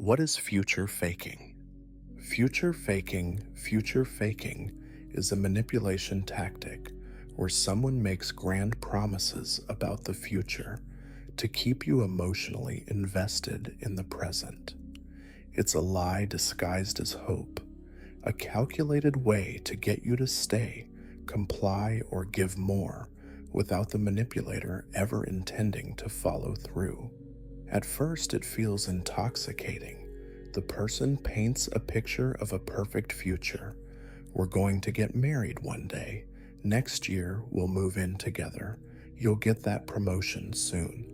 What is future faking? Future faking is a manipulation tactic where someone makes grand promises about the future to keep you emotionally invested in the present. It's a lie disguised as hope, a calculated way to get you to stay, comply, or give more without the manipulator ever intending to follow through. At first, it feels intoxicating. The person paints a picture of a perfect future. We're going to get married one day. Next year, we'll move in together. You'll get that promotion soon.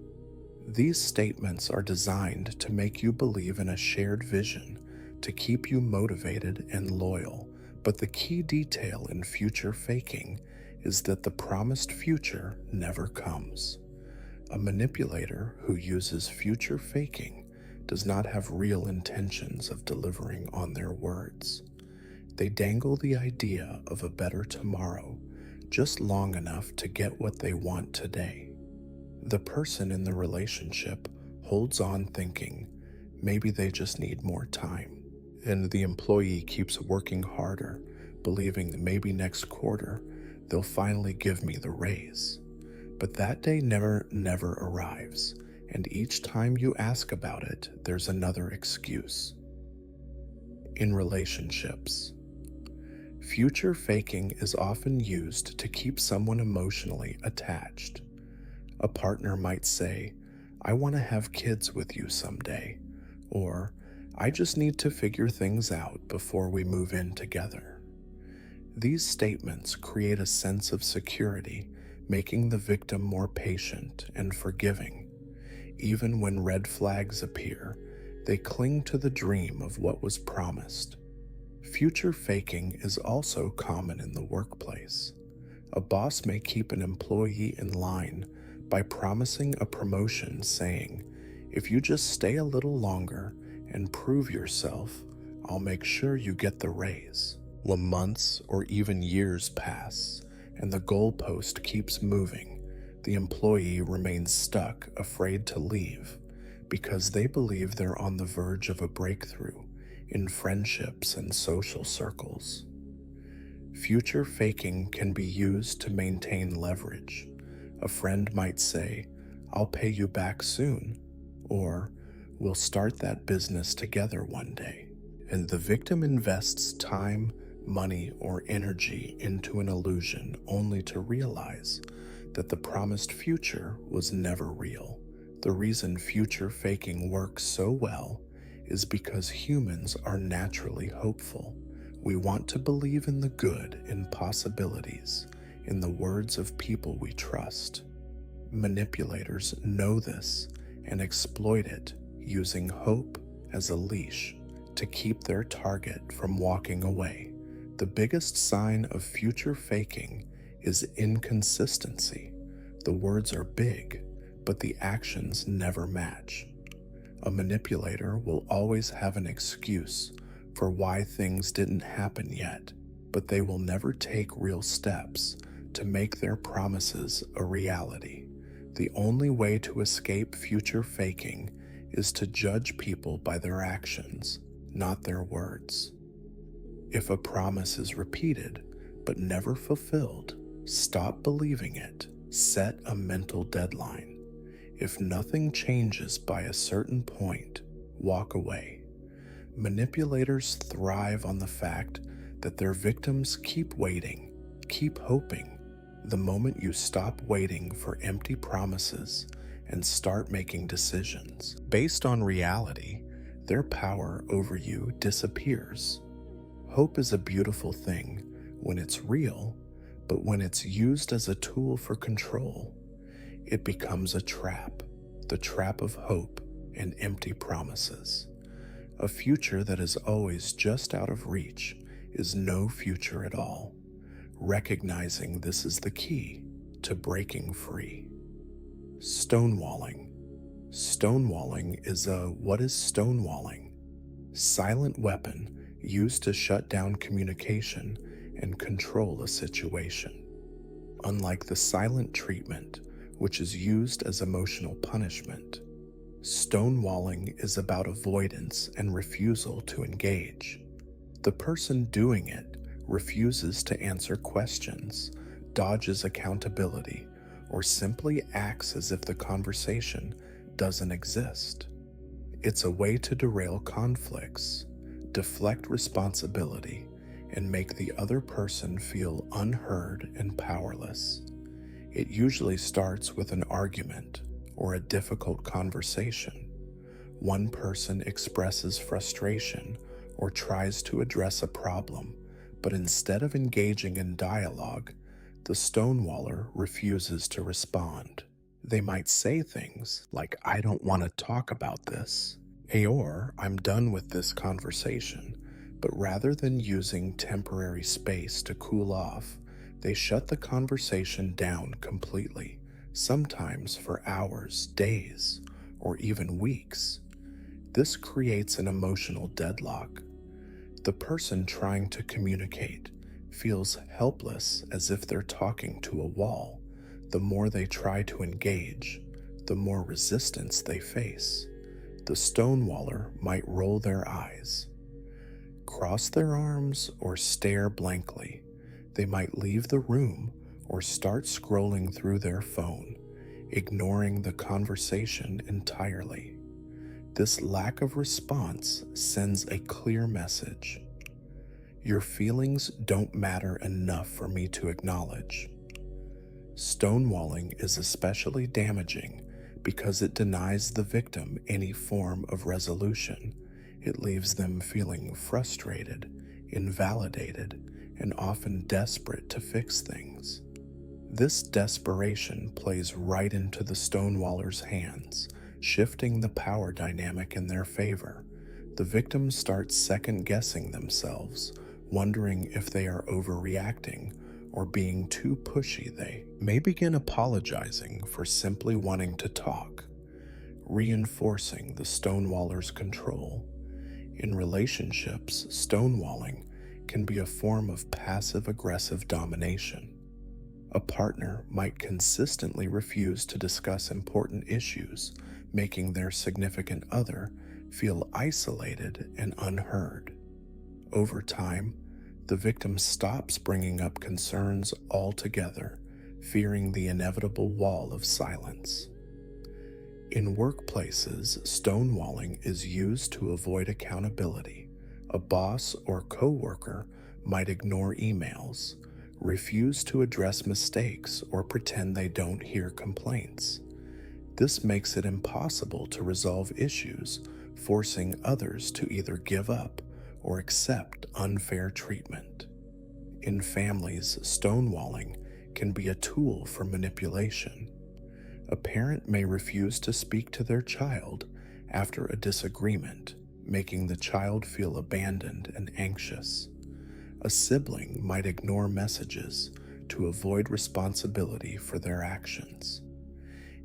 These statements are designed to make you believe in a shared vision, to keep you motivated and loyal. But the key detail in future faking is that the promised future never comes. A manipulator who uses future faking does not have real intentions of delivering on their words. They dangle the idea of a better tomorrow just long enough to get what they want today. The person in the relationship holds on thinking maybe they just need more time, and the employee keeps working harder, believing that maybe next quarter they'll finally give me the raise. But that day never arrives, and each time you ask about it, there's another excuse. In relationships, future faking is often used to keep someone emotionally attached. A partner might say, "I want to have kids with you someday," or "I just need to figure things out before we move in together." These statements create a sense of security, making the victim more patient and forgiving. Even when red flags appear, they cling to the dream of what was promised. Future faking is also common in the workplace. A boss may keep an employee in line by promising a promotion, saying, "If you just stay a little longer and prove yourself, I'll make sure you get the raise." Well, months or even years pass, and the goalpost keeps moving. The employee remains stuck, afraid to leave, because they believe they're on the verge of a breakthrough in friendships and social circles. Future faking can be used to maintain leverage. A friend might say, "I'll pay you back soon," or "We'll start that business together one day." And the victim invests time, money, or energy into an illusion only to realize that the promised future was never real. The reason future faking works so well is because humans are naturally hopeful. We want to believe in the good, in possibilities, in the words of people we trust. Manipulators know this and exploit it, using hope as a leash to keep their target from walking away. The biggest sign of future faking is inconsistency. The words are big, but the actions never match. A manipulator will always have an excuse for why things didn't happen yet, but they will never take real steps to make their promises a reality. The only way to escape future faking is to judge people by their actions, not their words. If a promise is repeated but never fulfilled, stop believing it. Set a mental deadline. If nothing changes by a certain point, walk away. Manipulators thrive on the fact that their victims keep waiting, keep hoping. The moment you stop waiting for empty promises and start making decisions based on reality, their power over you disappears. Hope is a beautiful thing when it's real, but when it's used as a tool for control, it becomes a trap, the trap of hope and empty promises. A future that is always just out of reach is no future at all. Recognizing this is the key to breaking free. Stonewalling. Stonewalling is what is stonewalling? Silent weapon used to shut down communication and control a situation. Unlike the silent treatment, which is used as emotional punishment, Stonewalling is about avoidance and refusal to engage. The person doing it refuses to answer questions, dodges accountability, or simply acts as if the conversation doesn't exist. It's a way to derail conflicts, deflect responsibility, and make the other person feel unheard and powerless. It usually starts with an argument or a difficult conversation. One person expresses frustration or tries to address a problem, but instead of engaging in dialogue, the stonewaller refuses to respond. They might say things like, "I don't want to talk about this," or "I'm done with this conversation," but rather than using temporary space to cool off, they shut the conversation down completely, sometimes for hours, days, or even weeks. This creates an emotional deadlock. The person trying to communicate feels helpless, as if they're talking to a wall. The more they try to engage, the more resistance they face. The stonewaller might roll their eyes, cross their arms, or stare blankly. They might leave the room or start scrolling through their phone, ignoring the conversation entirely. This lack of response sends a clear message: your feelings don't matter enough for me to acknowledge. Stonewalling is especially damaging because it denies the victim any form of resolution. It leaves them feeling frustrated, invalidated, and often desperate to fix things. This desperation plays right into the stonewaller's hands, shifting the power dynamic in their favor. The victims start second-guessing themselves, wondering if they are overreacting or being too pushy. They may begin apologizing for simply wanting to talk, reinforcing the stonewaller's control. In relationships, stonewalling can be a form of passive-aggressive domination. A partner might consistently refuse to discuss important issues, making their significant other feel isolated and unheard. Over time, the victim stops bringing up concerns altogether, fearing the inevitable wall of silence. In workplaces, stonewalling is used to avoid accountability. A boss or coworker might ignore emails, refuse to address mistakes, or pretend they don't hear complaints. This makes it impossible to resolve issues, forcing others to either give up or accept unfair treatment. In families, stonewalling can be a tool for manipulation. A parent may refuse to speak to their child after a disagreement, making the child feel abandoned and anxious. A sibling might ignore messages to avoid responsibility for their actions.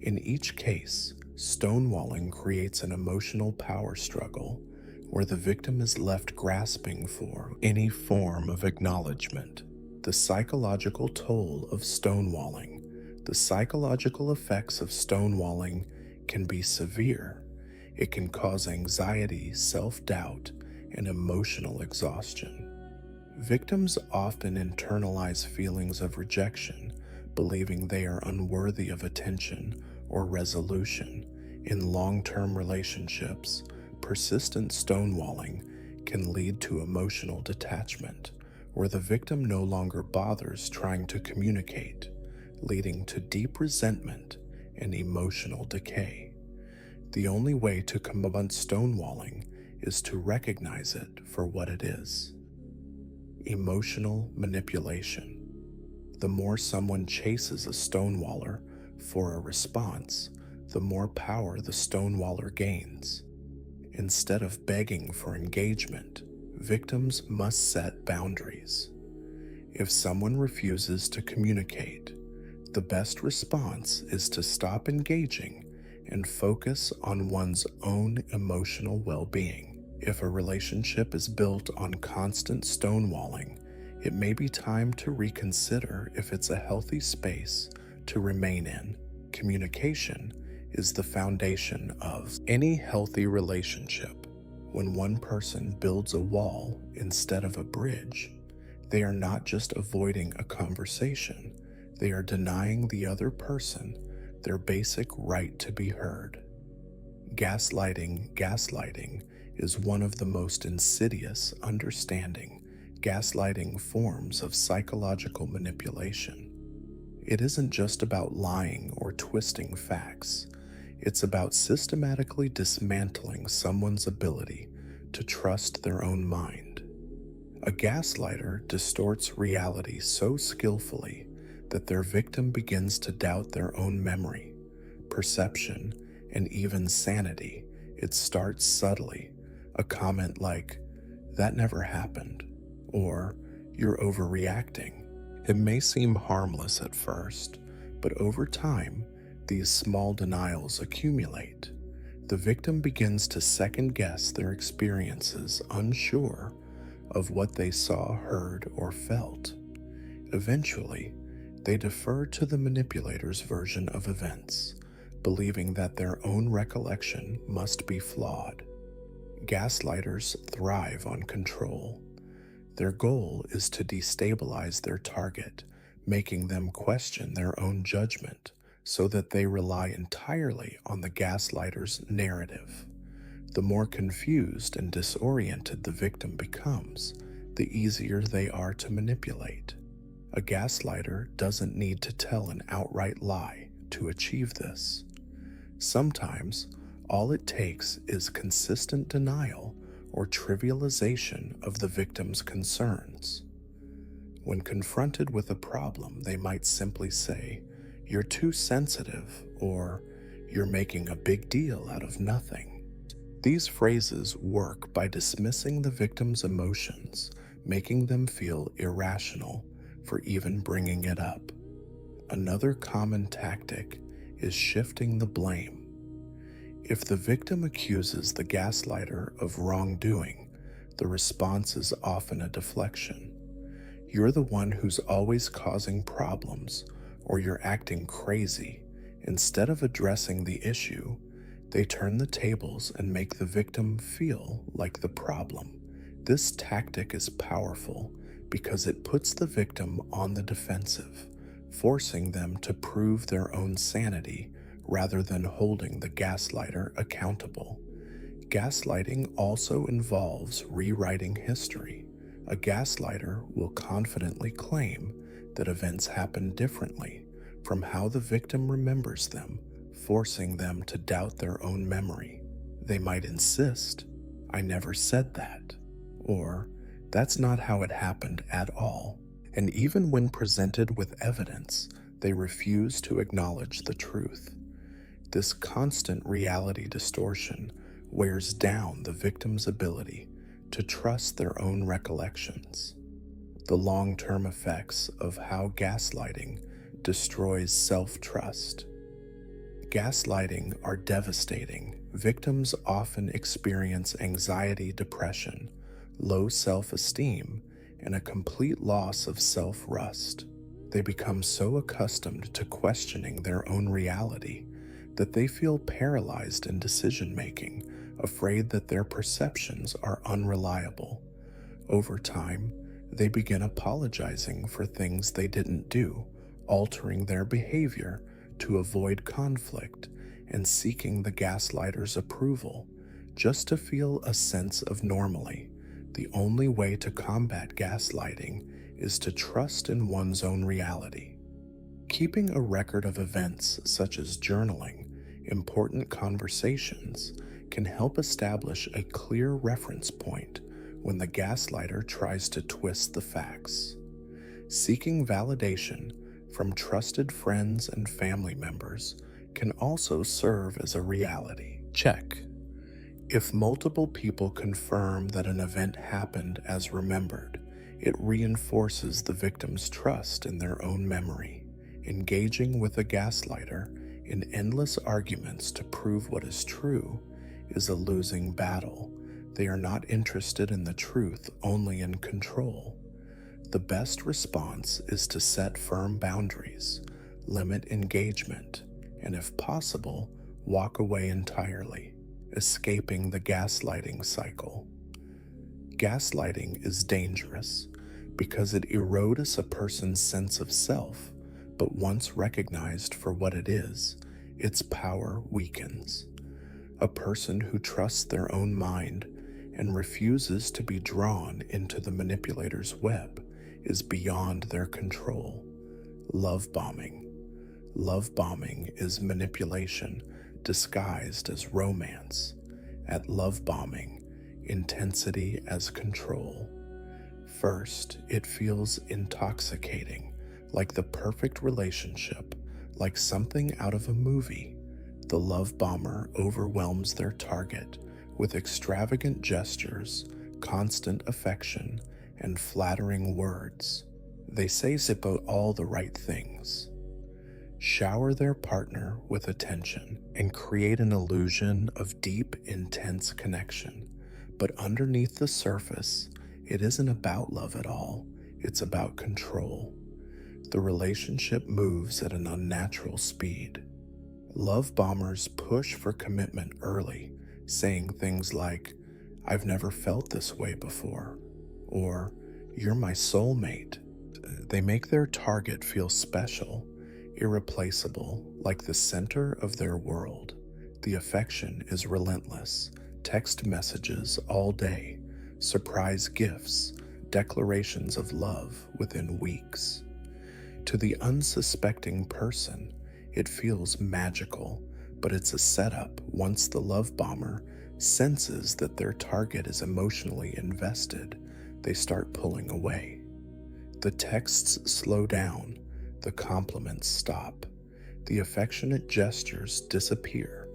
In each case, stonewalling creates an emotional power struggle where the victim is left grasping for any form of acknowledgement. The psychological toll of stonewalling. The psychological effects of stonewalling can be severe. It can cause anxiety, self-doubt, and emotional exhaustion. Victims often internalize feelings of rejection, believing they are unworthy of attention or resolution. In long-term relationships, persistent stonewalling can lead to emotional detachment, where the victim no longer bothers trying to communicate, leading to deep resentment and emotional decay. The only way to combat stonewalling is to recognize it for what it is: emotional manipulation. The more someone chases a stonewaller for a response, the more power the stonewaller gains. Instead of begging for engagement, victims must set boundaries. If someone refuses to communicate, the best response is to stop engaging and focus on one's own emotional well-being. If a relationship is built on constant stonewalling, it may be time to reconsider if it's a healthy space to remain in. Communication is the foundation of any healthy relationship. When one person builds a wall instead of a bridge, they are not just avoiding a conversation, they are denying the other person their basic right to be heard. Gaslighting is one of the most insidious, understanding, gaslighting forms of psychological manipulation. It isn't just about lying or twisting facts. It's about systematically dismantling someone's ability to trust their own mind. A gaslighter distorts reality so skillfully that their victim begins to doubt their own memory, perception, and even sanity. It starts subtly. A comment like, "That never happened," or "You're overreacting." It may seem harmless at first, but over time, these small denials accumulate. The victim begins to second guess their experiences, unsure of what they saw, heard, or felt. Eventually, they defer to the manipulator's version of events, believing that their own recollection must be flawed. Gaslighters thrive on control. Their goal is to destabilize their target, making them question their own judgment so that they rely entirely on the gaslighter's narrative. The more confused and disoriented the victim becomes, the easier they are to manipulate. A gaslighter doesn't need to tell an outright lie to achieve this. Sometimes, all it takes is consistent denial or trivialization of the victim's concerns. When confronted with a problem, they might simply say, "You're too sensitive," or "You're making a big deal out of nothing." These phrases work by dismissing the victim's emotions, making them feel irrational for even bringing it up. Another common tactic is shifting the blame. If the victim accuses the gaslighter of wrongdoing, the response is often a deflection. "You're the one who's always causing problems," or "You're acting crazy." Instead of addressing the issue, they turn the tables and make the victim feel like the problem. This tactic is powerful because it puts the victim on the defensive, forcing them to prove their own sanity rather than holding the gaslighter accountable. Gaslighting also involves rewriting history. A gaslighter will confidently claim that events happened differently from how the victim remembers them, forcing them to doubt their own memory. They might insist, "I never said that," or "That's not how it happened at all." And even when presented with evidence, they refuse to acknowledge the truth. This constant reality distortion wears down the victim's ability to trust their own recollections. The long-term effects of how gaslighting destroys self-trust. Gaslighting are devastating. Victims often experience anxiety, depression, low self-esteem, and a complete loss of self-trust. They become so accustomed to questioning their own reality that they feel paralyzed in decision-making, afraid that their perceptions are unreliable. Over time, they begin apologizing for things they didn't do, altering their behavior to avoid conflict, and seeking the gaslighter's approval, just to feel a sense of normalcy. The only way to combat gaslighting is to trust in one's own reality. Keeping a record of events such as journaling, important conversations, can help establish a clear reference point when the gaslighter tries to twist the facts. Seeking validation from trusted friends and family members can also serve as a reality check. If multiple people confirm that an event happened as remembered, it reinforces the victim's trust in their own memory. Engaging with a gaslighter in endless arguments to prove what is true is a losing battle. They are not interested in the truth, only in control. The best response is to set firm boundaries, limit engagement, and if possible, walk away entirely, escaping the gaslighting cycle. Gaslighting is dangerous because it erodes a person's sense of self, but once recognized for what it is, its power weakens. A person who trusts their own mind and refuses to be drawn into the manipulator's web is beyond their control. Love bombing. Love bombing is manipulation disguised as romance. At love bombing, intensity as control. First, it feels intoxicating, like the perfect relationship, like something out of a movie. The love bomber overwhelms their target with extravagant gestures, constant affection, and flattering words. They say about all the right things. Shower their partner with attention and create an illusion of deep, intense connection. But underneath the surface, it isn't about love at all. It's about control. The relationship moves at an unnatural speed. Love bombers push for commitment early, saying things like, "I've never felt this way before," or "You're my soulmate." They make their target feel special, irreplaceable, like the center of their world. The affection is relentless. Text messages all day, surprise gifts, declarations of love within weeks. To the unsuspecting person, it feels magical, but it's a setup. Once the love bomber senses that their target is emotionally invested, they start pulling away. The texts slow down, the compliments stop, the affectionate gestures disappear.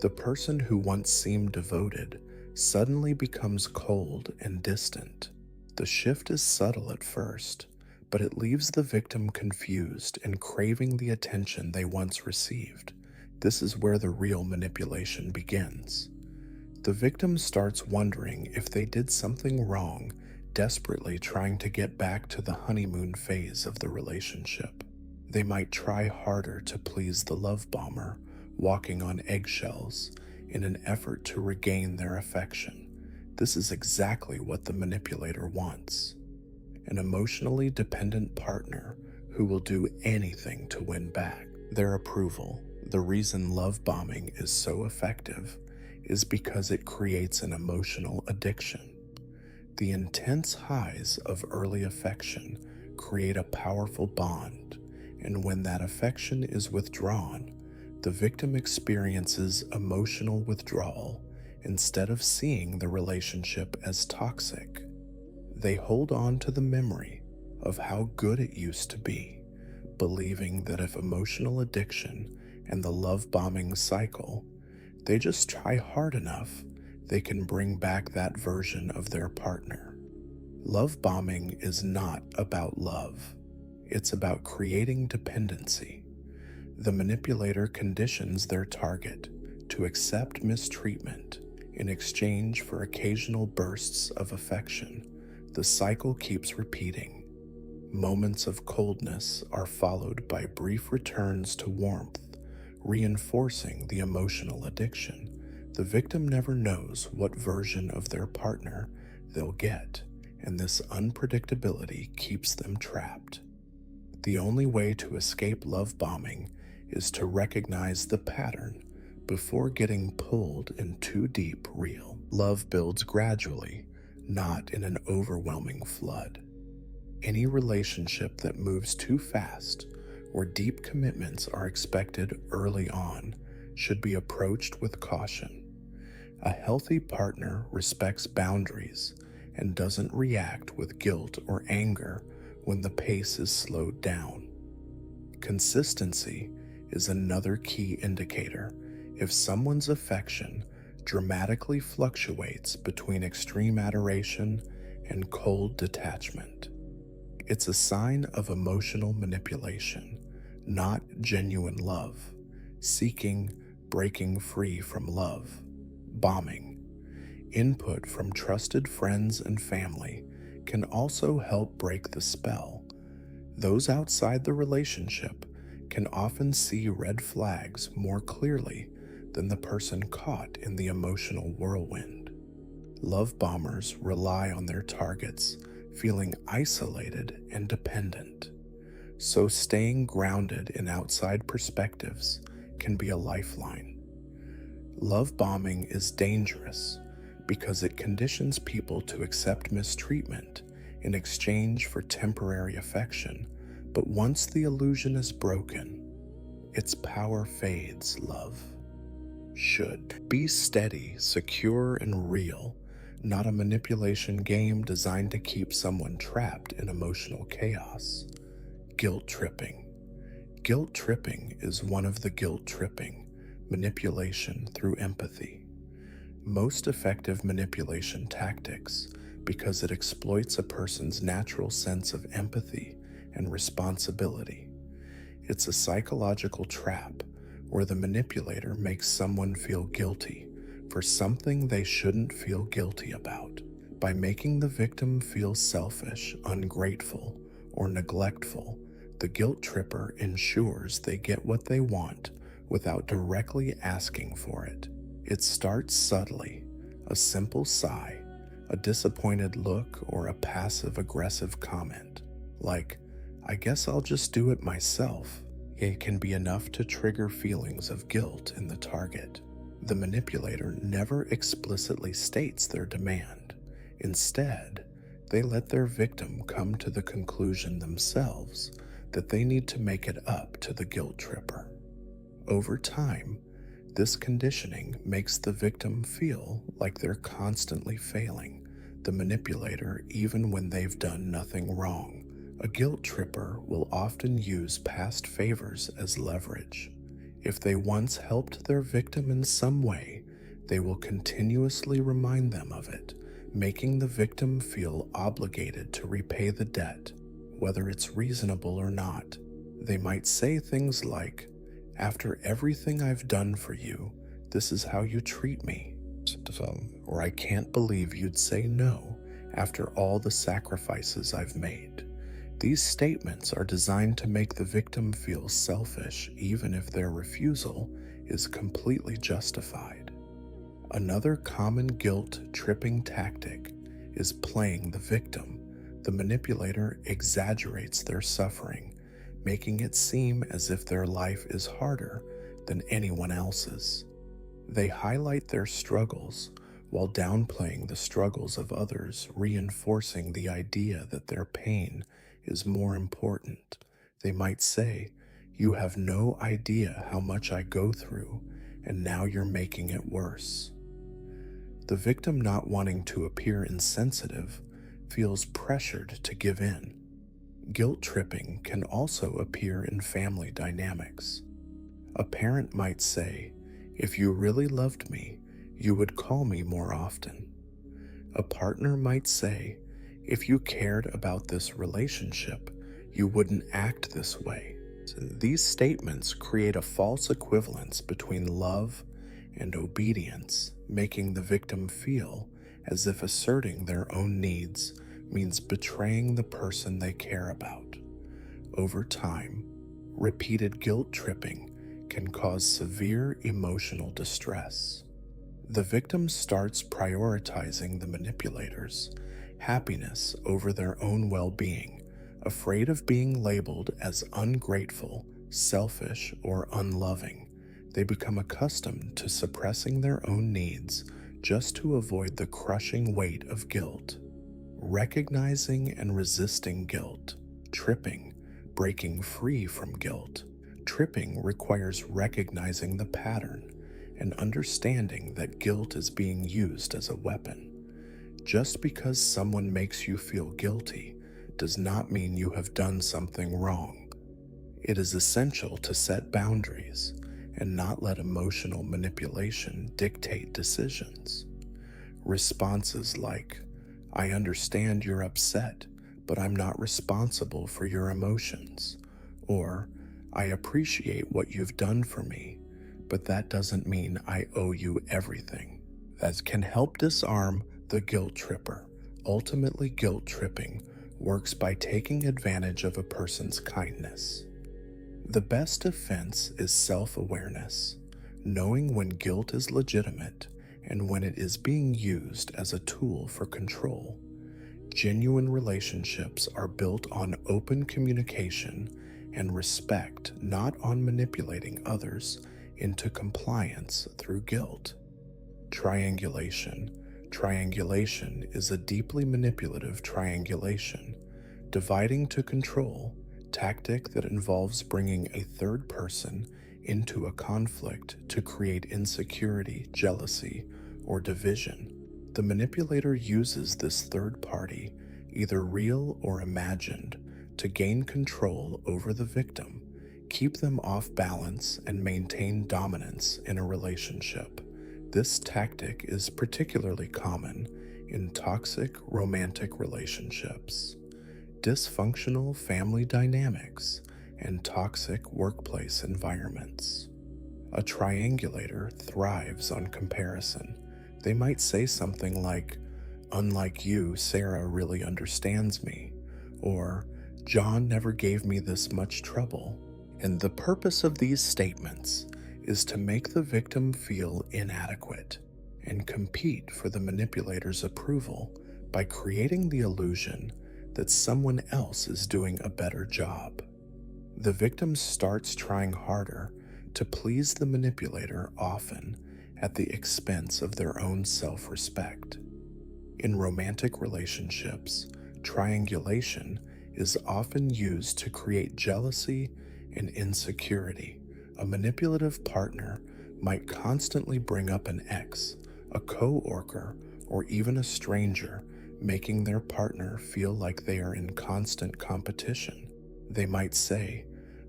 The person who once seemed devoted suddenly becomes cold and distant. The shift is subtle at first, but it leaves the victim confused and craving the attention they once received. This is where the real manipulation begins. The victim starts wondering if they did something wrong, desperately trying to get back to the honeymoon phase of the relationship. They might try harder to please the love bomber, walking on eggshells in an effort to regain their affection. This is exactly what the manipulator wants. An emotionally dependent partner who will do anything to win back their approval. The reason love bombing is so effective is because it creates an emotional addiction. The intense highs of early affection create a powerful bond, and when that affection is withdrawn, the victim experiences emotional withdrawal instead of seeing the relationship as toxic. They hold on to the memory of how good it used to be, believing that if emotional addiction and the love bombing cycle, they just try hard enough, they can bring back that version of their partner. Love bombing is not about love. It's about creating dependency. The manipulator conditions their target to accept mistreatment in exchange for occasional bursts of affection. The cycle keeps repeating. Moments of coldness are followed by brief returns to warmth, reinforcing the emotional addiction. The victim never knows what version of their partner they'll get, and this unpredictability keeps them trapped. The only way to escape love bombing is to recognize the pattern before getting pulled in too deep reel. Love builds gradually, not in an overwhelming flood. Any relationship that moves too fast or deep commitments are expected early on should be approached with caution. A healthy partner respects boundaries and doesn't react with guilt or anger when the pace is slowed down. Consistency is another key indicator. If someone's affection dramatically fluctuates between extreme adoration and cold detachment, it's a sign of emotional manipulation, not genuine love. Seeking, breaking free from love. Bombing. Input from trusted friends and family can also help break the spell. Those outside the relationship can often see red flags more clearly than the person caught in the emotional whirlwind. Love bombers rely on their targets feeling isolated and dependent, so staying grounded in outside perspectives can be a lifeline. Love bombing is dangerous because it conditions people to accept mistreatment in exchange for temporary affection, but once the illusion is broken, its power fades. Love should be steady, secure, and real, not a manipulation game designed to keep someone trapped in emotional chaos. Guilt tripping. Guilt tripping is one of the guilt tripping, manipulation through empathy, most effective manipulation tactics because it exploits a person's natural sense of empathy and responsibility. It's a psychological trap where the manipulator makes someone feel guilty for something they shouldn't feel guilty about by making the victim feel selfish, ungrateful, or neglectful. The guilt tripper ensures they get what they want without directly asking for it. It starts subtly, a simple sigh, a disappointed look, or a passive-aggressive comment, like, "I guess I'll just do it myself." It can be enough to trigger feelings of guilt in the target. The manipulator never explicitly states their demand. Instead, they let their victim come to the conclusion themselves that they need to make it up to the guilt tripper. Over time, this conditioning makes the victim feel like they're constantly failing the manipulator even when they've done nothing wrong. A guilt tripper will often use past favors as leverage. If they once helped their victim in some way, they will continuously remind them of it, making the victim feel obligated to repay the debt, whether it's reasonable or not. They might say things like, "After everything I've done for you, this is how you treat me," or "I can't believe you'd say no after all the sacrifices I've made." These statements are designed to make the victim feel selfish even if their refusal is completely justified. Another common guilt-tripping tactic is playing the victim. The manipulator exaggerates their suffering, making it seem as if their life is harder than anyone else's. They highlight their struggles while downplaying the struggles of others, reinforcing the idea that their pain is more important. They might say, "You have no idea how much I go through, and now you're making it worse." The victim, not wanting to appear insensitive, feels pressured to give in. Guilt tripping can also appear in family dynamics. A parent might say, "If you really loved me, you would call me more often." A partner might say, "If you cared about this relationship, you wouldn't act this way." These statements create a false equivalence between love and obedience, making the victim feel as if asserting their own needs means betraying the person they care about. Over time, repeated guilt tripping can cause severe emotional distress. The victim starts prioritizing the manipulator's happiness over their own well-being, afraid of being labeled as ungrateful, selfish, or unloving. They become accustomed to suppressing their own needs just to avoid the crushing weight of guilt. Recognizing and resisting guilt. Tripping, breaking free from guilt. Tripping requires recognizing the pattern and understanding that guilt is being used as a weapon. Just because someone makes you feel guilty does not mean you have done something wrong. It is essential to set boundaries and not let emotional manipulation dictate decisions. Responses like, "I understand you're upset, but I'm not responsible for your emotions," or "I appreciate what you've done for me, but that doesn't mean I owe you everything," that can help disarm the guilt tripper. Ultimately, guilt tripping works by taking advantage of a person's kindness. The best defense is self-awareness, knowing when guilt is legitimate and when it is being used as a tool for control. Genuine relationships are built on open communication and respect, not on manipulating others into compliance through guilt. Triangulation. Triangulation is a deeply manipulative triangulation, dividing to control, tactic that involves bringing a third person into a conflict to create insecurity, jealousy, or division. The manipulator uses this third party, either real or imagined, to gain control over the victim, keep them off balance, and maintain dominance in a relationship. This tactic is particularly common in toxic romantic relationships, dysfunctional family dynamics, and toxic workplace environments. A triangulator thrives on comparison. They might say something like, "Unlike you, Sarah really understands me," or "John never gave me this much trouble." And the purpose of these statements is to make the victim feel inadequate and compete for the manipulator's approval by creating the illusion that someone else is doing a better job. The victim starts trying harder to please the manipulator, often at the expense of their own self-respect. In romantic relationships, triangulation is often used to create jealousy and insecurity. A manipulative partner might constantly bring up an ex, a co-worker, or even a stranger, making their partner feel like they are in constant competition. They might say,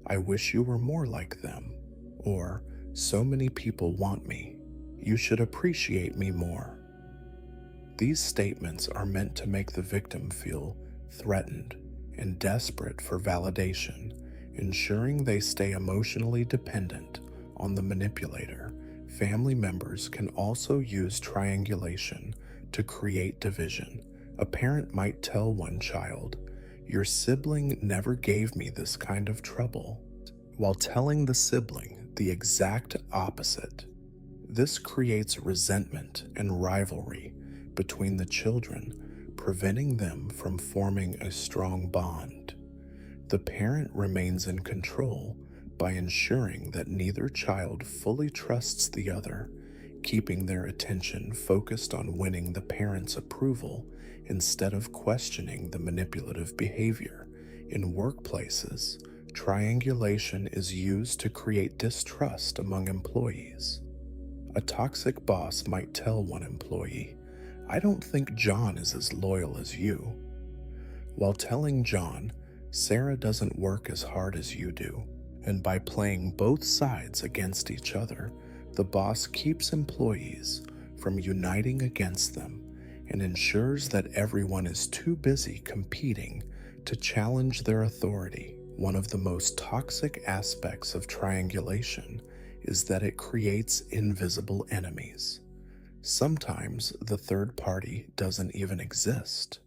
"I wish you were more like them," or "So many people want me. You should appreciate me more." These statements are meant to make the victim feel threatened and desperate for validation, ensuring they stay emotionally dependent on the manipulator. Family members can also use triangulation to create division. A parent might tell one child, "Your sibling never gave me this kind of trouble," while telling the sibling the exact opposite. This creates resentment and rivalry between the children, preventing them from forming a strong bond. The parent remains in control by ensuring that neither child fully trusts the other, keeping their attention focused on winning the parent's approval instead of questioning the manipulative behavior. In workplaces, triangulation is used to create distrust among employees. A toxic boss might tell one employee, "I don't think John is as loyal as you," while telling John, "Sarah doesn't work as hard as you do." And by playing both sides against each other, the boss keeps employees from uniting against them and ensures that everyone is too busy competing to challenge their authority. One of the most toxic aspects of triangulation is that it creates invisible enemies. Sometimes the third party doesn't even exist.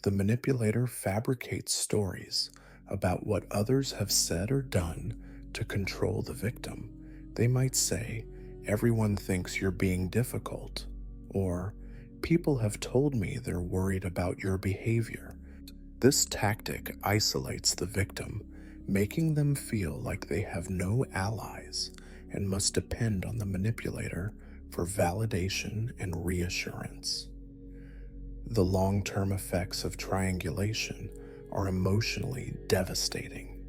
The manipulator fabricates stories about what others have said or done to control the victim. They might say, "Everyone thinks you're being difficult," or "People have told me they're worried about your behavior." This tactic isolates the victim, making them feel like they have no allies and must depend on the manipulator for validation and reassurance. The long-term effects of triangulation are emotionally devastating.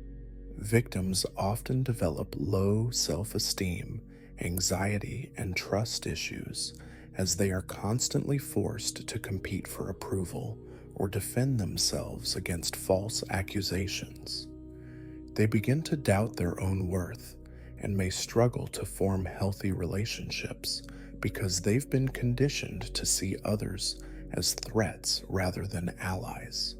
Victims often develop low self-esteem, anxiety, and trust issues as they are constantly forced to compete for approval or defend themselves against false accusations. They begin to doubt their own worth and may struggle to form healthy relationships because they've been conditioned to see others as threats rather than allies.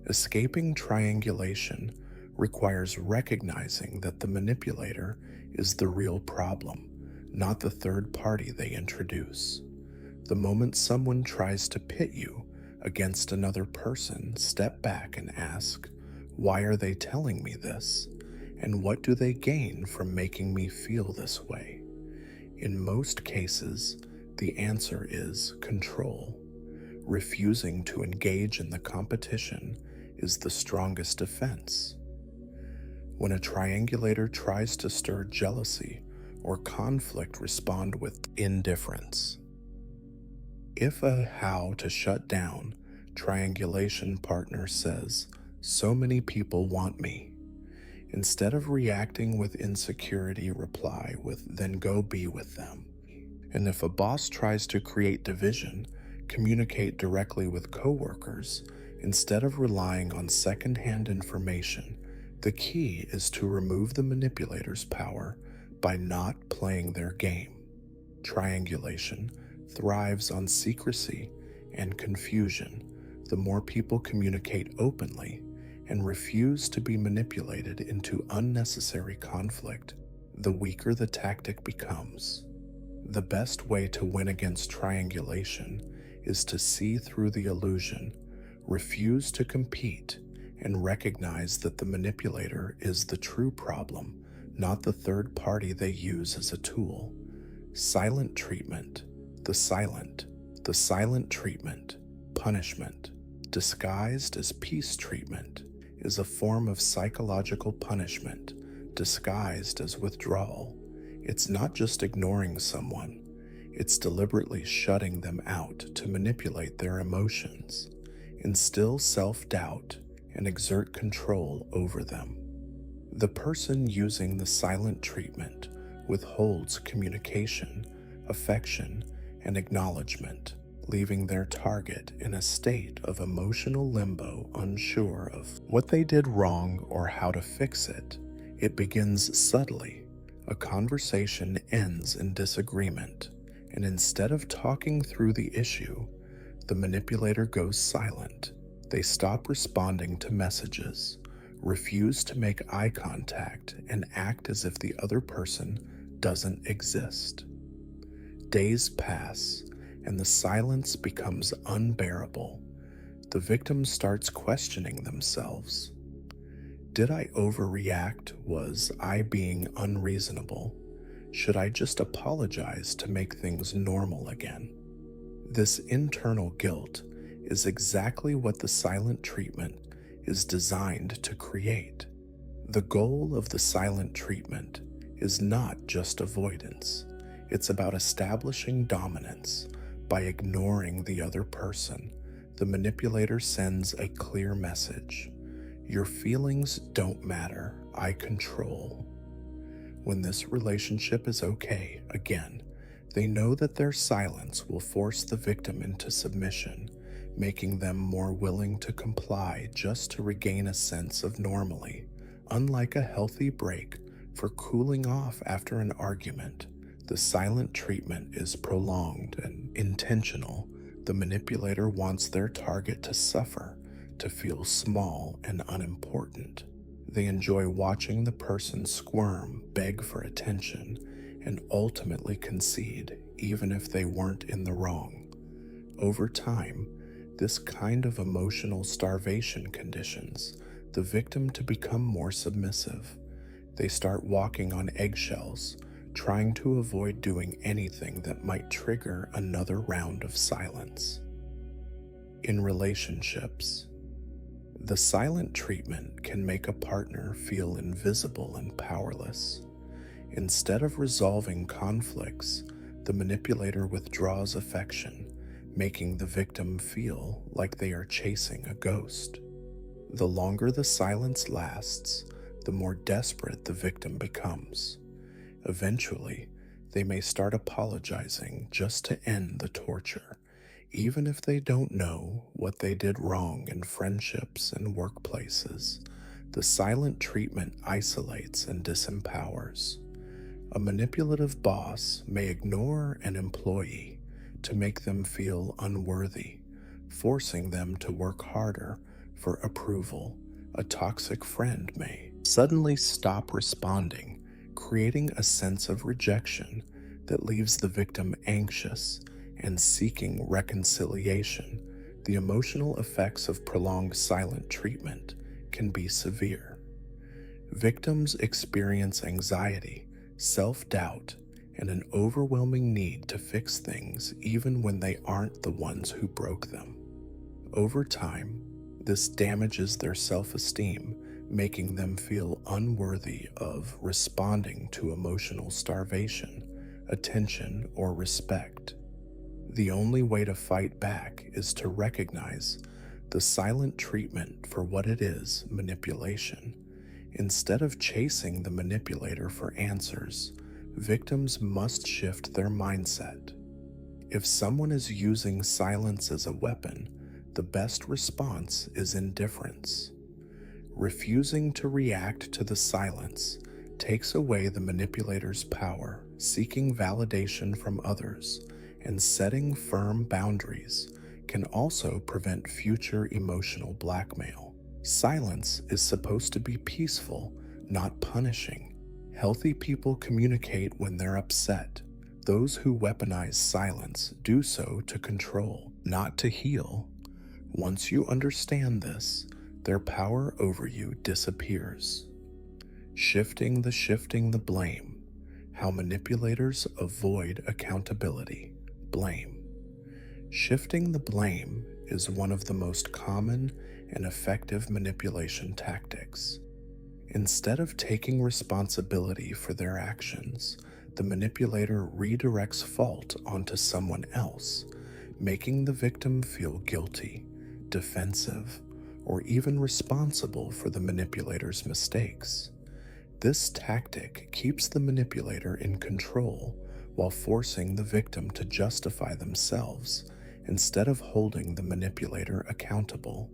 Escaping triangulation requires recognizing that the manipulator is the real problem, not the third party they introduce. The moment someone tries to pit you against another person, step back and ask, "Why are they telling me this? And what do they gain from making me feel this way?" In most cases, the answer is control. Refusing to engage in the competition is the strongest defense. When a triangulator tries to stir jealousy or conflict, respond with indifference. If a how to shut down triangulation partner says, "So many people want me," instead of reacting with insecurity, reply with, "Then go be with them." And if a boss tries to create division, communicate directly with coworkers instead of relying on secondhand information. The key is to remove the manipulator's power by not playing their game. Triangulation thrives on secrecy and confusion. The more people communicate openly and refuse to be manipulated into unnecessary conflict, the weaker the tactic becomes. The best way to win against triangulation is to see through the illusion, refuse to compete, and recognize that the manipulator is the true problem, not the third party they use as a tool. Silent treatment, the silent treatment, punishment, disguised as peace treatment, is a form of psychological punishment disguised as withdrawal. It's not just ignoring someone, it's deliberately shutting them out to manipulate their emotions, instill self-doubt, and exert control over them. The person using the silent treatment withholds communication, affection, and acknowledgement, leaving their target in a state of emotional limbo, unsure of what they did wrong or how to fix it. It begins subtly. A conversation ends in disagreement, and instead of talking through the issue, the manipulator goes silent. They stop responding to messages, refuse to make eye contact, and act as if the other person doesn't exist. Days pass, and the silence becomes unbearable. The victim starts questioning themselves. Did I overreact? Was I being unreasonable? Should I just apologize to make things normal again? This internal guilt is exactly what the silent treatment is designed to create. The goal of the silent treatment is not just avoidance. It's about establishing dominance. By ignoring the other person, the manipulator sends a clear message. Your feelings don't matter, I control. When this relationship is okay, again, they know that their silence will force the victim into submission, making them more willing to comply just to regain a sense of normalcy. Unlike a healthy break for cooling off after an argument, the silent treatment is prolonged and intentional. The manipulator wants their target to suffer, to feel small and unimportant. They enjoy watching the person squirm, beg for attention, and ultimately concede, even if they weren't in the wrong. Over time, this kind of emotional starvation conditions the victim to become more submissive. They start walking on eggshells, trying to avoid doing anything that might trigger another round of silence. In relationships, the silent treatment can make a partner feel invisible and powerless. Instead of resolving conflicts, the manipulator withdraws affection, making the victim feel like they are chasing a ghost. The longer the silence lasts, the more desperate the victim becomes. Eventually, they may start apologizing just to end the torture, even if they don't know what they did wrong in friendships and workplaces. The silent treatment isolates and disempowers. A manipulative boss may ignore an employee to make them feel unworthy, forcing them to work harder for approval. A toxic friend may suddenly stop responding, creating a sense of rejection that leaves the victim anxious and seeking reconciliation. The emotional effects of prolonged silent treatment can be severe. Victims experience anxiety, self-doubt, and an overwhelming need to fix things even when they aren't the ones who broke them. Over time, this damages their self-esteem, making them feel unworthy of responding to emotional starvation, attention, or respect. The only way to fight back is to recognize the silent treatment for what it is: manipulation. Instead of chasing the manipulator for answers, victims must shift their mindset. If someone is using silence as a weapon, the best response is indifference. Refusing to react to the silence takes away the manipulator's power. Seeking validation from others and setting firm boundaries can also prevent future emotional blackmail. Silence is supposed to be peaceful, not punishing. Healthy people communicate when they're upset. Those who weaponize silence do so to control, not to heal. Once you understand this, their power over you disappears. Shifting the blame. How manipulators avoid accountability. Blame. Shifting the blame is one of the most common and effective manipulation tactics. Instead of taking responsibility for their actions, the manipulator redirects fault onto someone else, making the victim feel guilty, defensive, or even responsible for the manipulator's mistakes. This tactic keeps the manipulator in control while forcing the victim to justify themselves instead of holding the manipulator accountable.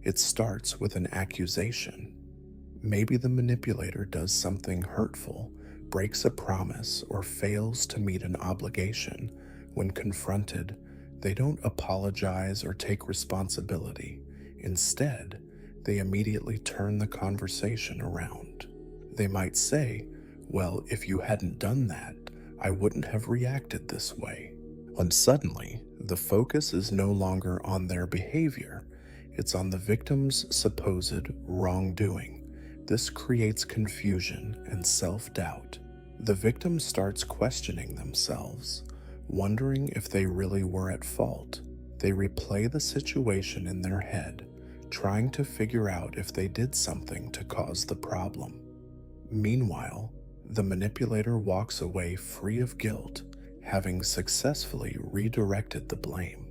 It starts with an accusation. Maybe the manipulator does something hurtful, breaks a promise, or fails to meet an obligation. When confronted, they don't apologize or take responsibility. Instead, they immediately turn the conversation around. They might say, "Well, if you hadn't done that, I wouldn't have reacted this way." And suddenly, the focus is no longer on their behavior, it's on the victim's supposed wrongdoing. This creates confusion and self-doubt. The victim starts questioning themselves, wondering if they really were at fault. They replay the situation in their head, trying to figure out if they did something to cause the problem. Meanwhile, the manipulator walks away free of guilt, having successfully redirected the blame.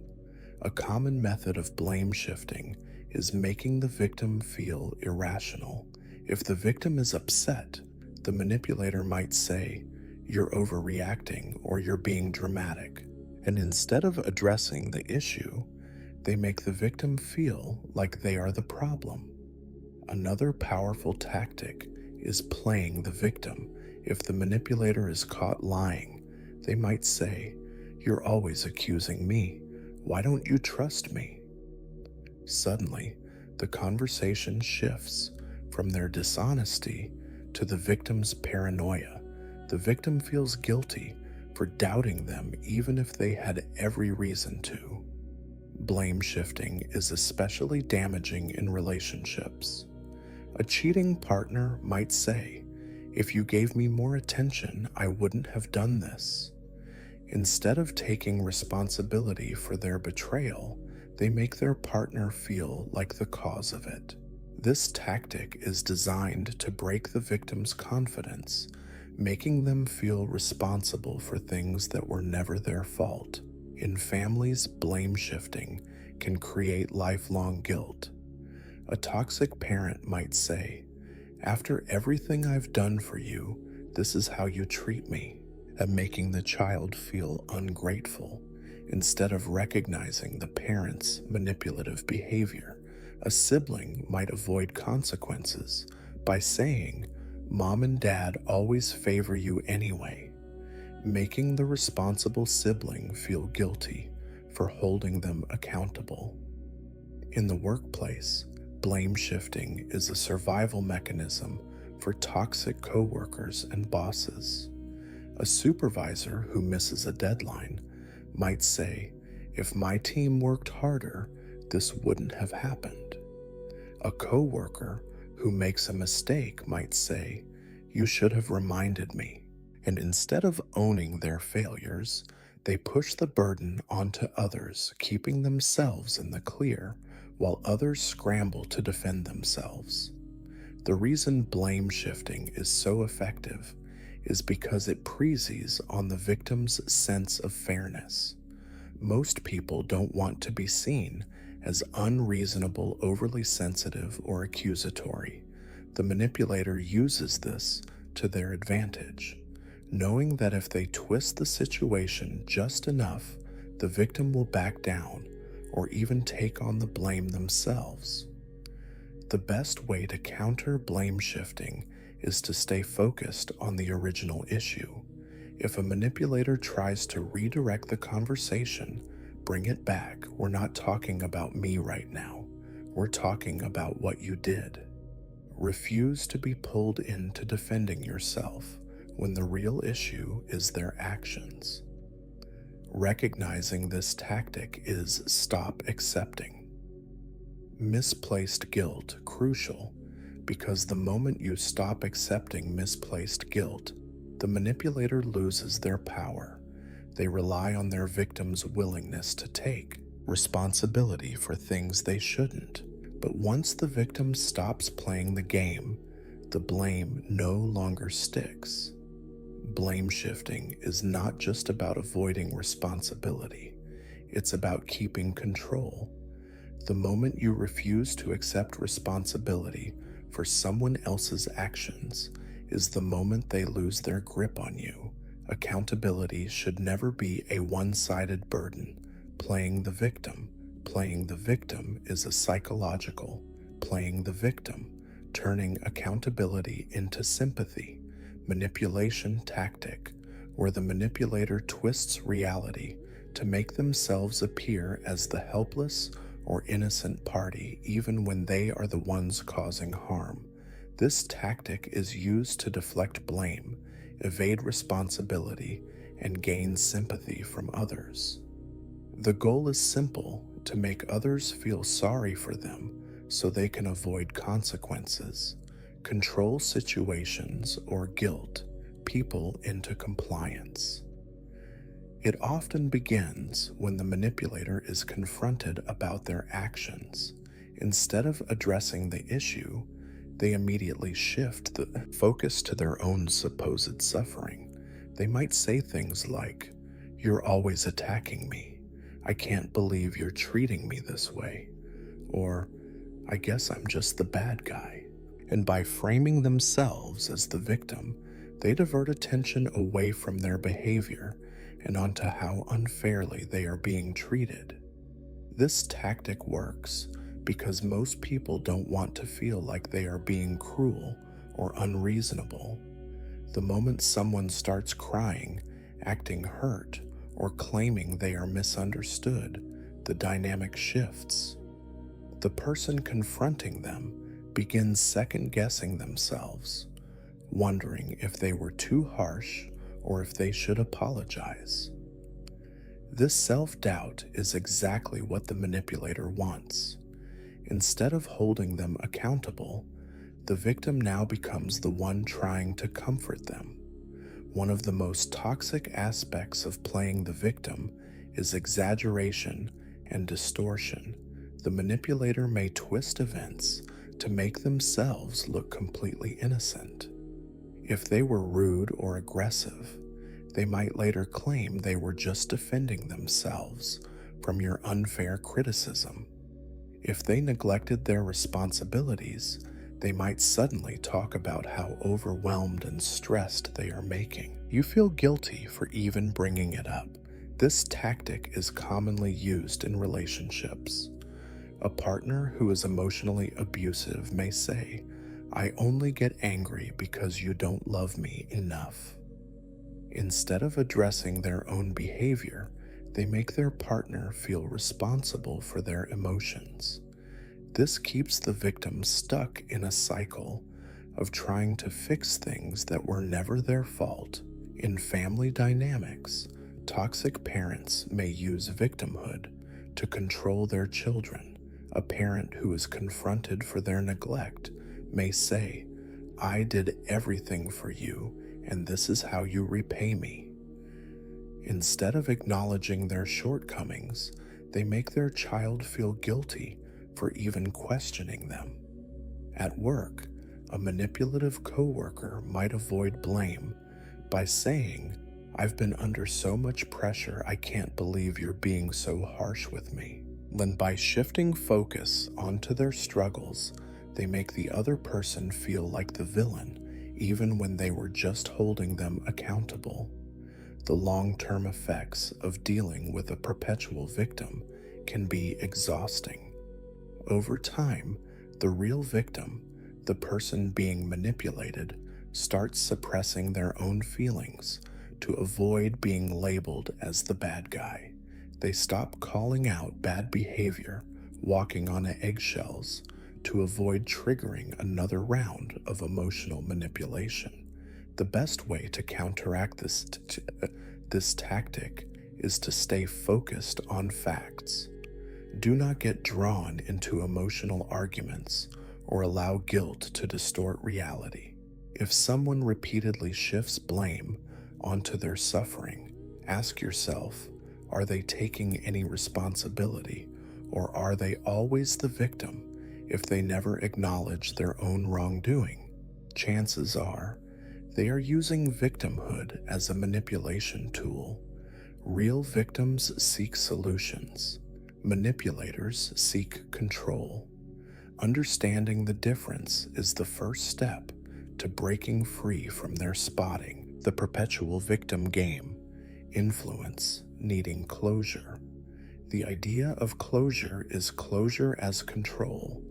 A common method of blame shifting is making the victim feel irrational. If the victim is upset, the manipulator might say, "You're overreacting," or "You're being dramatic." And instead of addressing the issue, they make the victim feel like they are the problem. Another powerful tactic is playing the victim. If the manipulator is caught lying, they might say, "You're always accusing me. Why don't you trust me?" Suddenly, the conversation shifts from their dishonesty to the victim's paranoia. The victim feels guilty for doubting them even if they had every reason to. Blame shifting is especially damaging in relationships. A cheating partner might say, "If you gave me more attention, I wouldn't have done this." Instead of taking responsibility for their betrayal, they make their partner feel like the cause of it. This tactic is designed to break the victim's confidence, making them feel responsible for things that were never their fault. In families, blame shifting can create lifelong guilt. A toxic parent might say, "After everything I've done for you, this is how you treat me," and making the child feel ungrateful. Instead of recognizing the parent's manipulative behavior, a sibling might avoid consequences by saying, "Mom and Dad always favor you anyway," making the responsible sibling feel guilty for holding them accountable. In the workplace, blame shifting is a survival mechanism for toxic coworkers and bosses. A supervisor who misses a deadline might say, "If my team worked harder, this wouldn't have happened." A coworker who makes a mistake might say, "You should have reminded me." And instead of owning their failures, they push the burden onto others, keeping themselves in the clear while others scramble to defend themselves. The reason blame shifting is so effective is because it preys on the victim's sense of fairness. Most people don't want to be seen as unreasonable, overly sensitive, or accusatory. The manipulator uses this to their advantage, knowing that if they twist the situation just enough, the victim will back down or even take on the blame themselves. The best way to counter blame shifting is to stay focused on the original issue. If a manipulator tries to redirect the conversation, bring it back. We're not talking about me right now. We're talking about what you did. Refuse to be pulled into defending yourself when the real issue is their actions. Recognizing this tactic is stop accepting. Misplaced guilt, crucial, because the moment you stop accepting misplaced guilt, the manipulator loses their power. They rely on their victim's willingness to take responsibility for things they shouldn't. But once the victim stops playing the game, the blame no longer sticks. Blame shifting is not just about avoiding responsibility, it's about keeping control. The moment you refuse to accept responsibility for someone else's actions is the moment they lose their grip on you. Accountability should never be a one-sided burden. Playing the victim is a psychological playing the victim, turning accountability into sympathy. Manipulation tactic, where the manipulator twists reality to make themselves appear as the helpless or innocent party even when they are the ones causing harm. This tactic is used to deflect blame, evade responsibility, and gain sympathy from others. The goal is simple: to make others feel sorry for them so they can avoid consequences, control situations, or guilt people into compliance. It often begins when the manipulator is confronted about their actions. Instead of addressing the issue, they immediately shift the focus to their own supposed suffering. They might say things like, "You're always attacking me. I can't believe you're treating me this way." Or, "I guess I'm just the bad guy." And by framing themselves as the victim, they divert attention away from their behavior and onto how unfairly they are being treated. This tactic works because most people don't want to feel like they are being cruel or unreasonable. The moment someone starts crying, acting hurt, or claiming they are misunderstood, the dynamic shifts. The person confronting them begins second-guessing themselves, wondering if they were too harsh or if they should apologize. This self-doubt is exactly what the manipulator wants. Instead of holding them accountable, the victim now becomes the one trying to comfort them. One of the most toxic aspects of playing the victim is exaggeration and distortion. The manipulator may twist events to make themselves look completely innocent. If they were rude or aggressive, they might later claim they were just defending themselves from your unfair criticism. If they neglected their responsibilities, they might suddenly talk about how overwhelmed and stressed they are making. You feel guilty for even bringing it up. This tactic is commonly used in relationships. A partner who is emotionally abusive may say, "I only get angry because you don't love me enough." Instead of addressing their own behavior, they make their partner feel responsible for their emotions. This keeps the victim stuck in a cycle of trying to fix things that were never their fault. In family dynamics, toxic parents may use victimhood to control their children. A parent who is confronted for their neglect may say, "I did everything for you, and this is how you repay me. Instead of acknowledging their shortcomings, they make their child feel guilty for even questioning them. At work, a manipulative coworker might avoid blame by saying, "I've been under so much pressure, I can't believe you're being so harsh with me." Then by shifting focus onto their struggles, they make the other person feel like the villain, even when they were just holding them accountable. The long-term effects of dealing with a perpetual victim can be exhausting. Over time, the real victim, the person being manipulated, starts suppressing their own feelings to avoid being labeled as the bad guy. They stop calling out bad behavior, walking on eggshells, to avoid triggering another round of emotional manipulation. The best way to counteract this tactic is to stay focused on facts. Do not get drawn into emotional arguments or allow guilt to distort reality. If someone repeatedly shifts blame onto their suffering, ask yourself, are they taking any responsibility, or are they always the victim if they never acknowledge their own wrongdoing? Chances are they are using victimhood as a manipulation tool. Real victims seek solutions. Manipulators seek control. Understanding the difference is the first step to breaking free from their spotting, the perpetual victim game, influence needing closure. The idea of closure is closure as control.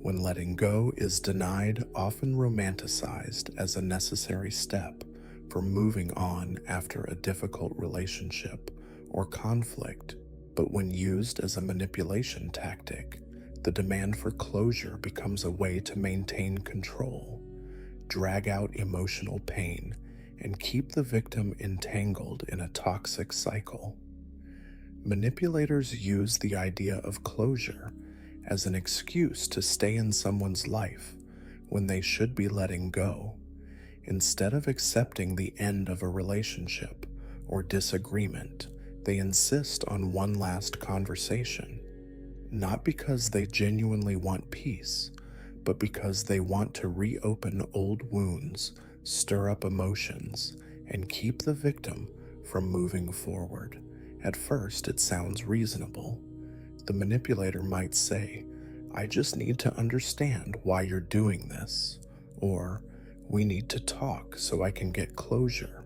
When letting go is denied, often romanticized as a necessary step for moving on after a difficult relationship or conflict. But when used as a manipulation tactic, the demand for closure becomes a way to maintain control, drag out emotional pain, and keep the victim entangled in a toxic cycle. Manipulators use the idea of closure as an excuse to stay in someone's life when they should be letting go. Instead of accepting the end of a relationship or disagreement, they insist on one last conversation, not because they genuinely want peace, but because they want to reopen old wounds, stir up emotions, and keep the victim from moving forward. At first, it sounds reasonable. The manipulator might say, "I just need to understand why you're doing this," or "We need to talk so I can get closure."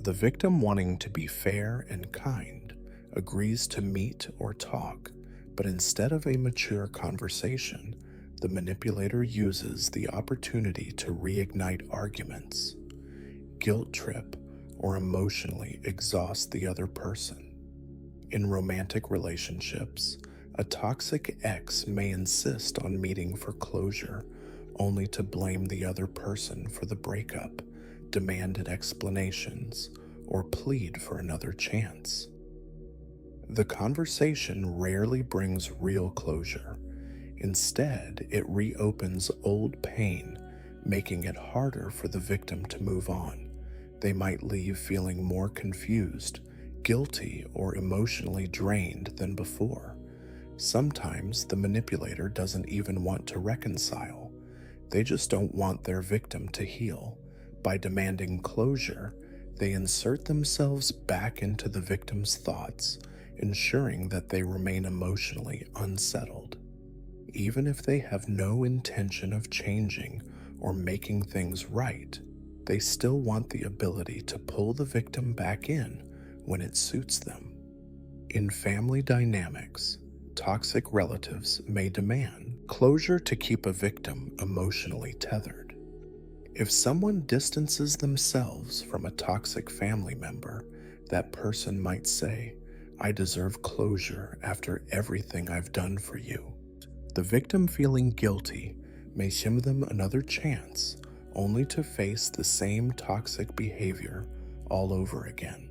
The victim, wanting to be fair and kind, agrees to meet or talk, but instead of a mature conversation, the manipulator uses the opportunity to reignite arguments, guilt trip, or emotionally exhaust the other person. In romantic relationships, a toxic ex may insist on meeting for closure, only to blame the other person for the breakup, demanded explanations, or plead for another chance. The conversation rarely brings real closure. Instead, it reopens old pain, making it harder for the victim to move on. They might leave feeling more confused, guilty, or emotionally drained than before. Sometimes the manipulator doesn't even want to reconcile. They just don't want their victim to heal. By demanding closure, they insert themselves back into the victim's thoughts, ensuring that they remain emotionally unsettled. Even if they have no intention of changing or making things right, they still want the ability to pull the victim back in when it suits them. In family dynamics, toxic relatives may demand closure to keep a victim emotionally tethered. If someone distances themselves from a toxic family member, that person might say, "I deserve closure after everything I've done for you." The victim, feeling guilty, may give them another chance, only to face the same toxic behavior all over again.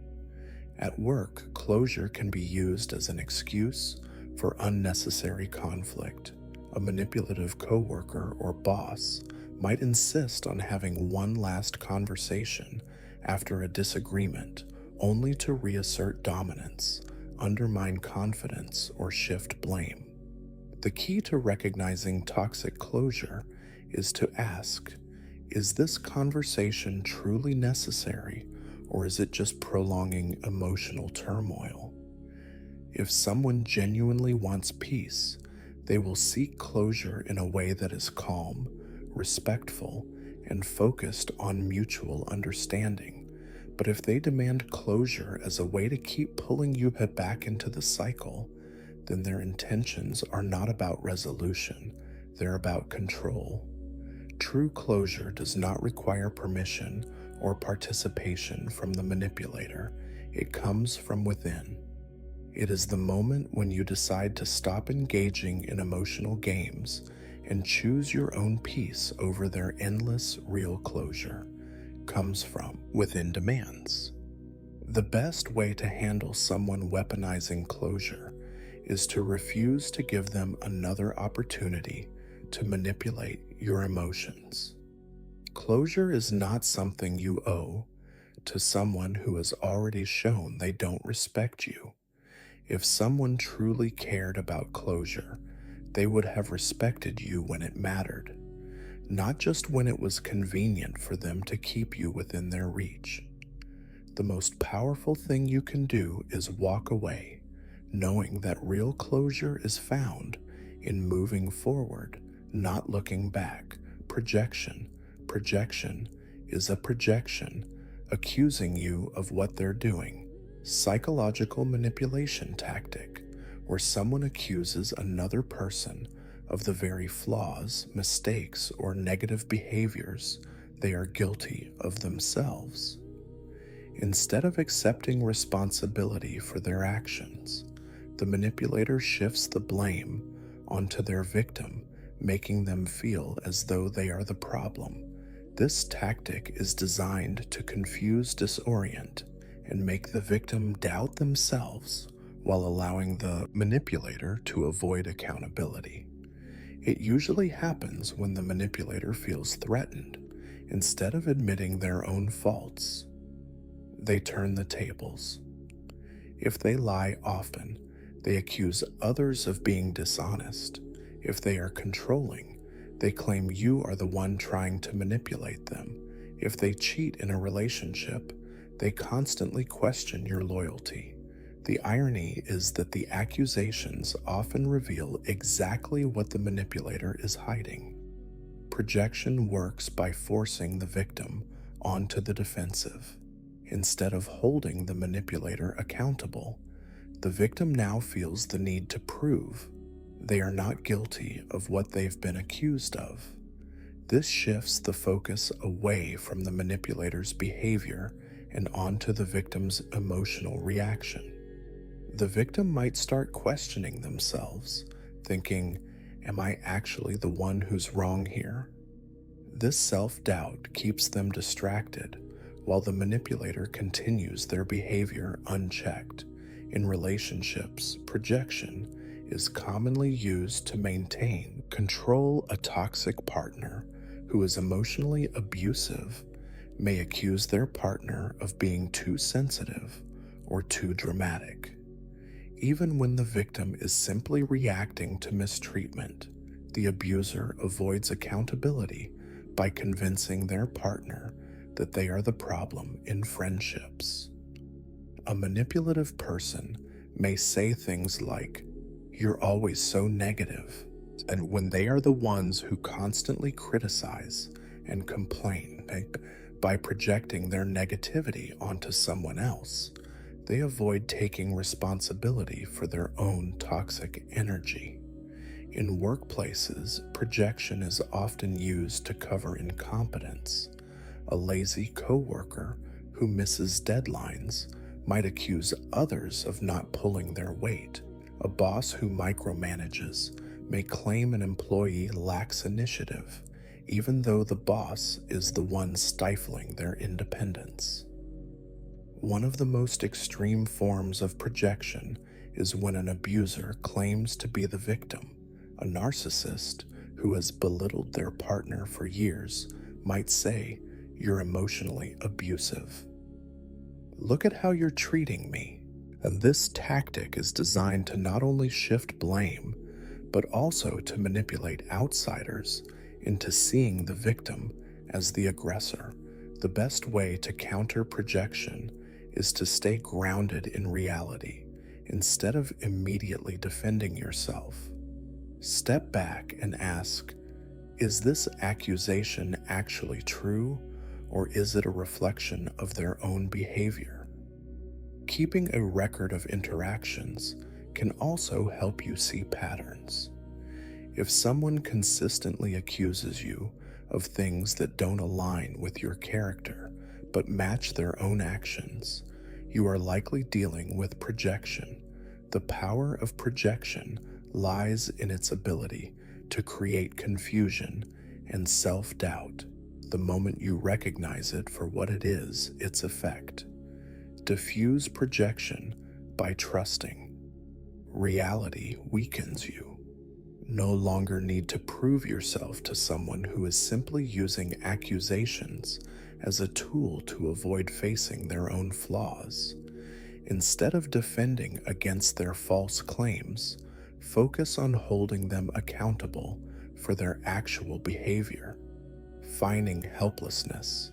At work, closure can be used as an excuse for unnecessary conflict. A manipulative coworker or boss might insist on having one last conversation after a disagreement, only to reassert dominance, undermine confidence, or shift blame. The key to recognizing toxic closure is to ask, is this conversation truly necessary, or is it just prolonging emotional turmoil? If someone genuinely wants peace, they will seek closure in a way that is calm, respectful, and focused on mutual understanding. But if they demand closure as a way to keep pulling you back into the cycle, then their intentions are not about resolution, they're about control. True closure does not require permission or participation from the manipulator. It comes from within. It is the moment when you decide to stop engaging in emotional games and choose your own peace over their endless real closure. Comes from within demands. The best way to handle someone weaponizing closure is to refuse to give them another opportunity to manipulate your emotions. Closure is not something you owe to someone who has already shown they don't respect you. If someone truly cared about closure, they would have respected you when it mattered, not just when it was convenient for them to keep you within their reach. The most powerful thing you can do is walk away, knowing that real closure is found in moving forward, not looking back. Projection is a projection accusing you of what they're doing. Psychological manipulation tactic, where someone accuses another person of the very flaws, mistakes, or negative behaviors they are guilty of themselves. Instead of accepting responsibility for their actions, the manipulator shifts the blame onto their victim, making them feel as though they are the problem. This tactic is designed to confuse, disorient, and make the victim doubt themselves while allowing the manipulator to avoid accountability. It usually happens when the manipulator feels threatened. Instead of admitting their own faults, they turn the tables. If they lie often, they accuse others of being dishonest. If they are controlling, they claim you are the one trying to manipulate them. If they cheat in a relationship, they constantly question your loyalty. The irony is that the accusations often reveal exactly what the manipulator is hiding. Projection works by forcing the victim onto the defensive. Instead of holding the manipulator accountable, the victim now feels the need to prove they are not guilty of what they've been accused of. This shifts the focus away from the manipulator's behavior and onto the victim's emotional reaction. The victim might start questioning themselves, thinking, am I actually the one who's wrong here? This self-doubt keeps them distracted while the manipulator continues their behavior unchecked. In relationships, projection is commonly used to maintain control. A toxic partner who is emotionally abusive may accuse their partner of being too sensitive or too dramatic. Even when the victim is simply reacting to mistreatment, the abuser avoids accountability by convincing their partner that they are the problem in friendships. A manipulative person may say things like, "You're always so negative," and when they are the ones who constantly criticize and complain by projecting their negativity onto someone else, they avoid taking responsibility for their own toxic energy. In workplaces, projection is often used to cover incompetence. A lazy coworker who misses deadlines might accuse others of not pulling their weight. A boss who micromanages may claim an employee lacks initiative, even though the boss is the one stifling their independence. One of the most extreme forms of projection is when an abuser claims to be the victim, A narcissist who has belittled their partner for years might say, "You're emotionally abusive. Look at how you're treating me." And this tactic is designed to not only shift blame, but also to manipulate outsiders into seeing the victim as the aggressor. The best way to counter projection is to stay grounded in reality instead of immediately defending yourself. Step back and ask, is this accusation actually true, or is it a reflection of their own behavior? Keeping a record of interactions can also help you see patterns. If someone consistently accuses you of things that don't align with your character but match their own actions, you are likely dealing with projection. The power of projection lies in its ability to create confusion and self-doubt. The moment you recognize it for what it is, its effect. Diffuse projection by trusting. Reality weakens you. No longer need to prove yourself to someone who is simply using accusations as a tool to avoid facing their own flaws. Instead of defending against their false claims, focus on holding them accountable for their actual behavior. Feigning helplessness.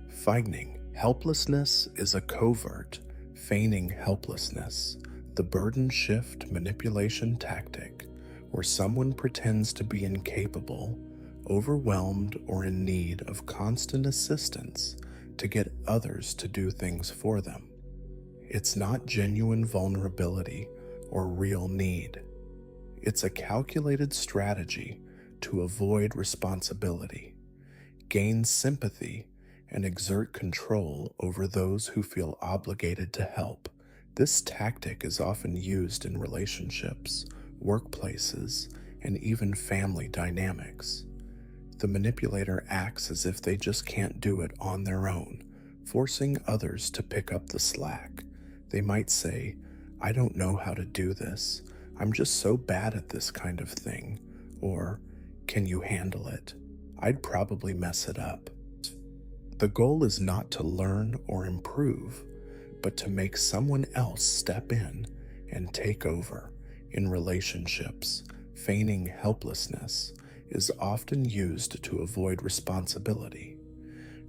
Feigning helplessness is a covert, feigning helplessness, the burden shift manipulation tactic, where someone pretends to be incapable, overwhelmed, or in need of constant assistance to get others to do things for them. It's not genuine vulnerability or real need. It's a calculated strategy to avoid responsibility, gain sympathy, and exert control over those who feel obligated to help. This tactic is often used in relationships, workplaces, and even family dynamics. The manipulator acts as if they just can't do it on their own, forcing others to pick up the slack. They might say, "I don't know how to do this. I'm just so bad at this kind of thing." Or, "Can you handle it? I'd probably mess it up." The goal is not to learn or improve, but to make someone else step in and take over. In relationships, feigning helplessness is often used to avoid responsibility.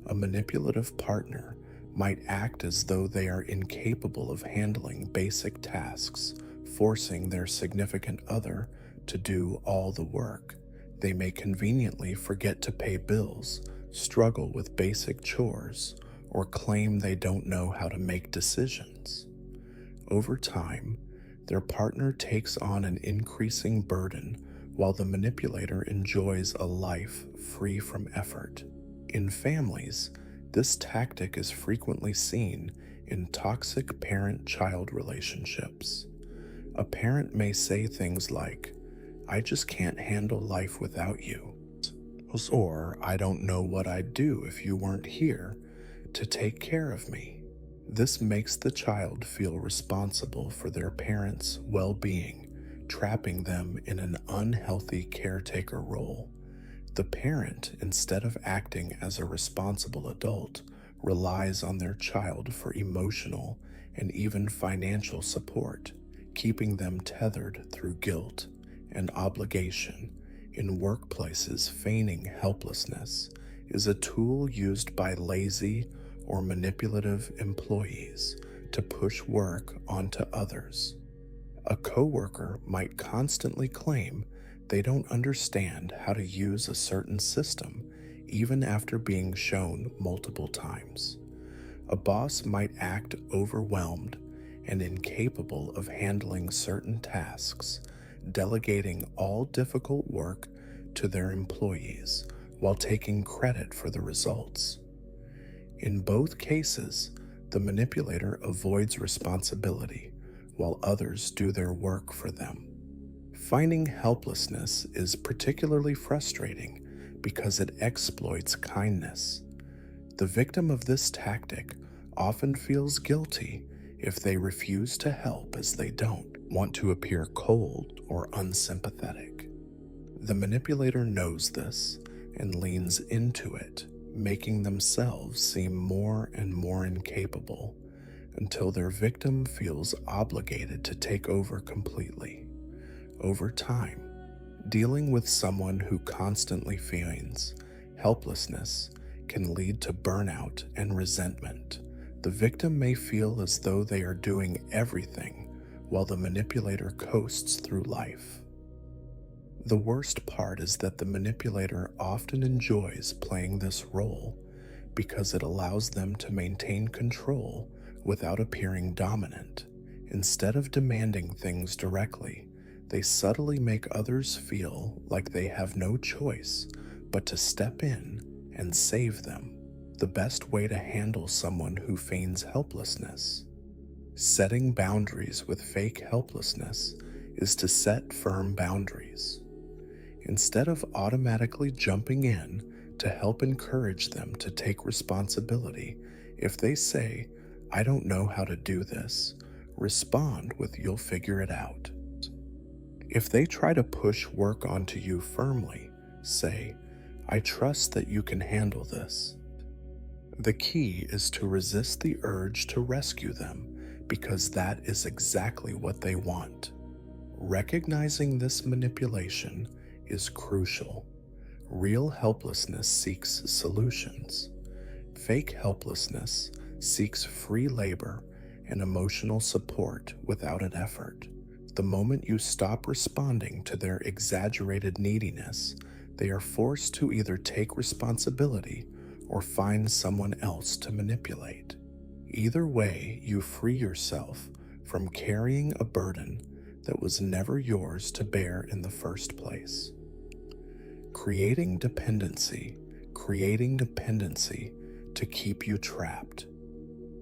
A manipulative partner might act as though they are incapable of handling basic tasks, forcing their significant other to do all the work. They may conveniently forget to pay bills, struggle with basic chores, or claim they don't know how to make decisions. Over time, their partner takes on an increasing burden while the manipulator enjoys a life free from effort. In families, this tactic is frequently seen in toxic parent-child relationships. A parent may say things like, "I just can't handle life without you," or "I don't know what I'd do if you weren't here to take care of me." This makes the child feel responsible for their parents' well-being, trapping them in an unhealthy caretaker role. The parent, instead of acting as a responsible adult, relies on their child for emotional and even financial support, keeping them tethered through guilt and obligation. In workplaces, feigning helplessness is a tool used by lazy or manipulative employees to push work onto others. A coworker might constantly claim they don't understand how to use a certain system, even after being shown multiple times. A boss might act overwhelmed and incapable of handling certain tasks, delegating all difficult work to their employees while taking credit for the results. In both cases, the manipulator avoids responsibility while others do their work for them. Feigning helplessness is particularly frustrating because it exploits kindness. The victim of this tactic often feels guilty if they refuse to help, as they don't want to appear cold or unsympathetic. The manipulator knows this and leans into it, making themselves seem more and more incapable until their victim feels obligated to take over completely. Over time, dealing with someone who constantly feels helplessness can lead to burnout and resentment. The victim may feel as though they are doing everything while the manipulator coasts through life. The worst part is that the manipulator often enjoys playing this role because it allows them to maintain control without appearing dominant. Instead of demanding things directly, they subtly make others feel like they have no choice but to step in and save them. The best way to handle someone who feigns helplessness. Setting boundaries with fake helplessness is to set firm boundaries. Instead of automatically jumping in to help encourage them to take responsibility, if they say, "I don't know how to do this," respond with, "You'll figure it out." If they try to push work onto you firmly, say, "I trust that you can handle this." The key is to resist the urge to rescue them because that is exactly what they want. Recognizing this manipulation is crucial. Real helplessness seeks solutions. Fake helplessness seeks free labor and emotional support without an effort. The moment you stop responding to their exaggerated neediness, they are forced to either take responsibility or find someone else to manipulate. Either way, you free yourself from carrying a burden that was never yours to bear in the first place. Creating dependency to keep you trapped.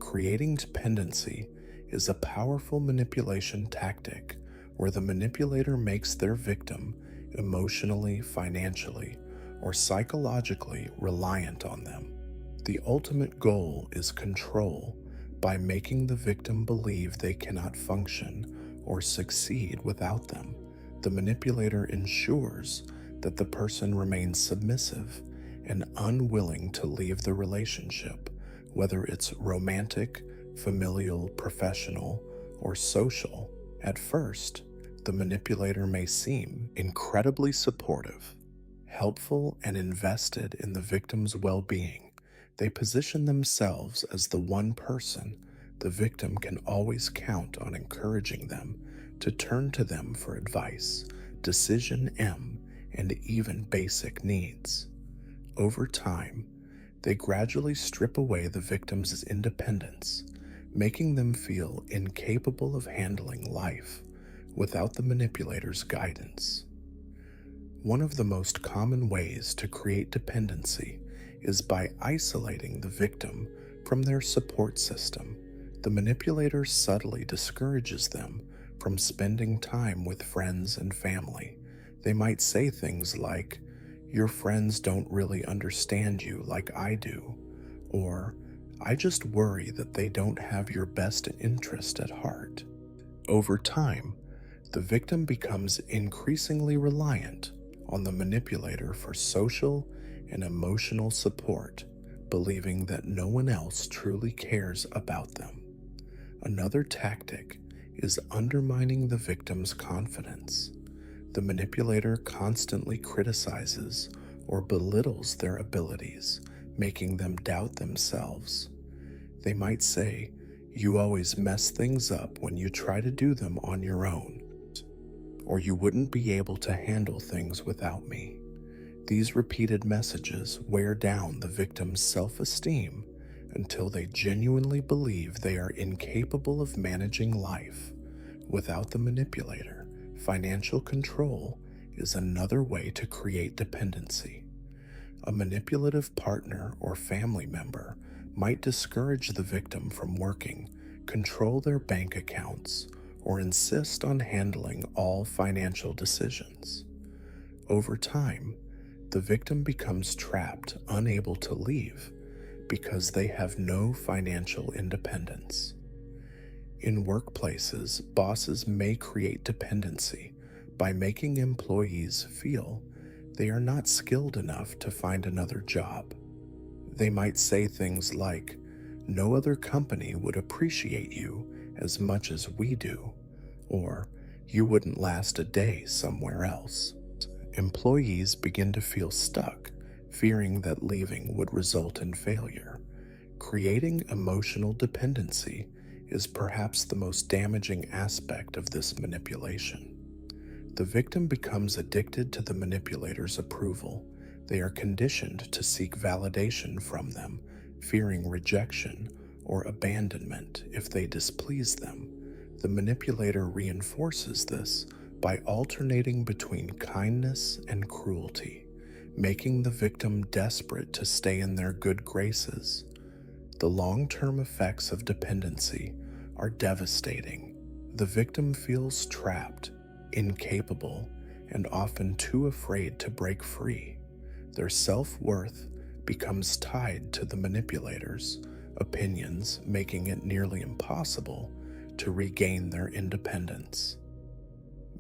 Creating dependency is a powerful manipulation tactic where the manipulator makes their victim emotionally, financially, or psychologically reliant on them. The ultimate goal is control by making the victim believe they cannot function or succeed without them. The manipulator ensures that the person remains submissive and unwilling to leave the relationship, whether it's romantic, familial, professional, or social. At first, the manipulator may seem incredibly supportive, helpful, and invested in the victim's well-being. They position themselves as the one person the victim can always count on, encouraging them to turn to them for advice, decision and even basic needs. Over time, they gradually strip away the victim's independence, making them feel incapable of handling life without the manipulator's guidance. One of the most common ways to create dependency is by isolating the victim from their support system. The manipulator subtly discourages them from spending time with friends and family. They might say things like, "Your friends don't really understand you like I do," or "I just worry that they don't have your best interest at heart." Over time, the victim becomes increasingly reliant on the manipulator for social and emotional support, believing that no one else truly cares about them. Another tactic is undermining the victim's confidence. The manipulator constantly criticizes or belittles their abilities, making them doubt themselves. They might say, "You always mess things up when you try to do them on your own," or "You wouldn't be able to handle things without me." These repeated messages wear down the victim's self-esteem until they genuinely believe they are incapable of managing life. Without the manipulator, financial control is another way to create dependency. A manipulative partner or family member might discourage the victim from working, control their bank accounts, or insist on handling all financial decisions. Over time, the victim becomes trapped, unable to leave, because they have no financial independence. In workplaces, bosses may create dependency by making employees feel they are not skilled enough to find another job. They might say things like, "No other company would appreciate you as much as we do," or "You wouldn't last a day somewhere else." Employees begin to feel stuck, fearing that leaving would result in failure. Creating emotional dependency is perhaps the most damaging aspect of this manipulation. The victim becomes addicted to the manipulator's approval. They are conditioned to seek validation from them, fearing rejection or abandonment if they displease them. The manipulator reinforces this by alternating between kindness and cruelty, making the victim desperate to stay in their good graces. The long-term effects of dependency are devastating. The victim feels trapped, incapable, and often too afraid to break free. Their self-worth becomes tied to the manipulator's opinions, making it nearly impossible to regain their independence.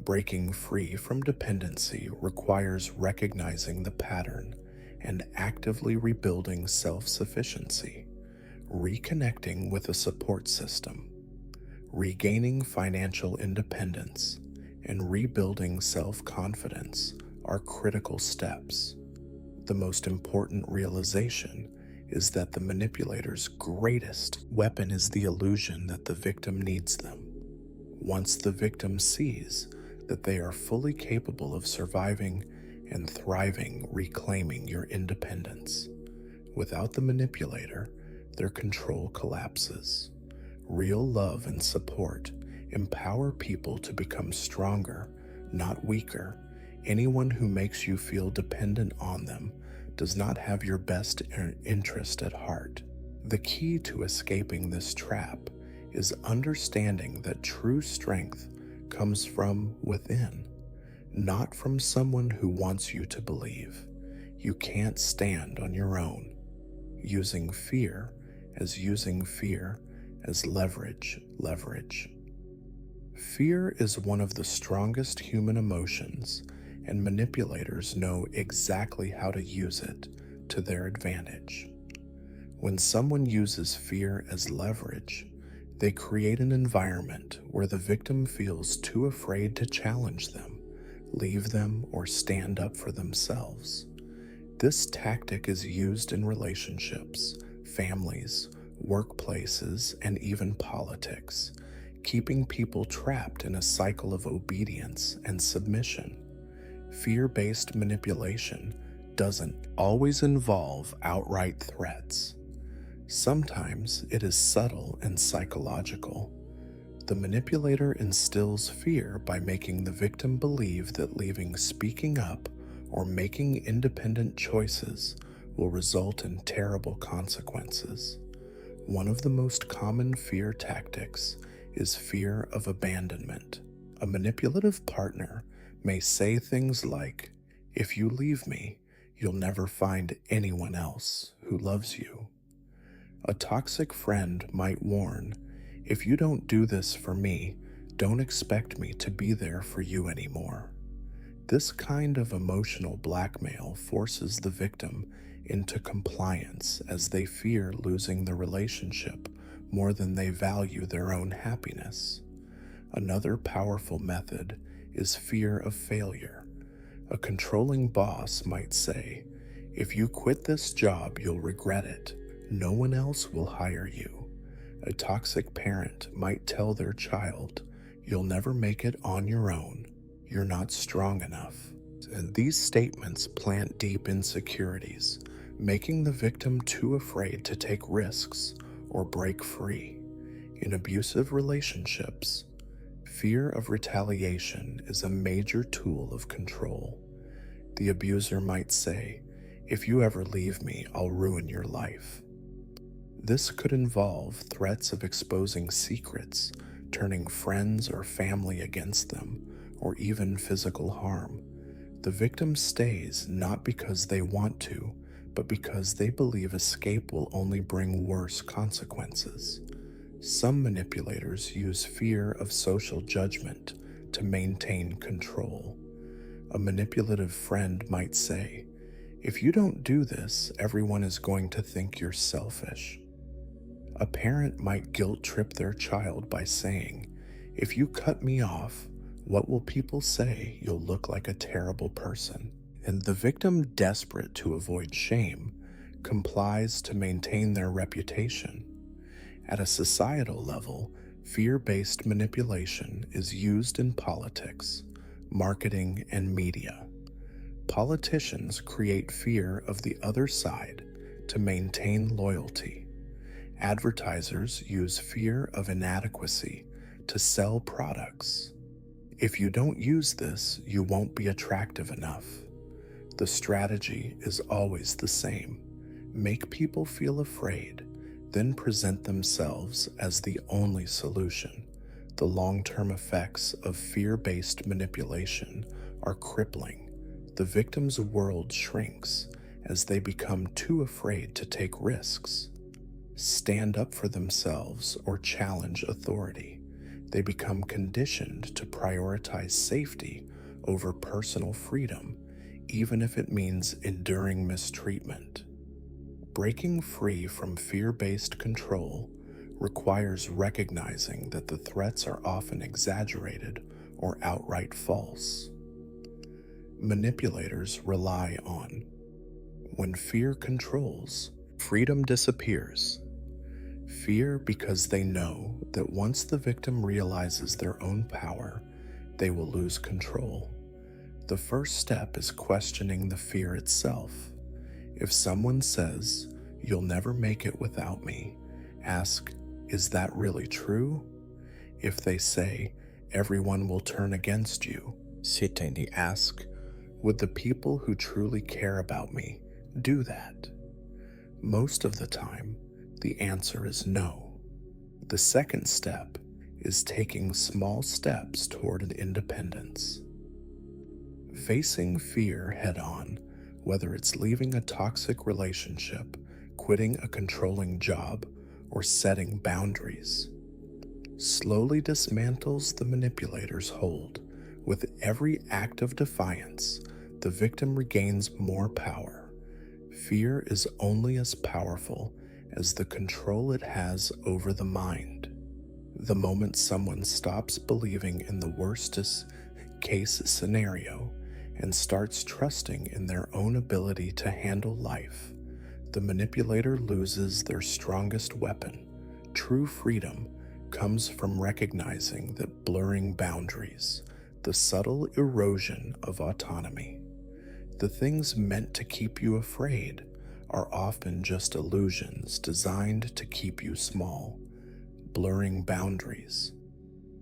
Breaking free from dependency requires recognizing the pattern and actively rebuilding self-sufficiency. Reconnecting with a support system, regaining financial independence, and rebuilding self-confidence are critical steps. The most important realization is that the manipulator's greatest weapon is the illusion that the victim needs them. Once the victim sees that they are fully capable of surviving and thriving, reclaiming your independence. Without the manipulator, their control collapses. Real love and support empower people to become stronger, not weaker. Anyone who makes you feel dependent on them does not have your best interest at heart. The key to escaping this trap is understanding that true strength comes from within, not from someone who wants you to believe you can't stand on your own. Using fear as leverage. Fear is one of the strongest human emotions, and manipulators know exactly how to use it to their advantage. When someone uses fear as leverage, they create an environment where the victim feels too afraid to challenge them, leave them, or stand up for themselves. This tactic is used in relationships, families, workplaces, and even politics, keeping people trapped in a cycle of obedience and submission. Fear-based manipulation doesn't always involve outright threats. Sometimes it is subtle and psychological. The manipulator instills fear by making the victim believe that leaving speaking up or making independent choices will result in terrible consequences. One of the most common fear tactics is fear of abandonment. A manipulative partner may say things like, "If you leave me, you'll never find anyone else who loves you." A toxic friend might warn, "If you don't do this for me, don't expect me to be there for you anymore." This kind of emotional blackmail forces the victim into compliance as they fear losing the relationship more than they value their own happiness. Another powerful method is fear of failure. A controlling boss might say, "If you quit this job, you'll regret it. No one else will hire you." A toxic parent might tell their child, "You'll never make it on your own. You're not strong enough." And these statements plant deep insecurities, making the victim too afraid to take risks or break free. In abusive relationships, fear of retaliation is a major tool of control. The abuser might say, "If you ever leave me, I'll ruin your life." This could involve threats of exposing secrets, turning friends or family against them, or even physical harm. The victim stays not because they want to, but because they believe escape will only bring worse consequences. Some manipulators use fear of social judgment to maintain control. A manipulative friend might say, "If you don't do this, everyone is going to think you're selfish." A parent might guilt trip their child by saying, "If you cut me off, what will people say? You'll look like a terrible person." And the victim, desperate to avoid shame, complies to maintain their reputation. At a societal level, fear-based manipulation is used in politics, marketing, and media. Politicians create fear of the other side to maintain loyalty. Advertisers use fear of inadequacy to sell products. If you don't use this, you won't be attractive enough. The strategy is always the same. Make people feel afraid, then present themselves as the only solution. The long-term effects of fear-based manipulation are crippling. The victim's world shrinks as they become too afraid to take risks, stand up for themselves, or challenge authority. They become conditioned to prioritize safety over personal freedom, even if it means enduring mistreatment. Breaking free from fear-based control requires recognizing that the threats are often exaggerated or outright false. Manipulators rely on: when fear controls, freedom disappears. Fear because they know that once the victim realizes their own power, they will lose control. The first step is questioning the fear itself. If someone says, "You'll never make it without me," ask, "Is that really true?" If they say, "Everyone will turn against you," ask, "Would the people who truly care about me do that?" Most of the time, the answer is no. The second step is taking small steps toward an independence. Facing fear head-on, whether it's leaving a toxic relationship, quitting a controlling job, or setting boundaries, slowly dismantles the manipulator's hold. With every act of defiance, the victim regains more power. Fear is only as powerful as the control it has over the mind. The moment someone stops believing in the worst-case scenario and starts trusting in their own ability to handle life, the manipulator loses their strongest weapon. True freedom comes from recognizing that blurring boundaries, the subtle erosion of autonomy. The things meant to keep you afraid are often just illusions designed to keep you small. Blurring boundaries.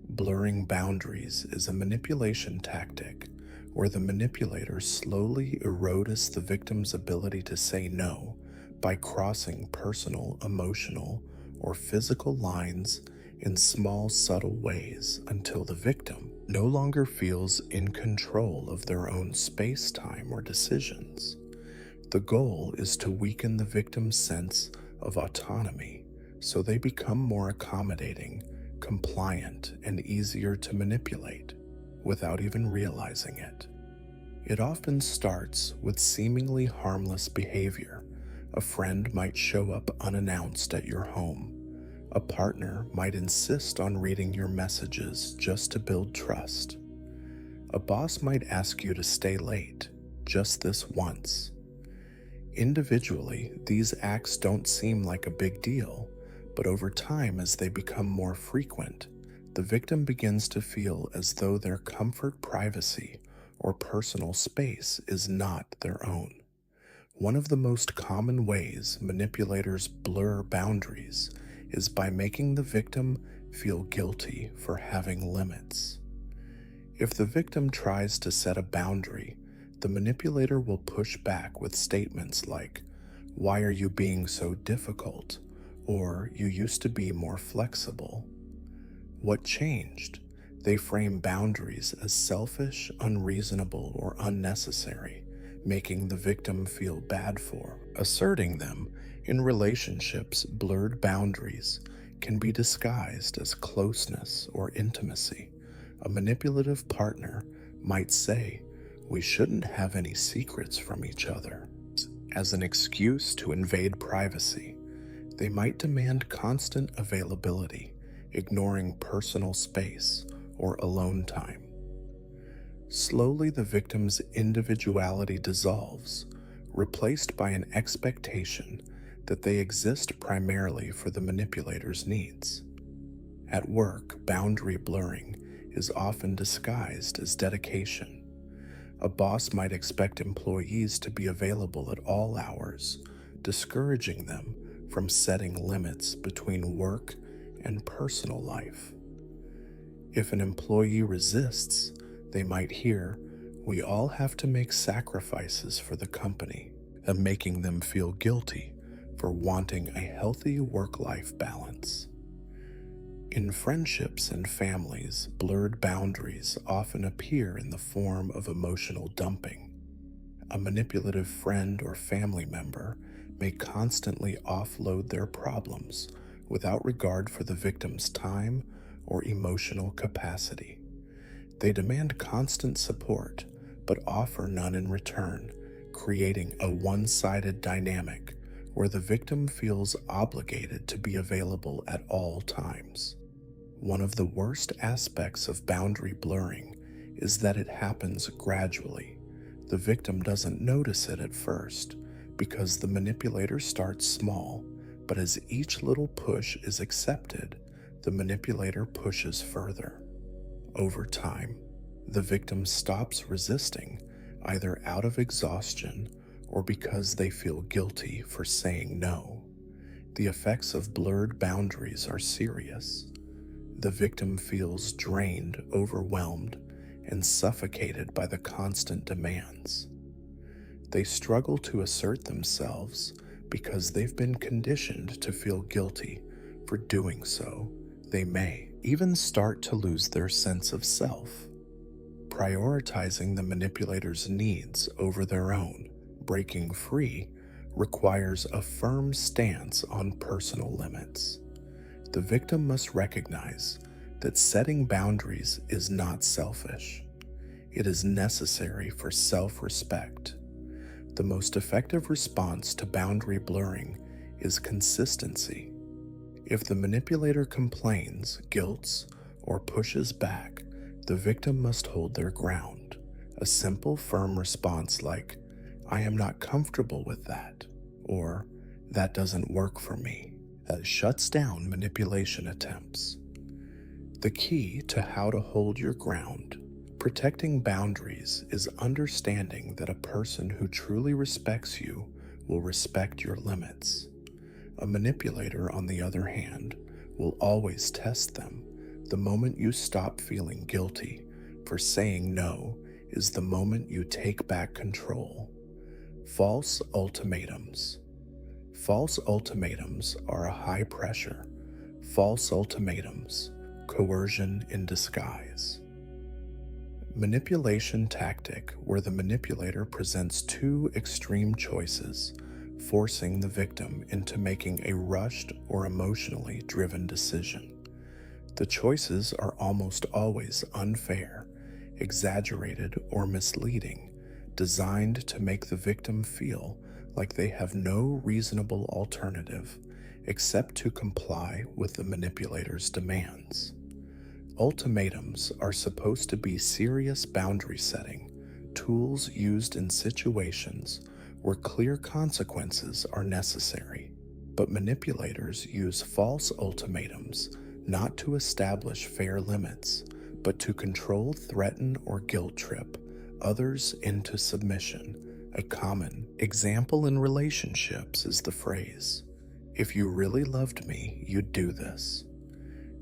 Blurring boundaries is a manipulation tactic where the manipulator slowly erodes the victim's ability to say no by crossing personal, emotional, or physical lines in small, subtle ways until the victim no longer feels in control of their own space, time, or decisions. The goal is to weaken the victim's sense of autonomy so they become more accommodating, compliant, and easier to manipulate without even realizing it. It often starts with seemingly harmless behavior. A friend might show up unannounced at your home. A partner might insist on reading your messages just to build trust. A boss might ask you to stay late, just this once. Individually, these acts don't seem like a big deal, but over time, as they become more frequent, the victim begins to feel as though their comfort, privacy, or personal space is not their own. One of the most common ways manipulators blur boundaries is by making the victim feel guilty for having limits. If the victim tries to set a boundary, the manipulator will push back with statements like, "Why are you being so difficult?" or "You used to be more flexible." What changed? They frame boundaries as selfish, unreasonable, or unnecessary, making the victim feel bad for asserting them. In relationships, blurred boundaries can be disguised as closeness or intimacy. A manipulative partner might say, We shouldn't have any secrets from each other. As an excuse to invade privacy, they might demand constant availability, ignoring personal space or alone time. Slowly, the victim's individuality dissolves, replaced by an expectation that they exist primarily for the manipulator's needs. At work, boundary blurring is often disguised as dedication. A boss might expect employees to be available at all hours, discouraging them from setting limits between work and personal life. If an employee resists, they might hear, "We all have to make sacrifices for the company," and making them feel guilty for wanting a healthy work-life balance. In friendships and families, blurred boundaries often appear in the form of emotional dumping. A manipulative friend or family member may constantly offload their problems without regard for the victim's time or emotional capacity. They demand constant support, but offer none in return, creating a one-sided dynamic where the victim feels obligated to be available at all times. One of the worst aspects of boundary blurring is that it happens gradually. The victim doesn't notice it at first because the manipulator starts small, but as each little push is accepted, the manipulator pushes further. Over time, the victim stops resisting, either out of exhaustion or because they feel guilty for saying no. The effects of blurred boundaries are serious. The victim feels drained, overwhelmed, and suffocated by the constant demands. They struggle to assert themselves because they've been conditioned to feel guilty for doing so. They may even start to lose their sense of self. Prioritizing the manipulator's needs over their own, breaking free, requires a firm stance on personal limits. The victim must recognize that setting boundaries is not selfish. It is necessary for self-respect. The most effective response to boundary blurring is consistency. If the manipulator complains, guilts, or pushes back, the victim must hold their ground. A simple, firm response like, "I am not comfortable with that," or "that doesn't work for me," shuts down manipulation attempts. The key to how to hold your ground, protecting boundaries, is understanding that a person who truly respects you will respect your limits. A manipulator, on the other hand, will always test them. The moment you stop feeling guilty for saying no is the moment you take back control. False ultimatums. False ultimatums are a high pressure. False ultimatums, coercion in disguise. Manipulation tactic where the manipulator presents two extreme choices, forcing the victim into making a rushed or emotionally driven decision. The choices are almost always unfair, exaggerated, or misleading, designed to make the victim feel like they have no reasonable alternative except to comply with the manipulator's demands. Ultimatums are supposed to be serious boundary setting, tools used in situations where clear consequences are necessary. But manipulators use false ultimatums not to establish fair limits, but to control, threaten, or guilt trip others into submission. A common example in relationships is the phrase, "If you really loved me, you'd do this."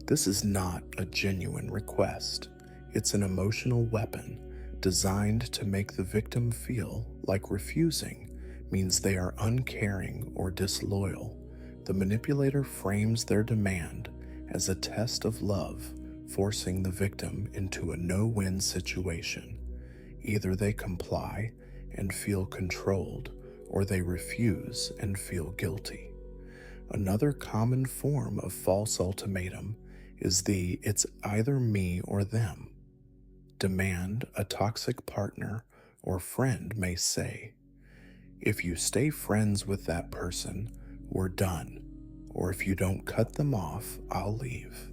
This is not a genuine request. It's an emotional weapon designed to make the victim feel like refusing means they are uncaring or disloyal. The manipulator frames their demand as a test of love, forcing the victim into a no-win situation. Either they comply and feel controlled, or they refuse and feel guilty. Another common form of false ultimatum is the "it's either me or them." Demand a toxic partner or friend may say, "If you stay friends with that person, we're done," or "If you don't cut them off, I'll leave,"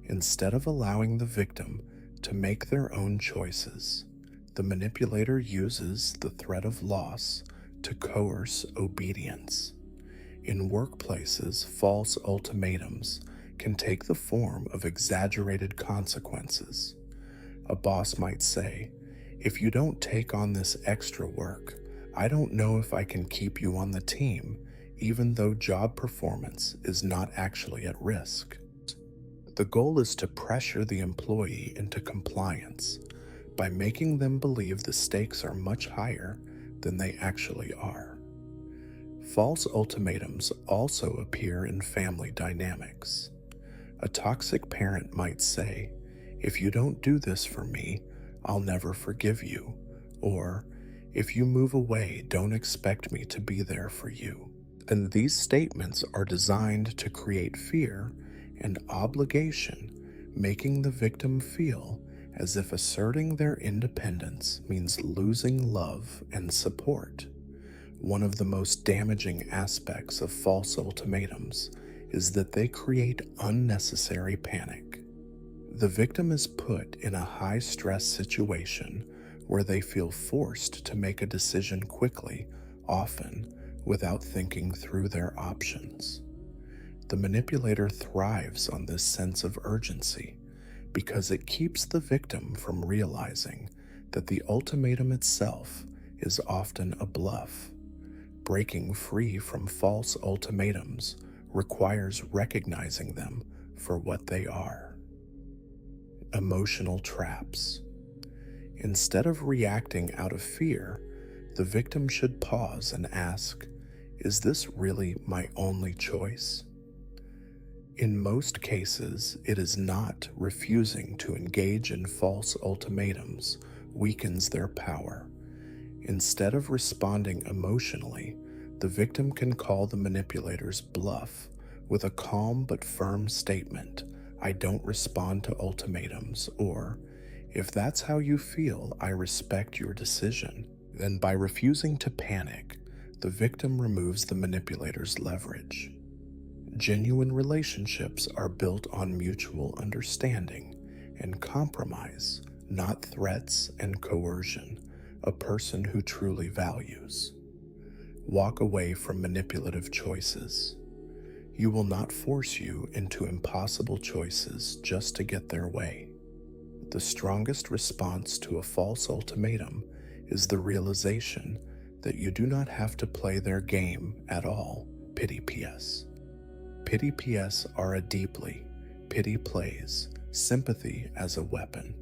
instead of allowing the victim to make their own choices. The manipulator uses the threat of loss to coerce obedience. In workplaces, false ultimatums can take the form of exaggerated consequences. A boss might say, "If you don't take on this extra work, I don't know if I can keep you on the team, even though job performance is not actually at risk." The goal is to pressure the employee into compliance by making them believe the stakes are much higher than they actually are. False ultimatums also appear in family dynamics. A toxic parent might say, "If you don't do this for me, I'll never forgive you," or "If you move away, don't expect me to be there for you." And these statements are designed to create fear and obligation, making the victim feel as if asserting their independence means losing love and support. One of the most damaging aspects of false ultimatums is that they create unnecessary panic. The victim is put in a high-stress situation where they feel forced to make a decision quickly, often without thinking through their options. The manipulator thrives on this sense of urgency because it keeps the victim from realizing that the ultimatum itself is often a bluff. Breaking free from false ultimatums requires recognizing them for what they are. Emotional traps. Instead of reacting out of fear, the victim should pause and ask, "Is this really my only choice?" In most cases, it is not. Refusing to engage in false ultimatums weakens their power. Instead of responding emotionally, the victim can call the manipulator's bluff with a calm but firm statement, "I don't respond to ultimatums," or "If that's how you feel, I respect your decision." And by refusing to panic, the victim removes the manipulator's leverage. Genuine relationships are built on mutual understanding and compromise, not threats and coercion. A person who truly values. Walk away from manipulative choices. You will not force you into impossible choices just to get their way. The strongest response to a false ultimatum is the realization that you do not have to play their game at all. Pity PS. Pity PS are a deeply, pity plays, sympathy as a weapon.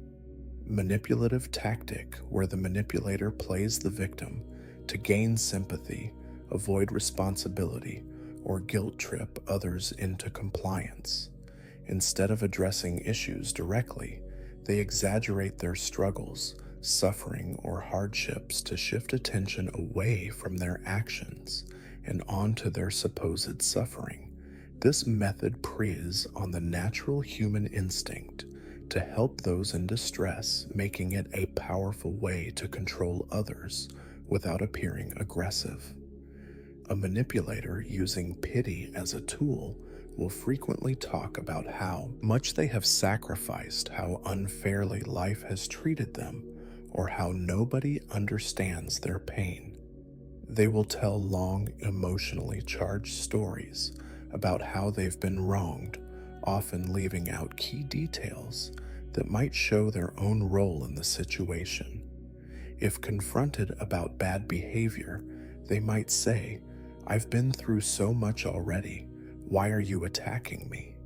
Manipulative tactic where the manipulator plays the victim to gain sympathy, avoid responsibility, or guilt trip others into compliance. Instead of addressing issues directly, they exaggerate their struggles, suffering, or hardships to shift attention away from their actions and onto their supposed suffering. This method preys on the natural human instinct to help those in distress, making it a powerful way to control others without appearing aggressive. A manipulator using pity as a tool will frequently talk about how much they have sacrificed, how unfairly life has treated them, or how nobody understands their pain. They will tell long, emotionally charged stories about how they've been wronged, often leaving out key details that might show their own role in the situation. If confronted about bad behavior, they might say, "I've been through so much already. Why are you attacking me?"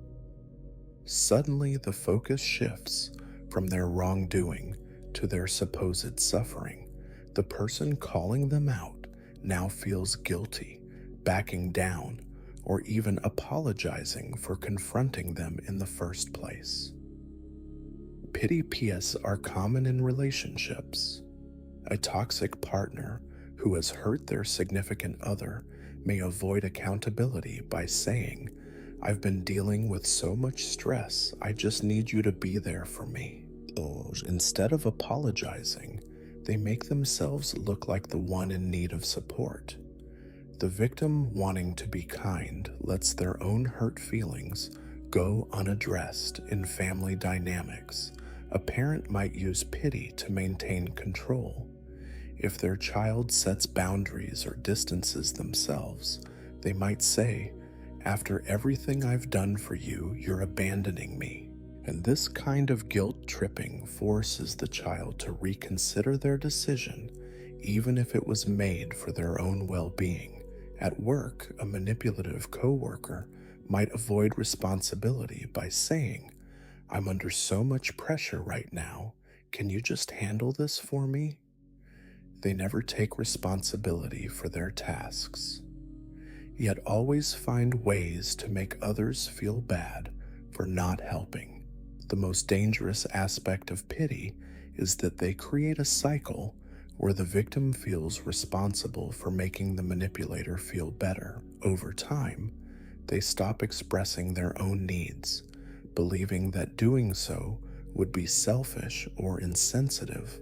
Suddenly, the focus shifts from their wrongdoing to their supposed suffering. The person calling them out now feels guilty, backing down, or even apologizing for confronting them in the first place. Pity PS are common in relationships. A toxic partner who has hurt their significant other may avoid accountability by saying, "I've been dealing with so much stress, I just need you to be there for me." Instead of apologizing, They make themselves look like the one in need of support. The victim wanting to be kind lets their own hurt feelings go unaddressed in family dynamics. A parent might use pity to maintain control. If their child sets boundaries or distances themselves, they might say, "After everything I've done for you, you're abandoning me." And this kind of guilt tripping forces the child to reconsider their decision, even if it was made for their own well-being. At work, a manipulative coworker might avoid responsibility by saying, "I'm under so much pressure right now. Can you just handle this for me?" They never take responsibility for their tasks, yet always find ways to make others feel bad for not helping. The most dangerous aspect of pity is that they create a cycle where the victim feels responsible for making the manipulator feel better. Over time, they stop expressing their own needs, believing that doing so would be selfish or insensitive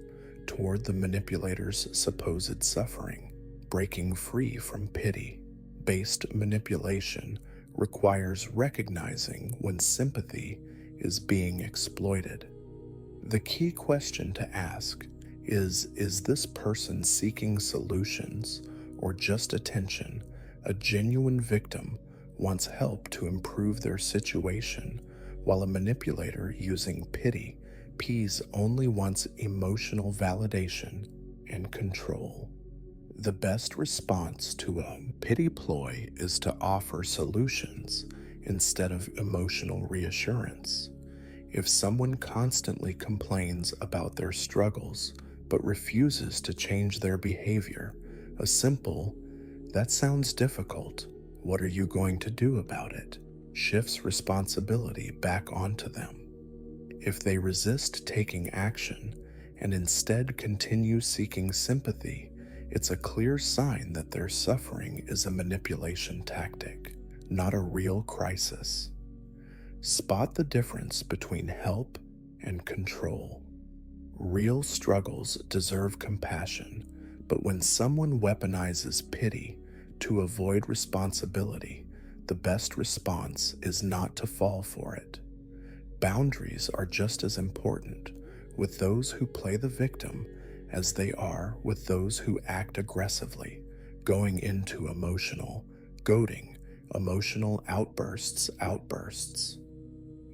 toward the manipulator's supposed suffering. Breaking free from pity-based manipulation requires recognizing when sympathy is being exploited. The key question to ask is this person seeking solutions or just attention? A genuine victim wants help to improve their situation, while a manipulator using pity only wants emotional validation and control. The best response to a pity ploy is to offer solutions instead of emotional reassurance. If someone constantly complains about their struggles but refuses to change their behavior, a simple, "That sounds difficult. What are you going to do about it?" shifts responsibility back onto them. If they resist taking action and instead continue seeking sympathy, it's a clear sign that their suffering is a manipulation tactic, not a real crisis. Spot the difference between help and control. Real struggles deserve compassion, but when someone weaponizes pity to avoid responsibility, the best response is not to fall for it. Boundaries are just as important with those who play the victim as they are with those who act aggressively, going into goading, emotional outbursts.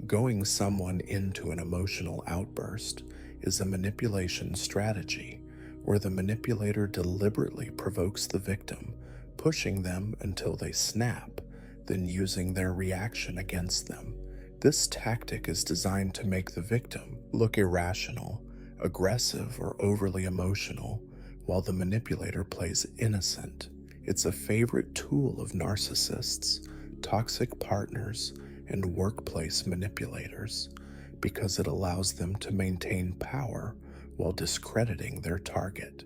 Going someone into an emotional outburst is a manipulation strategy where the manipulator deliberately provokes the victim, pushing them until they snap, then using their reaction against them. This tactic is designed to make the victim look irrational, aggressive, or overly emotional, while the manipulator plays innocent. It's a favorite tool of narcissists, toxic partners, and workplace manipulators because it allows them to maintain power while discrediting their target.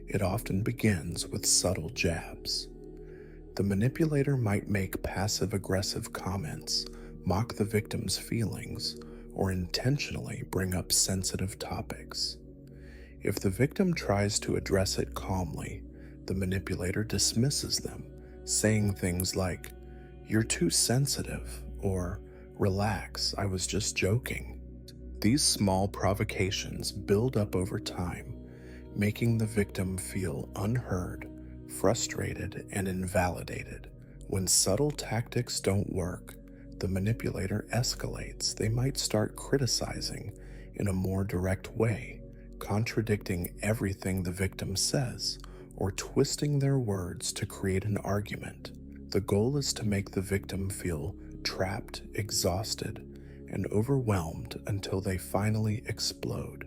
It often begins with subtle jabs. The manipulator might make passive-aggressive comments, mock the victim's feelings, or intentionally bring up sensitive topics. If the victim tries to address it calmly, the manipulator dismisses them, saying things like, "You're too sensitive," or "Relax, I was just joking." These small provocations build up over time, making the victim feel unheard, frustrated, and invalidated. When subtle tactics don't work, the manipulator escalates. They might start criticizing in a more direct way, contradicting everything the victim says, or twisting their words to create an argument. The goal is to make the victim feel trapped, exhausted, and overwhelmed until they finally explode.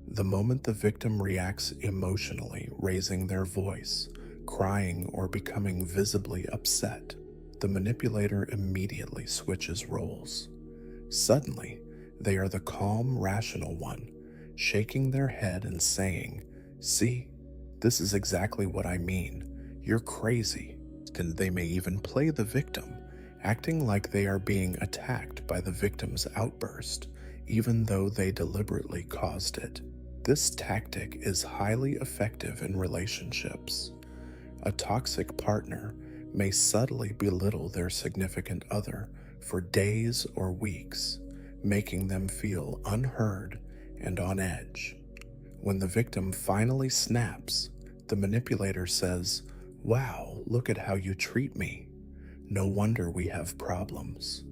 The moment the victim reacts emotionally, raising their voice, crying, or becoming visibly upset, the manipulator immediately switches roles. Suddenly, they are the calm, rational one, shaking their head and saying, "See, this is exactly what I mean. You're crazy." And they may even play the victim, acting like they are being attacked by the victim's outburst, even though they deliberately caused it. This tactic is highly effective in relationships. A toxic partner may subtly belittle their significant other for days or weeks, making them feel unheard and on edge. When the victim finally snaps, the manipulator says, "Wow, look at how you treat me. No wonder we have problems."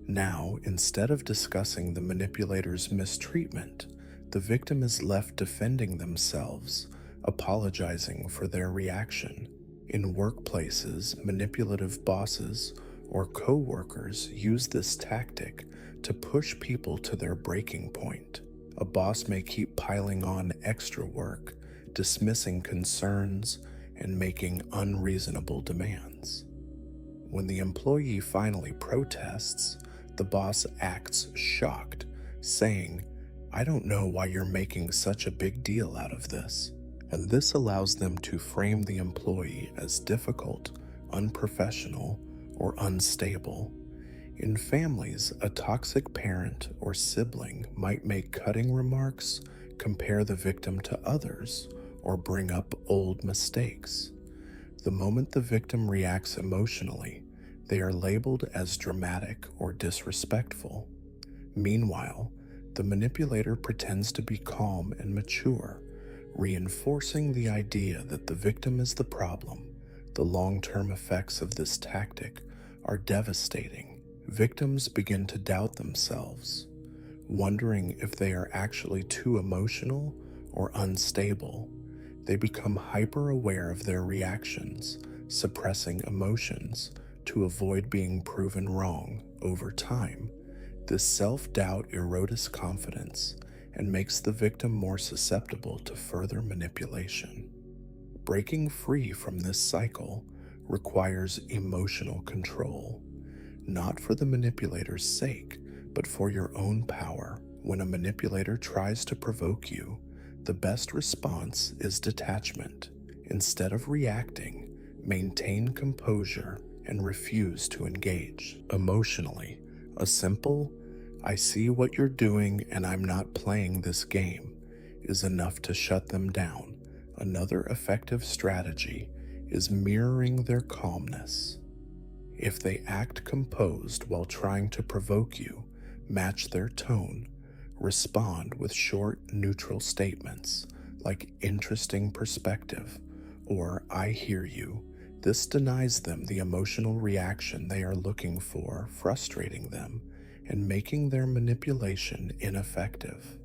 Now, instead of discussing the manipulator's mistreatment, the victim is left defending themselves, apologizing for their reaction. In workplaces, manipulative bosses or co-workers use this tactic to push people to their breaking point. A boss may keep piling on extra work, dismissing concerns, and making unreasonable demands. When the employee finally protests, the boss acts shocked, saying, "I don't know why you're making such a big deal out of this." And this allows them to frame the employee as difficult, unprofessional, or unstable. In families, a toxic parent or sibling might make cutting remarks, compare the victim to others, or bring up old mistakes. The moment the victim reacts emotionally, they are labeled as dramatic or disrespectful. Meanwhile, the manipulator pretends to be calm and mature, reinforcing the idea that the victim is the problem. The long-term effects of this tactic are devastating. Victims begin to doubt themselves, wondering if they are actually too emotional or unstable. They become hyper-aware of their reactions, suppressing emotions to avoid being proven wrong. Over time, this self-doubt erodes confidence and makes the victim more susceptible to further manipulation. Breaking free from this cycle requires emotional control, not for the manipulator's sake, but for your own power. When a manipulator tries to provoke you, the best response is detachment. Instead of reacting, maintain composure and refuse to engage emotionally. A simple, "I see what you're doing and I'm not playing this game," is enough to shut them down. Another effective strategy is mirroring their calmness. If they act composed while trying to provoke you, match their tone. Respond with short, neutral statements like "interesting perspective" or "I hear you." This denies them the emotional reaction they are looking for, frustrating them and making their manipulation ineffective.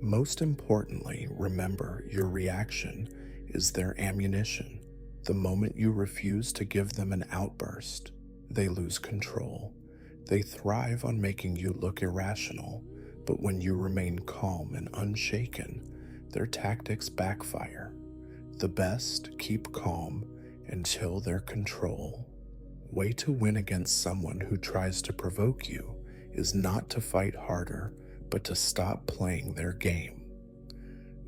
Most importantly, remember your reaction is their ammunition. The moment you refuse to give them an outburst, they lose control. They thrive on making you look irrational, but when you remain calm and unshaken, their tactics backfire. The best keep calm until their control. Way to win against someone who tries to provoke you is not to fight harder, but to stop playing their game.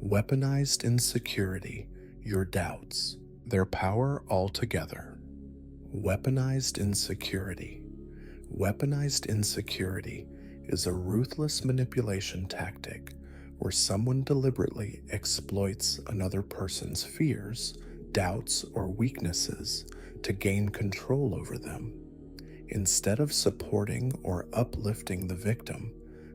Weaponized insecurity, your doubts, their power altogether. Weaponized insecurity. Weaponized insecurity is a ruthless manipulation tactic where someone deliberately exploits another person's fears, doubts, or weaknesses to gain control over them. Instead of supporting or uplifting the victim,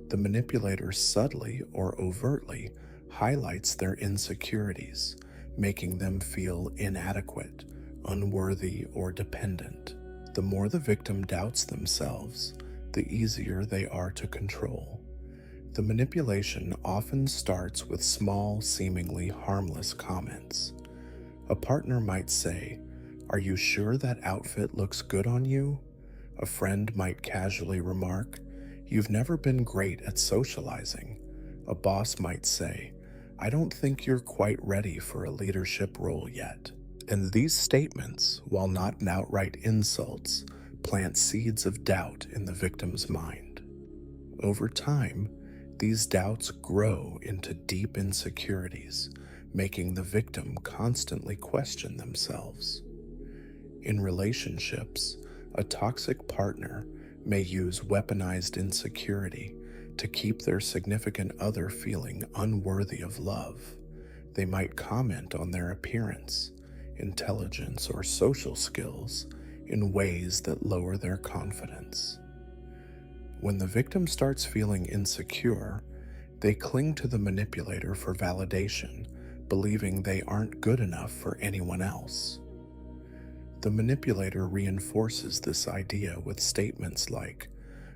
the manipulator subtly or overtly highlights their insecurities, making them feel inadequate, unworthy, or dependent. The more the victim doubts themselves, the easier they are to control. The manipulation often starts with small, seemingly harmless comments. A partner might say, "Are you sure that outfit looks good on you?" A friend might casually remark, "You've never been great at socializing." A boss might say, "I don't think you're quite ready for a leadership role yet." And these statements, while not outright insults, plant seeds of doubt in the victim's mind. Over time, these doubts grow into deep insecurities, making the victim constantly question themselves. In relationships, a toxic partner may use weaponized insecurity to keep their significant other feeling unworthy of love. They might comment on their appearance, intelligence, or social skills in ways that lower their confidence. When the victim starts feeling insecure, they cling to the manipulator for validation, believing they aren't good enough for anyone else. The manipulator reinforces this idea with statements like,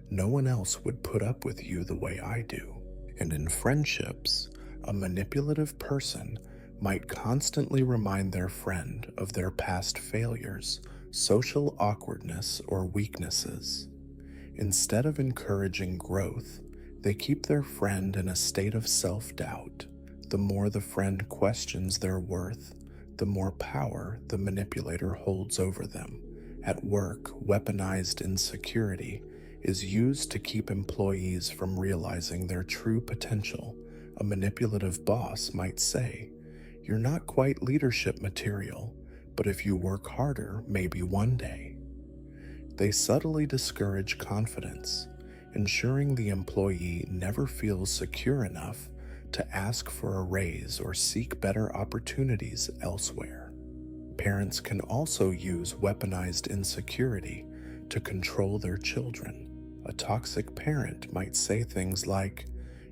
"No one else would put up with you the way I do." And in friendships, a manipulative person might constantly remind their friend of their past failures, social awkwardness, or weaknesses. Instead of encouraging growth, they keep their friend in a state of self-doubt. The more the friend questions their worth, the more power the manipulator holds over them. At work, weaponized insecurity is used to keep employees from realizing their true potential. A manipulative boss might say, "You're not quite leadership material, but if you work harder, maybe one day." They subtly discourage confidence, ensuring the employee never feels secure enough to ask for a raise or seek better opportunities elsewhere. Parents can also use weaponized insecurity to control their children. A toxic parent might say things like,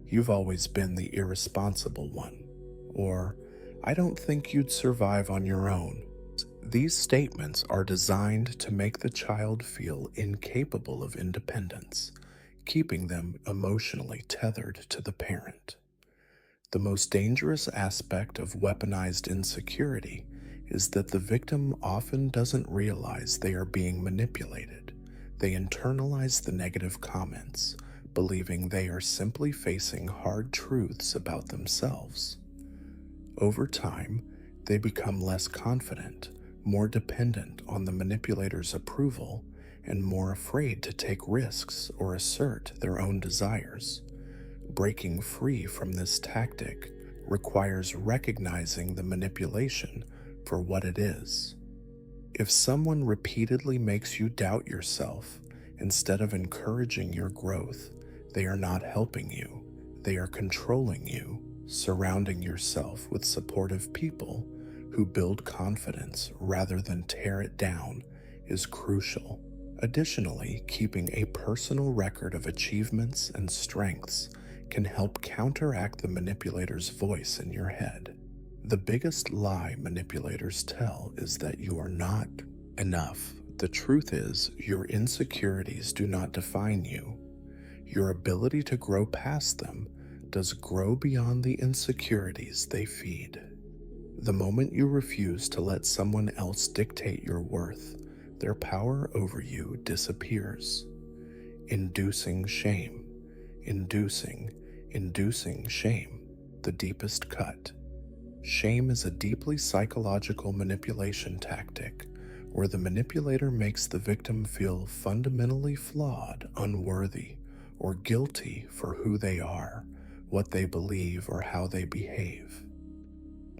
"You've always been the irresponsible one," or "I don't think you'd survive on your own." These statements are designed to make the child feel incapable of independence, keeping them emotionally tethered to the parent. The most dangerous aspect of weaponized insecurity is that the victim often doesn't realize they are being manipulated. They internalize the negative comments, believing they are simply facing hard truths about themselves. Over time, they become less confident, more dependent on the manipulator's approval, and more afraid to take risks or assert their own desires. Breaking free from this tactic requires recognizing the manipulation for what it is. If someone repeatedly makes you doubt yourself instead of encouraging your growth, they are not helping you. They are controlling you. Surrounding yourself with supportive people who build confidence rather than tear it down is crucial. Additionally, keeping a personal record of achievements and strengths can help counteract the manipulator's voice in your head. The biggest lie manipulators tell is that you are not enough. The truth is, your insecurities do not define you. Your ability to grow past them does grow beyond the insecurities they feed. The moment you refuse to let someone else dictate your worth, their power over you disappears. Inducing shame, inducing shame, the deepest cut. Shame is a deeply psychological manipulation tactic where the manipulator makes the victim feel fundamentally flawed, unworthy, or guilty for who they are, what they believe, or how they behave.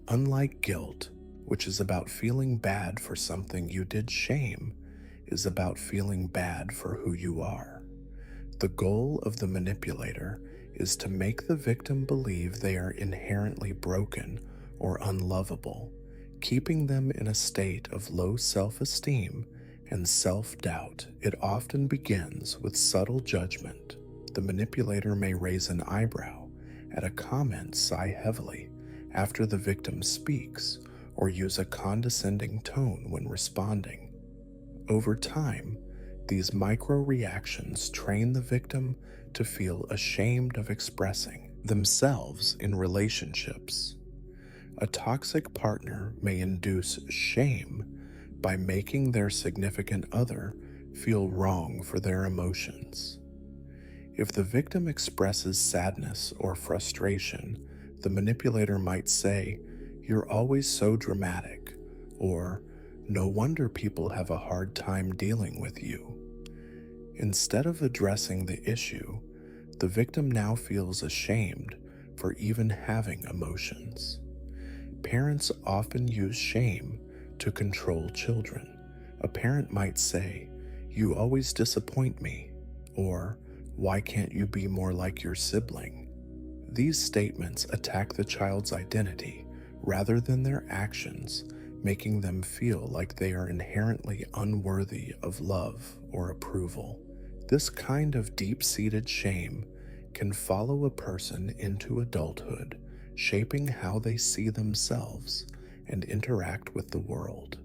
Unlike guilt, which is about feeling bad for something you did, shame is about feeling bad for who you are. The goal of the manipulator is to make the victim believe they are inherently broken or unlovable, keeping them in a state of low self-esteem and self-doubt. It often begins with subtle judgment. The manipulator may raise an eyebrow at a comment, sigh heavily after the victim speaks, or use a condescending tone when responding. Over time, these micro-reactions train the victim to feel ashamed of expressing themselves in relationships. A toxic partner may induce shame by making their significant other feel wrong for their emotions. If the victim expresses sadness or frustration, the manipulator might say, "You're always so dramatic," or "No wonder people have a hard time dealing with you." Instead of addressing the issue, the victim now feels ashamed for even having emotions. Parents often use shame to control children. A parent might say, "You always disappoint me," or "Why can't you be more like your sibling?" These statements attack the child's identity rather than their actions, making them feel like they are inherently unworthy of love or approval. This kind of deep-seated shame can follow a person into adulthood, shaping how they see themselves and interact with the world.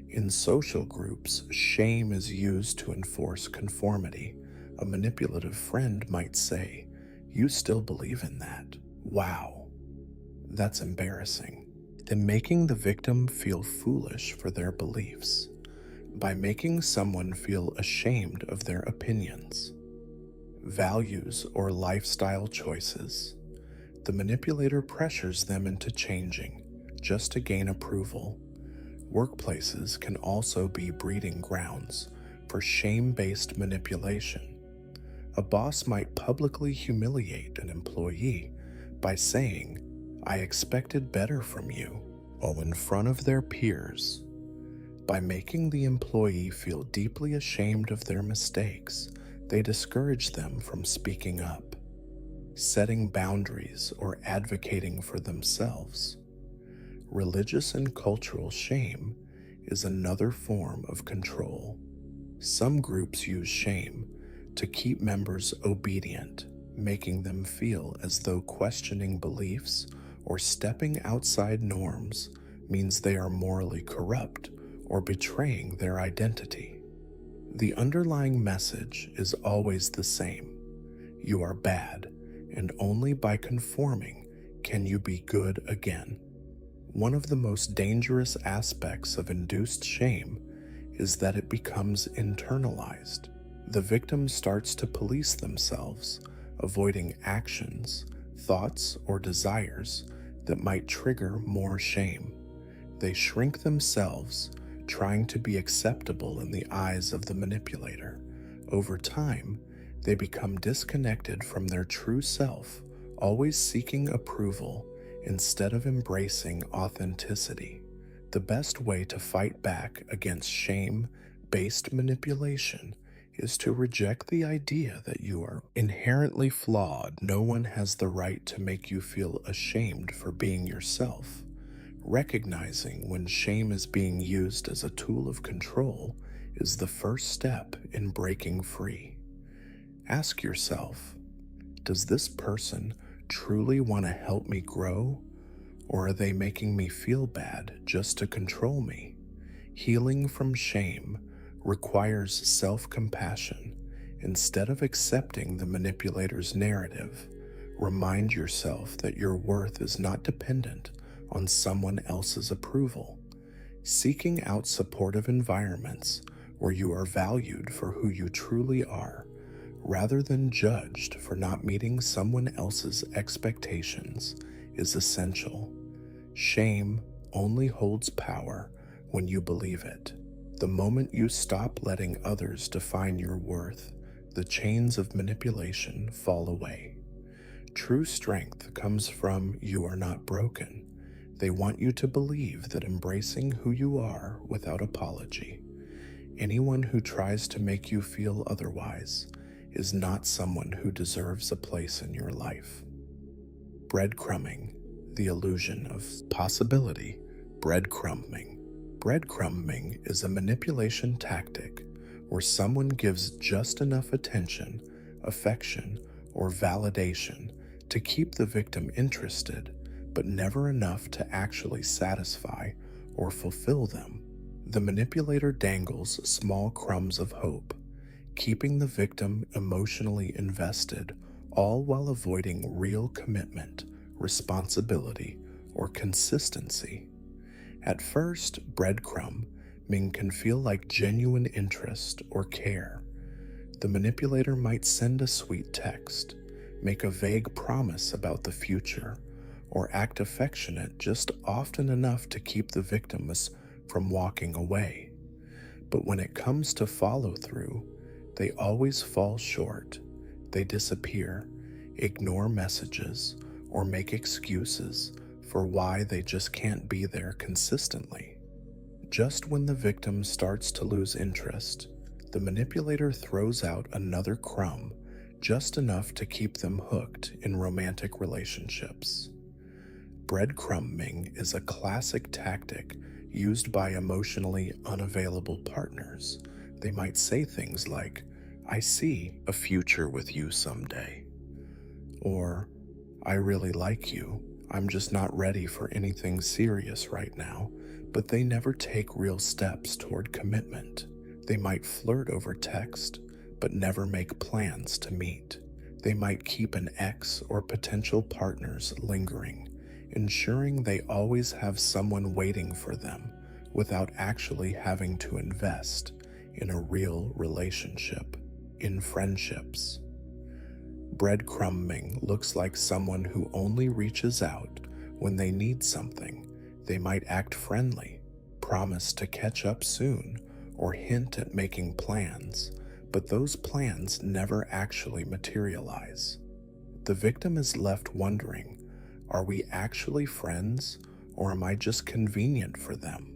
In social groups, shame is used to enforce conformity. A manipulative friend might say, "You still believe in that? Wow, that's embarrassing." Then making the victim feel foolish for their beliefs by making someone feel ashamed of their opinions, values, or lifestyle choices. The manipulator pressures them into changing just to gain approval. Workplaces can also be breeding grounds for shame-based manipulation. A boss might publicly humiliate an employee by saying, "I expected better from you," while in front of their peers. By making the employee feel deeply ashamed of their mistakes, they discourage them from speaking up, setting boundaries, or advocating for themselves. Religious and cultural shame is another form of control. Some groups use shame to keep members obedient, making them feel as though questioning beliefs or stepping outside norms means they are morally corrupt or betraying their identity. The underlying message is always the same: you are bad, and only by conforming can you be good again. One of the most dangerous aspects of induced shame is that it becomes internalized. The victim starts to police themselves, avoiding actions, thoughts, or desires that might trigger more shame. They shrink themselves, trying to be acceptable in the eyes of the manipulator. Over time, they become disconnected from their true self, always seeking approval instead of embracing authenticity. The best way to fight back against shame-based manipulation is to reject the idea that you are inherently flawed. No one has the right to make you feel ashamed for being yourself. Recognizing when shame is being used as a tool of control is the first step in breaking free. Ask yourself, does this person truly want to help me grow, or are they making me feel bad just to control me? Healing from shame requires self-compassion. Instead of accepting the manipulator's narrative, remind yourself that your worth is not dependent on someone else's approval. Seeking out supportive environments where you are valued for who you truly are, rather than judged for not meeting someone else's expectations, is essential. Shame only holds power when you believe it. The moment you stop letting others define your worth, the chains of manipulation fall away. True strength comes from "you are not broken." They want you to believe that embracing who you are without apology. Anyone who tries to make you feel otherwise is not someone who deserves a place in your life. Breadcrumbing, the illusion of possibility. Breadcrumbing. Breadcrumbing is a manipulation tactic where someone gives just enough attention, affection, or validation to keep the victim interested, but never enough to actually satisfy or fulfill them. The manipulator dangles small crumbs of hope, keeping the victim emotionally invested, all while avoiding real commitment, responsibility, or consistency. At first, breadcrumbing can feel like genuine interest or care. The manipulator might send a sweet text, make a vague promise about the future, or act affectionate just often enough to keep the victim from walking away. But when it comes to follow-through, they always fall short. They disappear, ignore messages, or make excuses for why they just can't be there consistently. Just when the victim starts to lose interest, the manipulator throws out another crumb just enough to keep them hooked in romantic relationships. Breadcrumbing is a classic tactic used by emotionally unavailable partners. They might say things like, "I see a future with you someday," or "I really like you. I'm just not ready for anything serious right now," but they never take real steps toward commitment. They might flirt over text, but never make plans to meet. They might keep an ex or potential partners lingering, ensuring they always have someone waiting for them without actually having to invest in a real relationship. In friendships, breadcrumbing looks like someone who only reaches out when they need something. They might act friendly, promise to catch up soon, or hint at making plans, but those plans never actually materialize. The victim is left wondering, are we actually friends, or am I just convenient for them?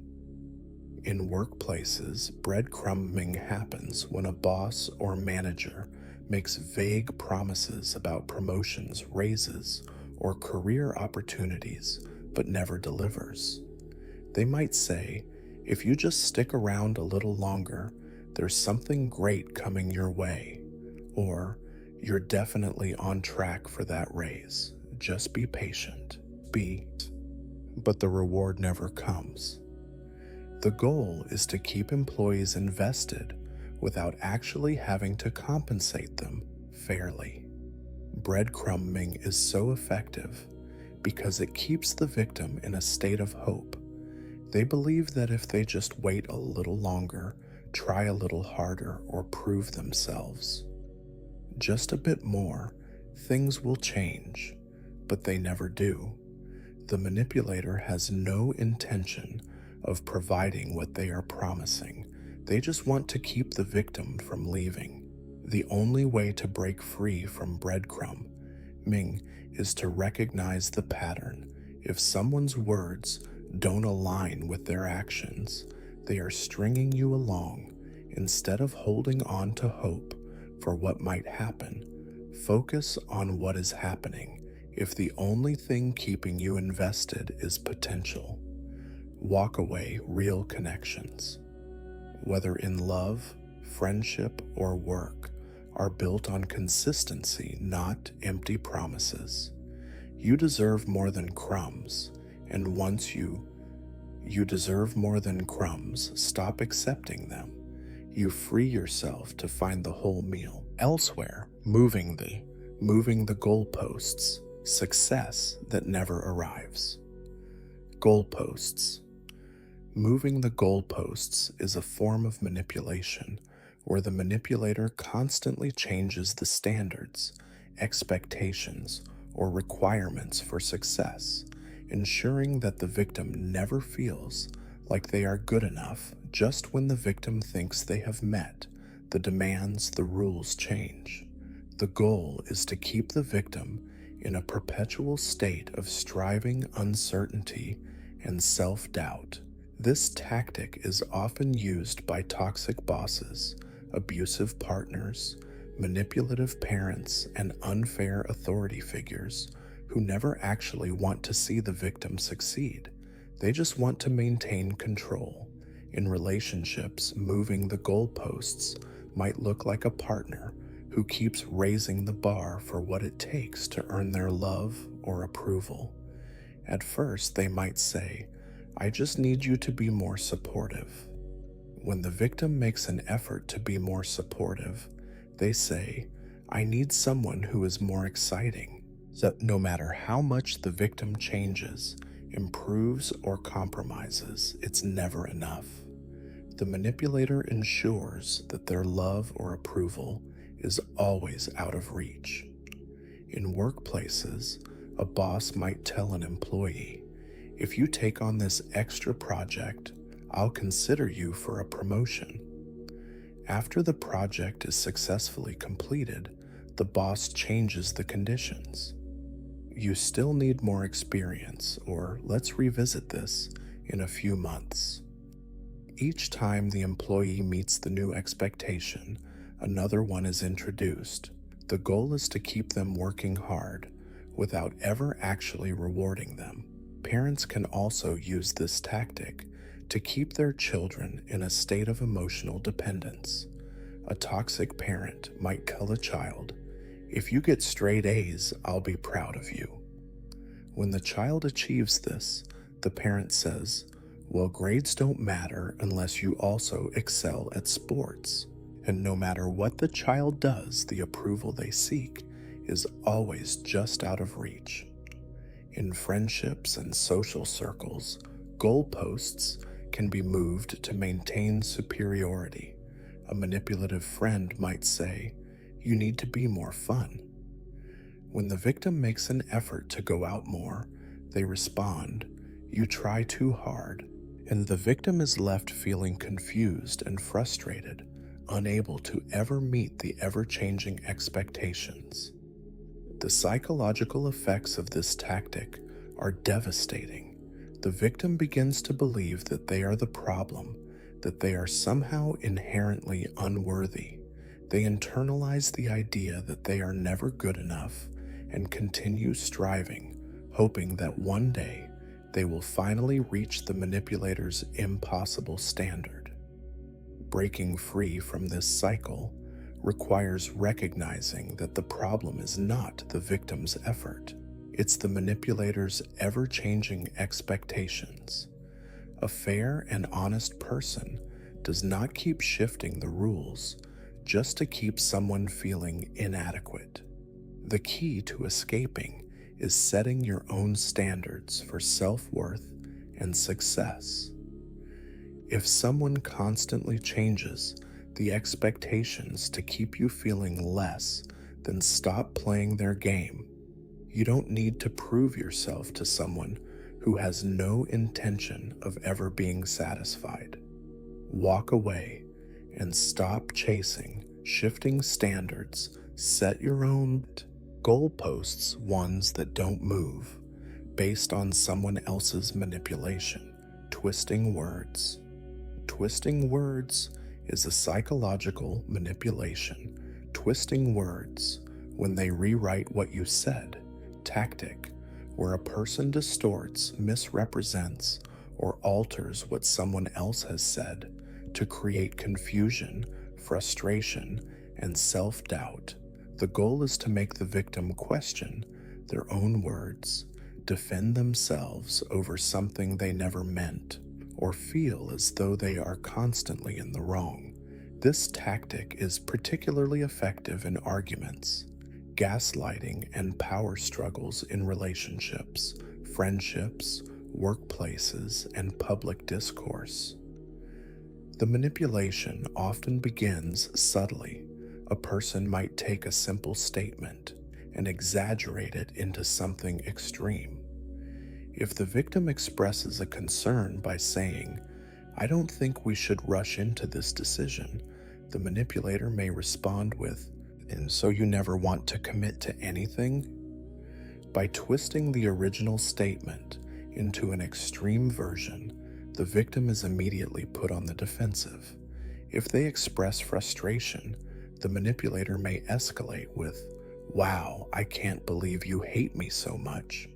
In workplaces, breadcrumbing happens when a boss or manager makes vague promises about promotions, raises, or career opportunities, but never delivers. They might say, "If you just stick around a little longer, there's something great coming your way," or "You're definitely on track for that raise. Just be patient." But the reward never comes. The goal is to keep employees invested without actually having to compensate them fairly. Breadcrumbing is so effective because it keeps the victim in a state of hope. They believe that if they just wait a little longer, try a little harder, or prove themselves just a bit more, things will change, but they never do. The manipulator has no intention of providing what they are promising. They just want to keep the victim from leaving. The only way to break free from breadcrumbing is to recognize the pattern. If someone's words don't align with their actions, they are stringing you along. Instead of holding on to hope for what might happen, focus on what is happening. If the only thing keeping you invested is potential, walk away. Real connections, whether in love, friendship, or work, are built on consistency, not empty promises. You deserve more than crumbs, and once you deserve more than crumbs, stop accepting them. You free yourself to find the whole meal elsewhere, moving the goalposts, success that never arrives. Goalposts. Moving the goalposts is a form of manipulation where the manipulator constantly changes the standards, expectations, or requirements for success, ensuring that the victim never feels like they are good enough. Just when the victim thinks they have met the demands, the rules change. The goal is to keep the victim in a perpetual state of striving, uncertainty, and self-doubt. This tactic is often used by toxic bosses, abusive partners, manipulative parents, and unfair authority figures who never actually want to see the victim succeed. They just want to maintain control. In relationships, moving the goalposts might look like a partner who keeps raising the bar for what it takes to earn their love or approval. At first, they might say, "I just need you to be more supportive." When the victim makes an effort to be more supportive, they say, "I need someone who is more exciting." So no matter how much the victim changes, improves, or compromises, it's never enough. The manipulator ensures that their love or approval is always out of reach. In workplaces, a boss might tell an employee, "If you take on this extra project, I'll consider you for a promotion." After the project is successfully completed, the boss changes the conditions. "You still need more experience," or "Let's revisit this in a few months." Each time the employee meets the new expectation, another one is introduced. The goal is to keep them working hard without ever actually rewarding them. Parents can also use this tactic to keep their children in a state of emotional dependence. A toxic parent might tell a child, "If you get straight A's, I'll be proud of you." When the child achieves this, the parent says, "Well, grades don't matter unless you also excel at sports." And no matter what the child does, the approval they seek is always just out of reach. In friendships and social circles, goalposts can be moved to maintain superiority. A manipulative friend might say, "You need to be more fun." When the victim makes an effort to go out more, they respond, "You try too hard," and the victim is left feeling confused and frustrated, unable to ever meet the ever-changing expectations. The psychological effects of this tactic are devastating. The victim begins to believe that they are the problem, that they are somehow inherently unworthy. They internalize the idea that they are never good enough and continue striving, hoping that one day they will finally reach the manipulator's impossible standard. Breaking free from this cycle requires recognizing that the problem is not the victim's effort. It's the manipulator's ever-changing expectations. A fair and honest person does not keep shifting the rules just to keep someone feeling inadequate. The key to escaping is setting your own standards for self-worth and success. If someone constantly changes the expectations to keep you feeling less, then stop playing their game. You don't need to prove yourself to someone who has no intention of ever being satisfied. Walk away and stop chasing shifting standards. Set your own goalposts, ones that don't move, based on someone else's manipulation. Twisting words. Twisting words is a psychological manipulation. Twisting words, when they rewrite what you said, tactic, where a person distorts, misrepresents, or alters what someone else has said to create confusion, frustration, and self-doubt. The goal is to make the victim question their own words, defend themselves over something they never meant, or feel as though they are constantly in the wrong. This tactic is particularly effective in arguments, gaslighting, and power struggles in relationships, friendships, workplaces, and public discourse. The manipulation often begins subtly. A person might take a simple statement and exaggerate it into something extreme. If the victim expresses a concern by saying, "I don't think we should rush into this decision," the manipulator may respond with, "And so you never want to commit to anything?" By twisting the original statement into an extreme version, the victim is immediately put on the defensive. If they express frustration, the manipulator may escalate with, "Wow, I can't believe you hate me so much."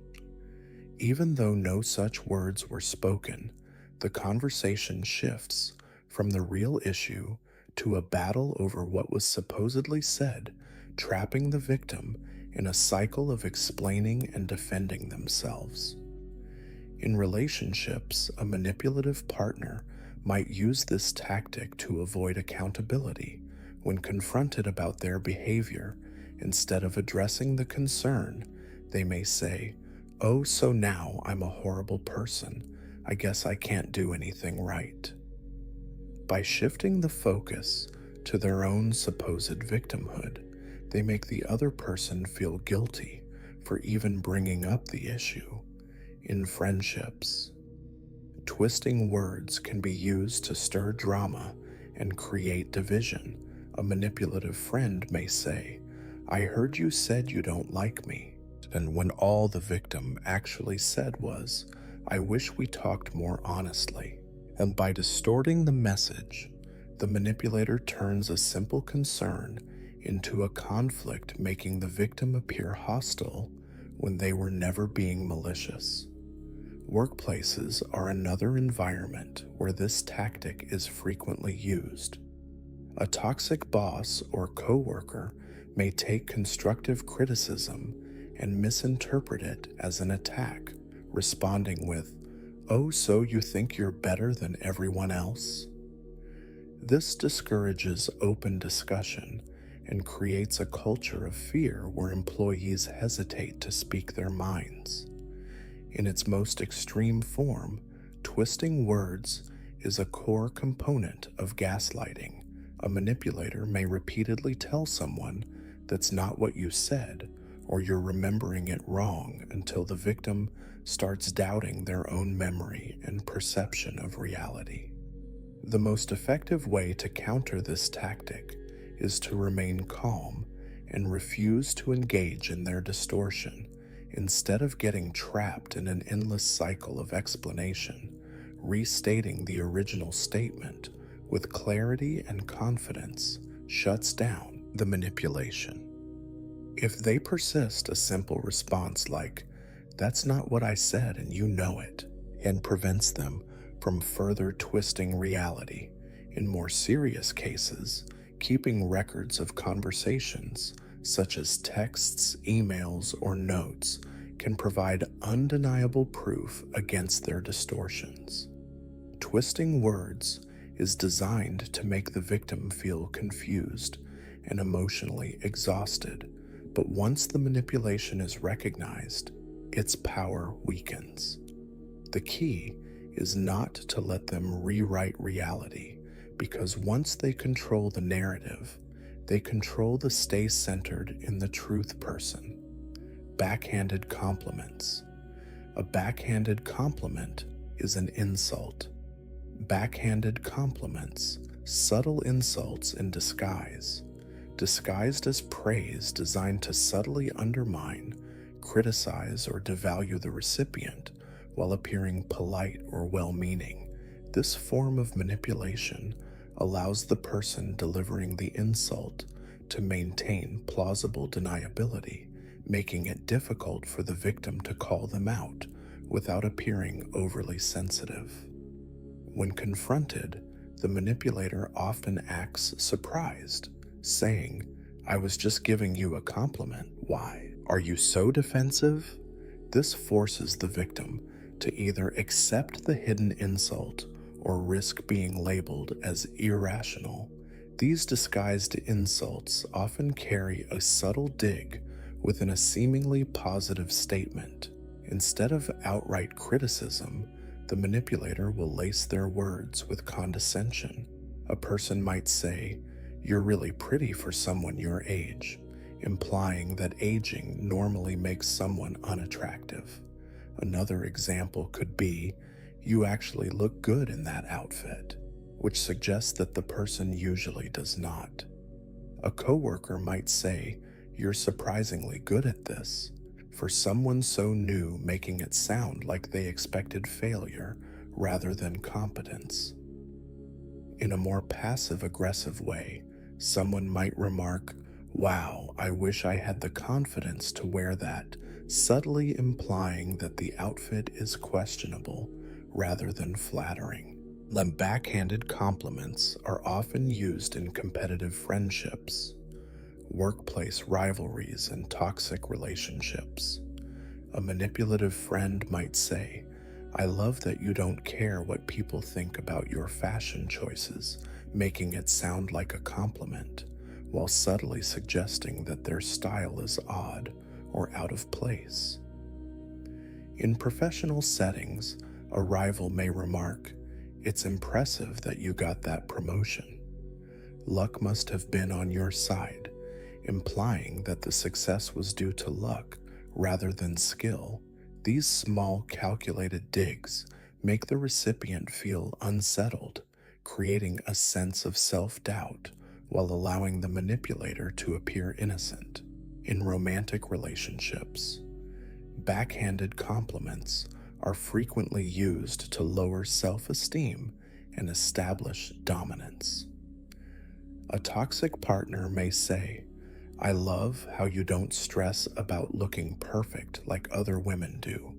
Even though no such words were spoken, the conversation shifts from the real issue to a battle over what was supposedly said, trapping the victim in a cycle of explaining and defending themselves. In relationships, a manipulative partner might use this tactic to avoid accountability when confronted about their behavior. Instead of addressing the concern, they may say, "Oh, so now I'm a horrible person. I guess I can't do anything right." By shifting the focus to their own supposed victimhood, they make the other person feel guilty for even bringing up the issue. In friendships, twisting words can be used to stir drama and create division. A manipulative friend may say, "I heard you said you don't like me," and when all the victim actually said was, "I wish we talked more honestly." And by distorting the message, the manipulator turns a simple concern into a conflict, making the victim appear hostile when they were never being malicious. Workplaces are another environment where this tactic is frequently used. A toxic boss or coworker may take constructive criticism and misinterpret it as an attack, responding with, "Oh, so you think you're better than everyone else?" This discourages open discussion and creates a culture of fear where employees hesitate to speak their minds. In its most extreme form, twisting words is a core component of gaslighting. A manipulator may repeatedly tell someone that's not what you said, or you're remembering it wrong, until the victim starts doubting their own memory and perception of reality. The most effective way to counter this tactic is to remain calm and refuse to engage in their distortion. Instead of getting trapped in an endless cycle of explanation, restating the original statement with clarity and confidence shuts down the manipulation. If they persist, a simple response like, "That's not what I said and you know it," and prevents them from further twisting reality. In more serious cases, keeping records of conversations, such as texts, emails, or notes, can provide undeniable proof against their distortions. Twisting words is designed to make the victim feel confused and emotionally exhausted, but once the manipulation is recognized, its power weakens. The key is not to let them rewrite reality, because once they control the narrative, they control the stay centered in the truth person. Backhanded compliments. A backhanded compliment is an insult. Backhanded compliments, subtle insults in disguise, disguised as praise designed to subtly undermine, criticize, or devalue the recipient while appearing polite or well-meaning. This form of manipulation allows the person delivering the insult to maintain plausible deniability, making it difficult for the victim to call them out without appearing overly sensitive. When confronted, the manipulator often acts surprised, saying, "I was just giving you a compliment. Why? Are you so defensive?" This forces the victim to either accept the hidden insult or risk being labeled as irrational. These disguised insults often carry a subtle dig within a seemingly positive statement. Instead of outright criticism, the manipulator will lace their words with condescension. A person might say, "You're really pretty for someone your age," implying that aging normally makes someone unattractive. Another example could be, "You actually look good in that outfit," which suggests that the person usually does not. A coworker might say, "You're surprisingly good at this," for someone so new, making it sound like they expected failure rather than competence. In a more passive-aggressive way, someone might remark, "Wow, I wish I had the confidence to wear that," subtly implying that the outfit is questionable rather than flattering. Backhanded compliments are often used in competitive friendships, workplace rivalries, and toxic relationships. A manipulative friend might say, "I love that you don't care what people think about your fashion choices," making it sound like a compliment, while subtly suggesting that their style is odd or out of place. In professional settings, a rival may remark, "It's impressive that you got that promotion. Luck must have been on your side," implying that the success was due to luck rather than skill. These small, calculated digs make the recipient feel unsettled, creating a sense of self-doubt while allowing the manipulator to appear innocent. In romantic relationships, backhanded compliments are frequently used to lower self-esteem and establish dominance. A toxic partner may say, I love how you don't stress about looking perfect like other women do,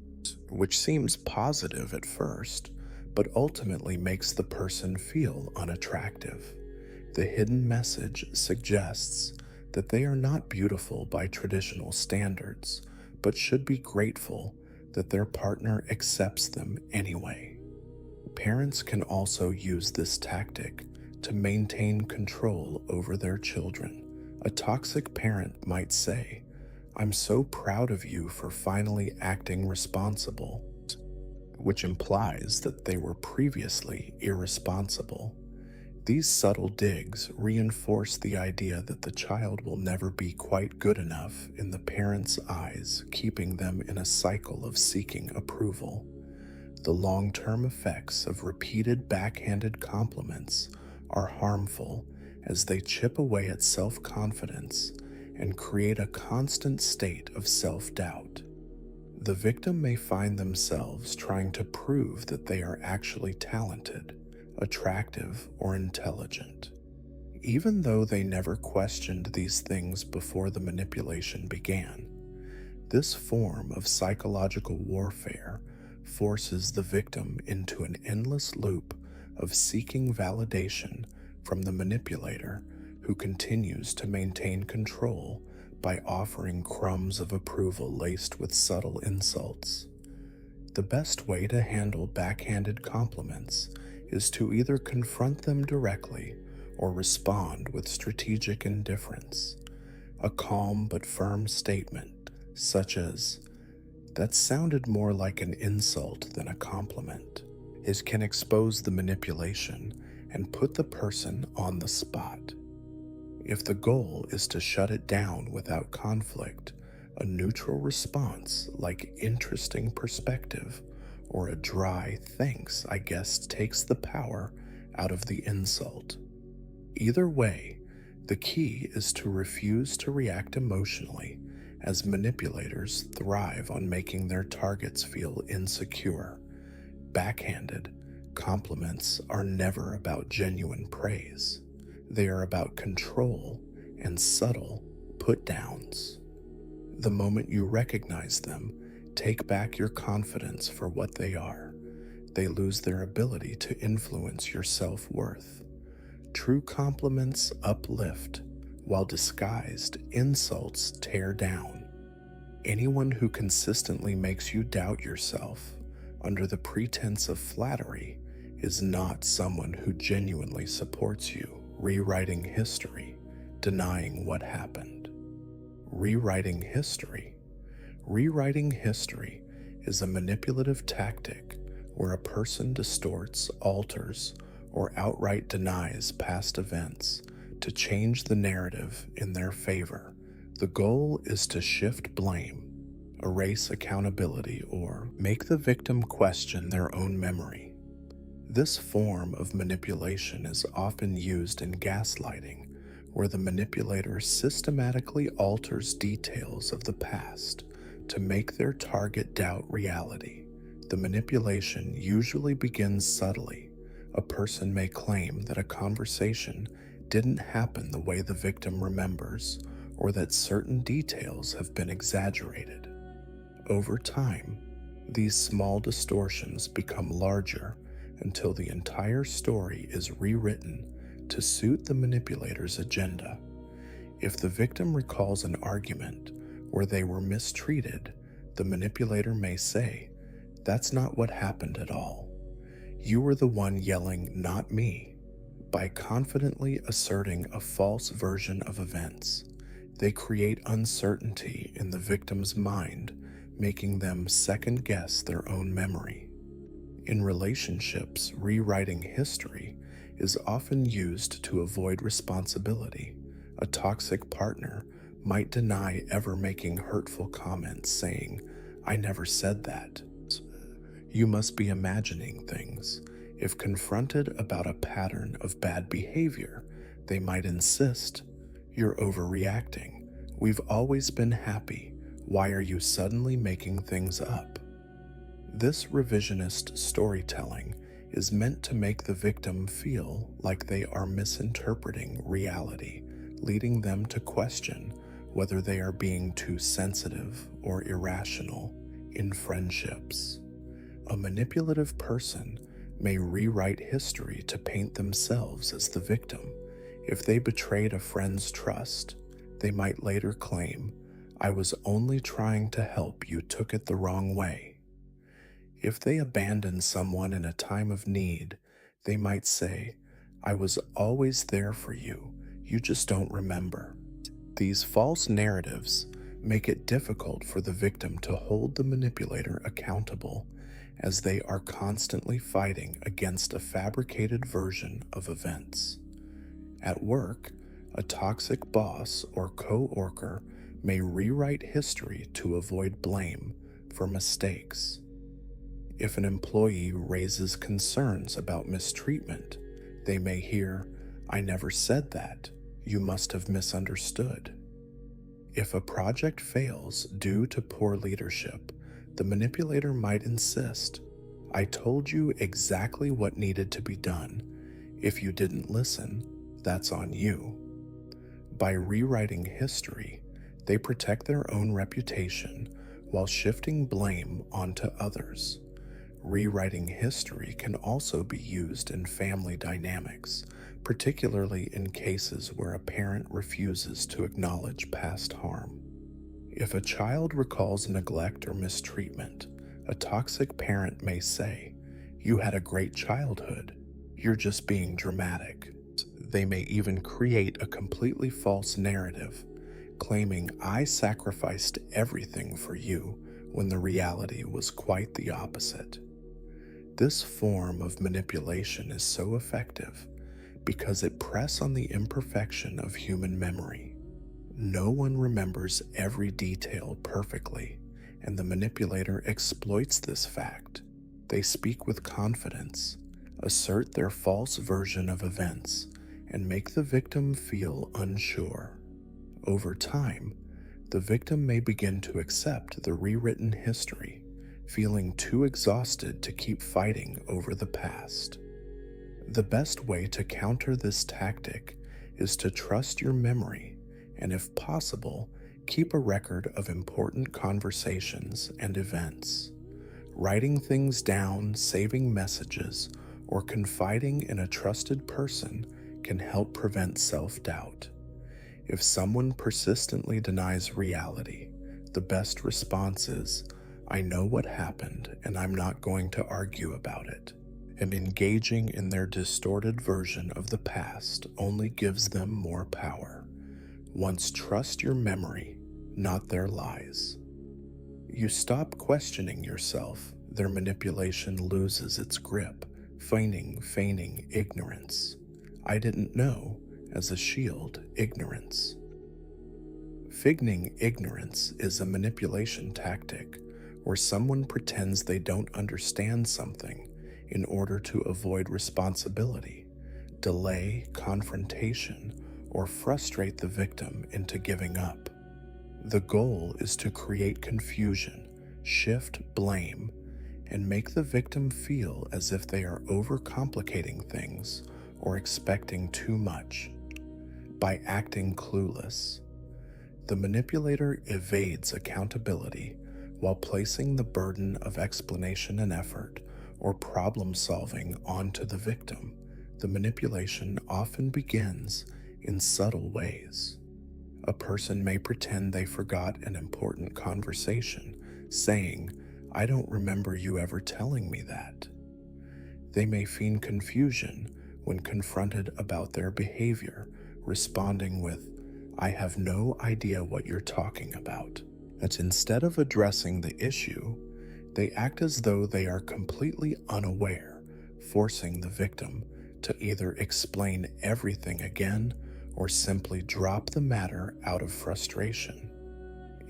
which seems positive at first, but ultimately makes the person feel unattractive. The hidden message suggests that they are not beautiful by traditional standards, but should be grateful that their partner accepts them anyway. Parents can also use this tactic to maintain control over their children. A toxic parent might say, "I'm so proud of you for finally acting responsible," which implies that they were previously irresponsible. These subtle digs reinforce the idea that the child will never be quite good enough in the parent's eyes, keeping them in a cycle of seeking approval. The long-term effects of repeated backhanded compliments are harmful as they chip away at self-confidence and create a constant state of self-doubt. The victim may find themselves trying to prove that they are actually talented, attractive, or intelligent, even though they never questioned these things before the manipulation began. This form of psychological warfare forces the victim into an endless loop of seeking validation from the manipulator, who continues to maintain control by offering crumbs of approval laced with subtle insults. The best way to handle backhanded compliments is to either confront them directly or respond with strategic indifference. A calm but firm statement, such as, "That sounded more like an insult than a compliment," can expose the manipulation and put the person on the spot. If the goal is to shut it down without conflict, a neutral response like "interesting perspective" or a dry "thanks, I guess" takes the power out of the insult. Either way, the key is to refuse to react emotionally, as manipulators thrive on making their targets feel insecure. Backhanded compliments are never about genuine praise. They are about control and subtle put-downs. The moment you recognize them, take back your confidence for what they are. They lose their ability to influence your self-worth. True compliments uplift, while disguised insults tear down. Anyone who consistently makes you doubt yourself under the pretense of flattery is not someone who genuinely supports you. Rewriting history, denying what happened. Rewriting history. Rewriting history is a manipulative tactic where a person distorts, alters, or outright denies past events to change the narrative in their favor. The goal is to shift blame, erase accountability, or make the victim question their own memory. This form of manipulation is often used in gaslighting, where the manipulator systematically alters details of the past to make their target doubt reality. The manipulation usually begins subtly. A person may claim that a conversation didn't happen the way the victim remembers, or that certain details have been exaggerated. Over time, these small distortions become larger until the entire story is rewritten to suit the manipulator's agenda. If the victim recalls an argument where they were mistreated, the manipulator may say, "That's not what happened at all. You were the one yelling, not me." By confidently asserting a false version of events, they create uncertainty in the victim's mind, making them second-guess their own memory. In relationships, rewriting history is often used to avoid responsibility. A toxic partner might deny ever making hurtful comments, saying, "I never said that." You must be imagining things. If confronted about a pattern of bad behavior, they might insist, "You're overreacting. We've always been happy. Why are you suddenly making things up?" This revisionist storytelling is meant to make the victim feel like they are misinterpreting reality, leading them to question whether they are being too sensitive or irrational in friendships. A manipulative person may rewrite history to paint themselves as the victim. If they betrayed a friend's trust, they might later claim, "I was only trying to help, you took it the wrong way." If they abandon someone in a time of need, they might say, "I was always there for you, you just don't remember." These false narratives make it difficult for the victim to hold the manipulator accountable, as they are constantly fighting against a fabricated version of events. At work, a toxic boss or co-worker may rewrite history to avoid blame for mistakes. If an employee raises concerns about mistreatment, they may hear, "I never said that, you must have misunderstood." If a project fails due to poor leadership, the manipulator might insist, "I told you exactly what needed to be done. If you didn't listen, that's on you." By rewriting history, they protect their own reputation while shifting blame onto others. Rewriting history can also be used in family dynamics, particularly in cases where a parent refuses to acknowledge past harm. If a child recalls neglect or mistreatment, a toxic parent may say, "You had a great childhood, you're just being dramatic." They may even create a completely false narrative, claiming, "I sacrificed everything for you," when the reality was quite the opposite. This form of manipulation is so effective because it presses on the imperfection of human memory. No one remembers every detail perfectly, and the manipulator exploits this fact. They speak with confidence, assert their false version of events, and make the victim feel unsure. Over time, the victim may begin to accept the rewritten history, feeling too exhausted to keep fighting over the past. The best way to counter this tactic is to trust your memory and, if possible, keep a record of important conversations and events. Writing things down, saving messages, or confiding in a trusted person can help prevent self-doubt. If someone persistently denies reality, the best response is, "I know what happened and I'm not going to argue about it." And engaging in their distorted version of the past only gives them more power. Once trust your memory, not their lies. You stop questioning yourself, their manipulation loses its grip, feigning ignorance. "I didn't know," as a shield, ignorance. Feigning ignorance is a manipulation tactic where someone pretends they don't understand something in order to avoid responsibility, delay confrontation, or frustrate the victim into giving up. The goal is to create confusion, shift blame, and make the victim feel as if they are overcomplicating things or expecting too much. By acting clueless, the manipulator evades accountability while placing the burden of explanation and effort or problem solving onto the victim. The manipulation often begins in subtle ways. A person may pretend they forgot an important conversation, saying, "I don't remember you ever telling me that." They may feign confusion when confronted about their behavior, responding with, "I have no idea what you're talking about." That instead of addressing the issue, they act as though they are completely unaware, forcing the victim to either explain everything again or simply drop the matter out of frustration.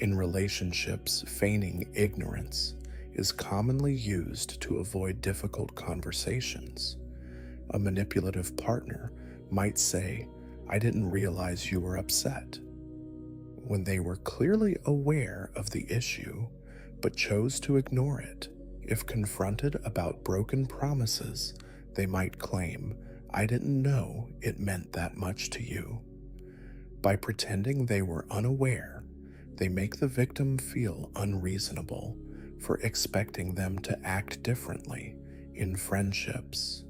In relationships, feigning ignorance is commonly used to avoid difficult conversations. A manipulative partner might say, "I didn't realize you were upset," when they were clearly aware of the issue but chose to ignore it. If confronted about broken promises, they might claim, "I didn't know it meant that much to you." By pretending they were unaware, They make the victim feel unreasonable for expecting them to act differently in friendships.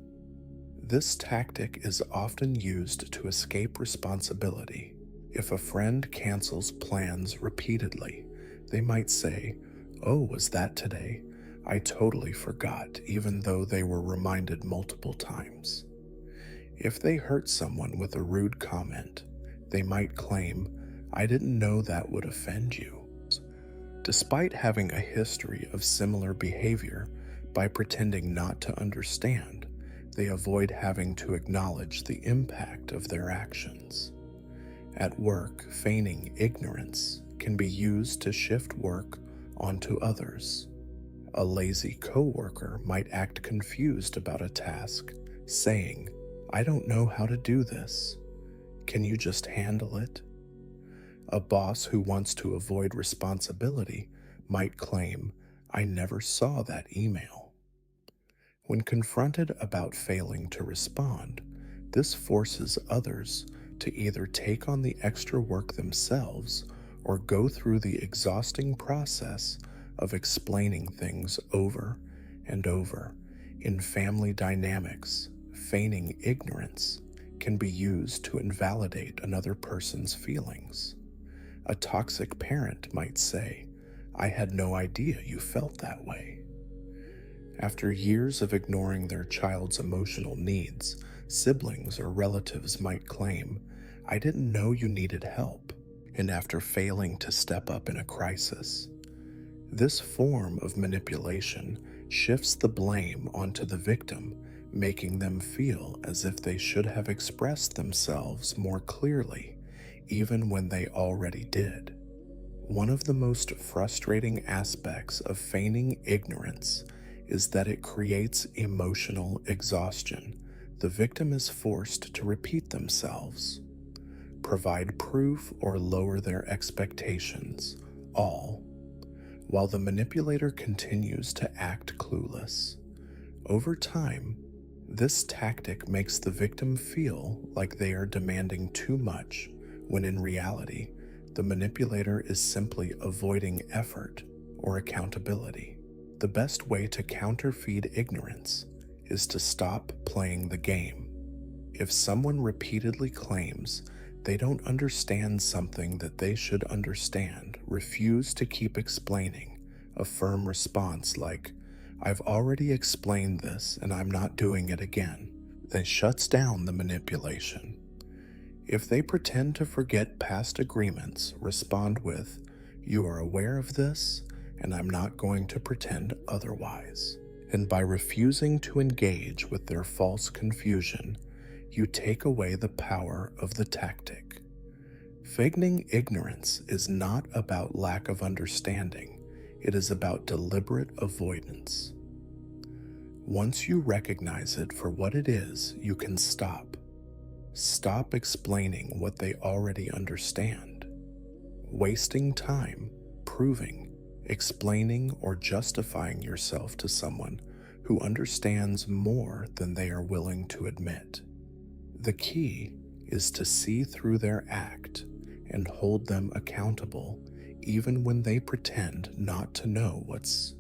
This tactic is often used to escape responsibility. If a friend cancels plans repeatedly, they might say, "Oh, was that today? I totally forgot," even though they were reminded multiple times. If they hurt someone with a rude comment, they might claim, "I didn't know that would offend you." Despite having a history of similar behavior, by pretending not to understand, they avoid having to acknowledge the impact of their actions. At work, feigning ignorance can be used to shift work onto others. A lazy coworker might act confused about a task, saying, "I don't know how to do this. Can you just handle it?" A boss who wants to avoid responsibility might claim, "I never saw that email." When confronted about failing to respond, this forces others to either take on the extra work themselves or go through the exhausting process of explaining things over and over. In family dynamics, feigning ignorance can be used to invalidate another person's feelings. A toxic parent might say, "I had no idea you felt that way." After years of ignoring their child's emotional needs, siblings or relatives might claim, "I didn't know you needed help," and after failing to step up in a crisis. This form of manipulation shifts the blame onto the victim, making them feel as if they should have expressed themselves more clearly, even when they already did. One of the most frustrating aspects of feigning ignorance is that it creates emotional exhaustion. The victim is forced to repeat themselves, provide proof, or lower their expectations, all while the manipulator continues to act clueless. Over time, this tactic makes the victim feel like they are demanding too much, when in reality, the manipulator is simply avoiding effort or accountability. The best way to counterfeit ignorance is to stop playing the game. If someone repeatedly claims they don't understand something that they should understand, refuse to keep explaining. A firm response like, "I've already explained this and I'm not doing it again," then shuts down the manipulation. If they pretend to forget past agreements, respond with, "You are aware of this, and I'm not going to pretend otherwise." And by refusing to engage with their false confusion, you take away the power of the tactic. Feigning ignorance is not about lack of understanding, it is about deliberate avoidance. Once you recognize it for what it is, you can stop. Stop explaining what they already understand. Wasting time proving, explaining, or justifying yourself to someone who understands more than they are willing to admit. The key is to see through their act and hold them accountable even when they pretend not to know what's.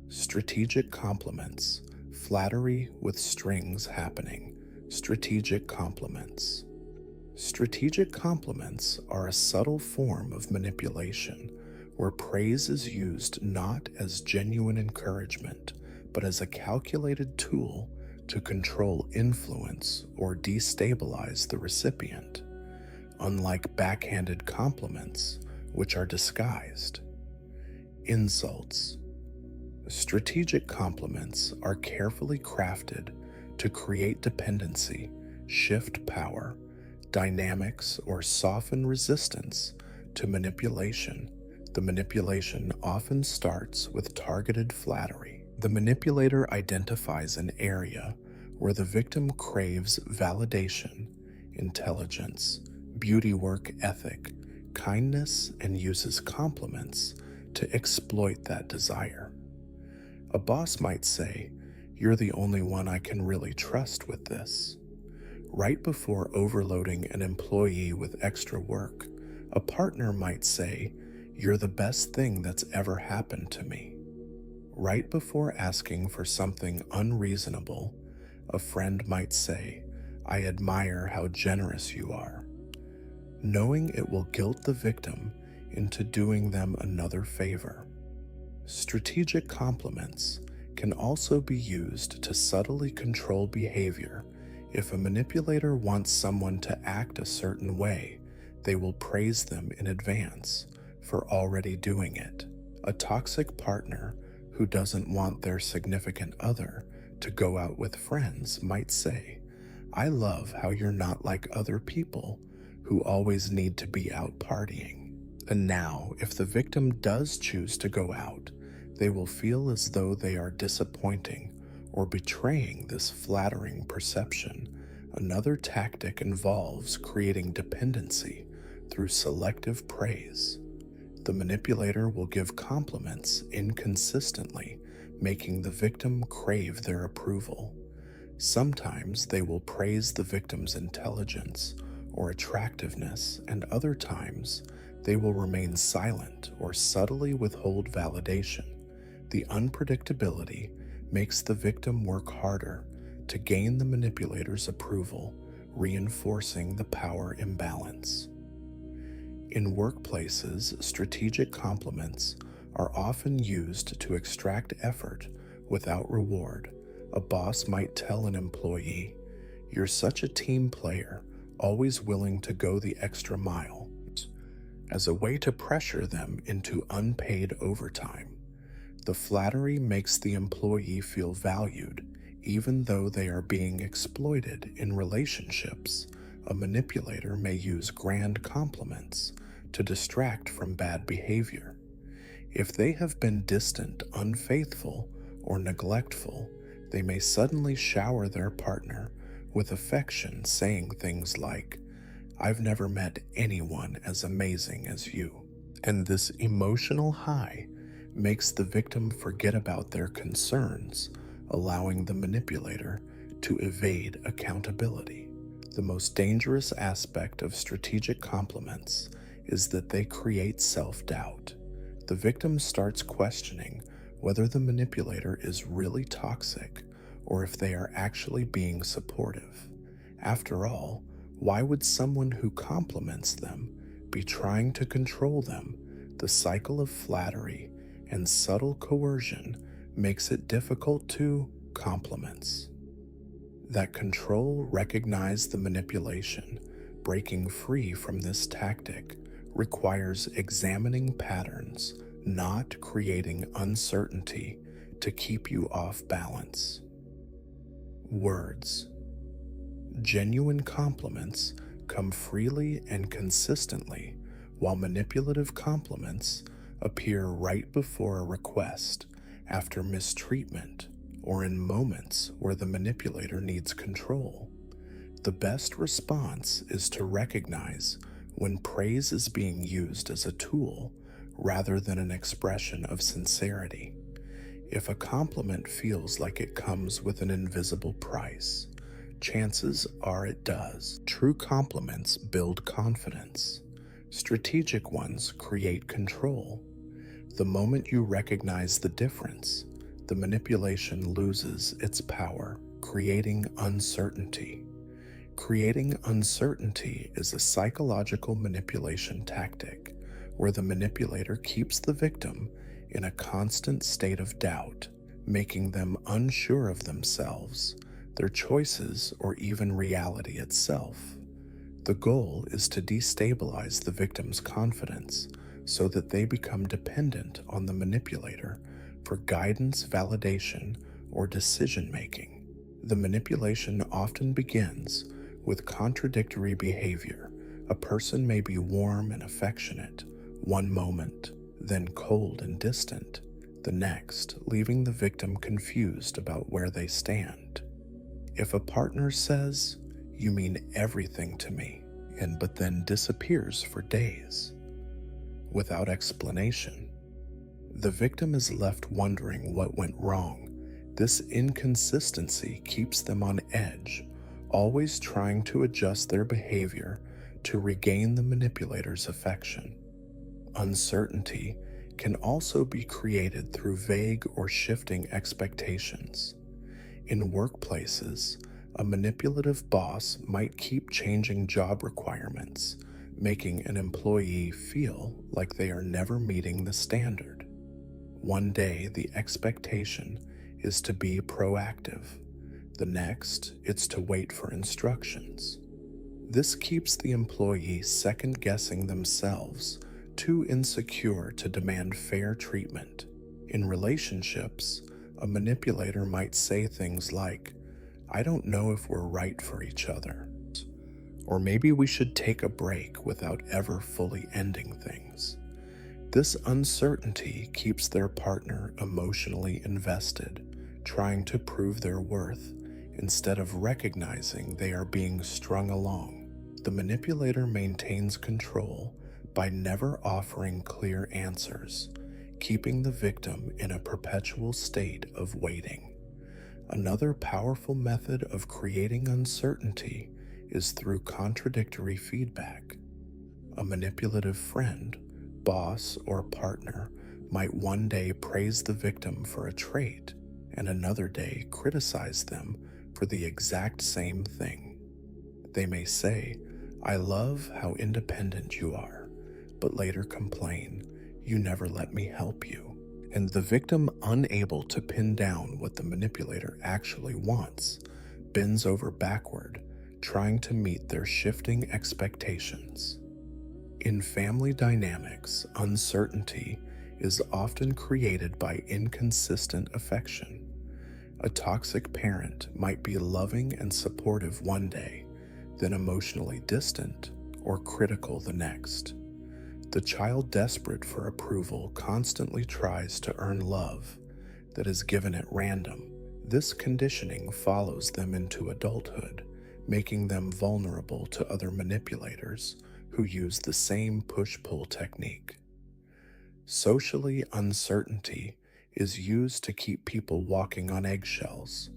Strategic compliments, flattery with strings happening. Strategic compliments. Strategic compliments are a subtle form of manipulation where praise is used not as genuine encouragement, but as a calculated tool to control influence or destabilize the recipient, unlike backhanded compliments, which are disguised. Insults. Strategic compliments are carefully crafted to create dependency, shift power, dynamics, or soften resistance to manipulation. The manipulation often starts with targeted flattery. The manipulator identifies an area where the victim craves validation, intelligence, beauty work ethic, kindness, and uses compliments to exploit that desire. A boss might say, "You're the only one I can really trust with this." Right before overloading an employee with extra work, a partner might say, "You're the best thing that's ever happened to me." Right before asking for something unreasonable, a friend might say, "I admire how generous you are," knowing it will guilt the victim into doing them another favor. Strategic compliments can also be used to subtly control behavior. If a manipulator wants someone to act a certain way, they will praise them in advance for already doing it. A toxic partner who doesn't want their significant other to go out with friends might say, "I love how you're not like other people who always need to be out partying." And now, if the victim does choose to go out, they will feel as though they are disappointing or betraying this flattering perception. Another tactic involves creating dependency through selective praise. The manipulator will give compliments inconsistently, making the victim crave their approval. Sometimes they will praise the victim's intelligence or attractiveness, and other times they will remain silent or subtly withhold validation. The unpredictability makes the victim work harder to gain the manipulator's approval, reinforcing the power imbalance. In workplaces, strategic compliments are often used to extract effort without reward. A boss might tell an employee, "You're such a team player, always willing to go the extra mile," as a way to pressure them into unpaid overtime. The flattery makes the employee feel valued, even though they are being exploited in relationships. A manipulator may use grand compliments to distract from bad behavior. If they have been distant, unfaithful, or neglectful, they may suddenly shower their partner with affection, saying things like, "I've never met anyone as amazing as you." And this emotional high makes the victim forget about their concerns, allowing the manipulator to evade accountability. The most dangerous aspect of strategic compliments is that they create self-doubt. The victim starts questioning whether the manipulator is really toxic or if they are actually being supportive. After all, why would someone who compliments them be trying to control them? The cycle of flattery and subtle coercion makes it difficult to compliments that control recognize the manipulation. Breaking free from this tactic requires examining patterns, not creating uncertainty to keep you off balance. Words. Genuine compliments come freely and consistently, while manipulative compliments appear right before a request, after mistreatment, or in moments where the manipulator needs control. The best response is to recognize when praise is being used as a tool rather than an expression of sincerity. If a compliment feels like it comes with an invisible price, chances are it does. True compliments build confidence. Strategic ones create control. The moment you recognize the difference, the manipulation loses its power, creating uncertainty. Creating uncertainty is a psychological manipulation tactic where the manipulator keeps the victim in a constant state of doubt, making them unsure of themselves, their choices, or even reality itself. The goal is to destabilize the victim's confidence so that they become dependent on the manipulator for guidance, validation, or decision-making. The manipulation often begins with contradictory behavior. A person may be warm and affectionate one moment, then cold and distant the next, leaving the victim confused about where they stand. If a partner says, "You mean everything to me," but then disappears for days without explanation, the victim is left wondering what went wrong. This inconsistency keeps them on edge, always trying to adjust their behavior to regain the manipulator's affection. Uncertainty can also be created through vague or shifting expectations. In workplaces, a manipulative boss might keep changing job requirements, making an employee feel like they are never meeting the standard. One day, the expectation is to be proactive. The next, it's to wait for instructions. This keeps the employee second-guessing themselves, too insecure to demand fair treatment. In relationships, a manipulator might say things like, "I don't know if we're right for each other," or "maybe we should take a break," without ever fully ending things. This uncertainty keeps their partner emotionally invested, trying to prove their worth instead of recognizing they are being strung along. The manipulator maintains control by never offering clear answers, keeping the victim in a perpetual state of waiting. Another powerful method of creating uncertainty is through contradictory feedback. A manipulative friend, boss, or partner might one day praise the victim for a trait and another day criticize them for the exact same thing. They may say, "I love how independent you are," but later complain, "You never let me help you." And the victim, unable to pin down what the manipulator actually wants, bends over backward, trying to meet their shifting expectations. In family dynamics, uncertainty is often created by inconsistent affection. A toxic parent might be loving and supportive one day, then emotionally distant or critical the next. The child, desperate for approval, constantly tries to earn love that is given at random. This conditioning follows them into adulthood, making them vulnerable to other manipulators who use the same push-pull technique. Socially, uncertainty is used to keep people walking on eggshells.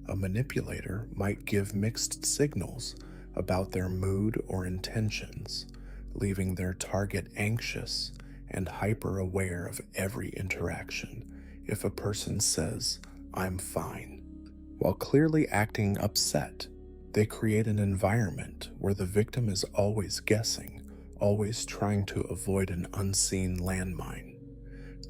A manipulator might give mixed signals about their mood or intentions, leaving their target anxious and hyper-aware of every interaction. If a person says, "I'm fine," while clearly acting upset, they create an environment where the victim is always guessing, always trying to avoid an unseen landmine.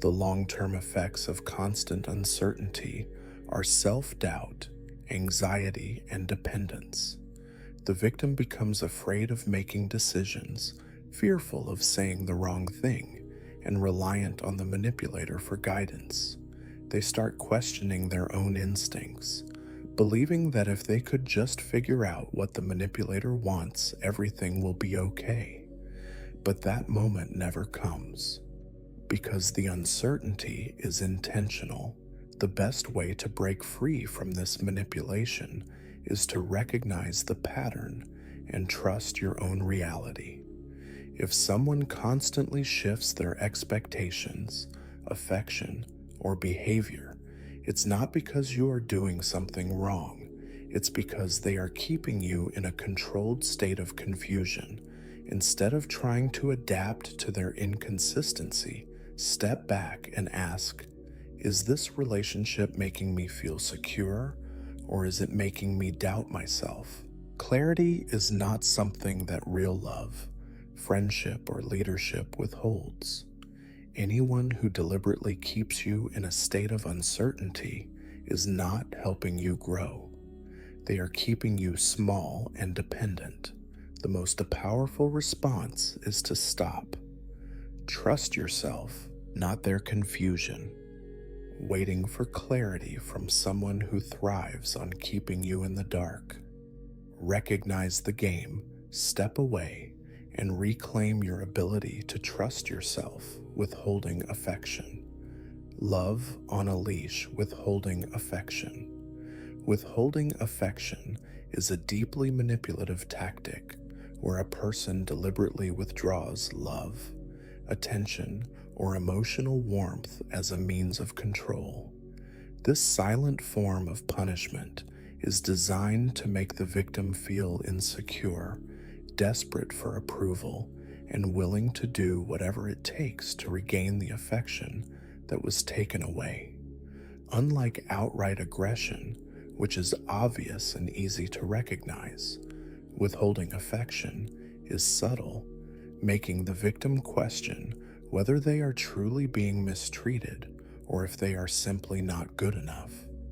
The long-term effects of constant uncertainty are self-doubt, anxiety, and dependence. The victim becomes afraid of making decisions, fearful of saying the wrong thing, and reliant on the manipulator for guidance. They start questioning their own instincts, believing that if they could just figure out what the manipulator wants, everything will be okay. But that moment never comes. Because the uncertainty is intentional, the best way to break free from this manipulation is to recognize the pattern and trust your own reality. If someone constantly shifts their expectations, affection, or behavior, it's not because you are doing something wrong. It's because they are keeping you in a controlled state of confusion. Instead of trying to adapt to their inconsistency, step back and ask, "Is this relationship making me feel secure, or is it making me doubt myself?" Clarity is not something that real love, friendship, or leadership withholds. Anyone who deliberately keeps you in a state of uncertainty is not helping you grow. They are keeping you small and dependent. The most powerful response is to stop. Trust yourself, not their confusion. Waiting for clarity from someone who thrives on keeping you in the dark. Recognize the game, step away, and reclaim your ability to trust yourself, withholding affection. Love on a leash, withholding affection. Withholding affection is a deeply manipulative tactic where a person deliberately withdraws love, attention, or emotional warmth as a means of control. This silent form of punishment is designed to make the victim feel insecure, desperate for approval, and willing to do whatever it takes to regain the affection that was taken away. Unlike outright aggression, which is obvious and easy to recognize, withholding affection is subtle, making the victim question whether they are truly being mistreated or if they are simply not good enough.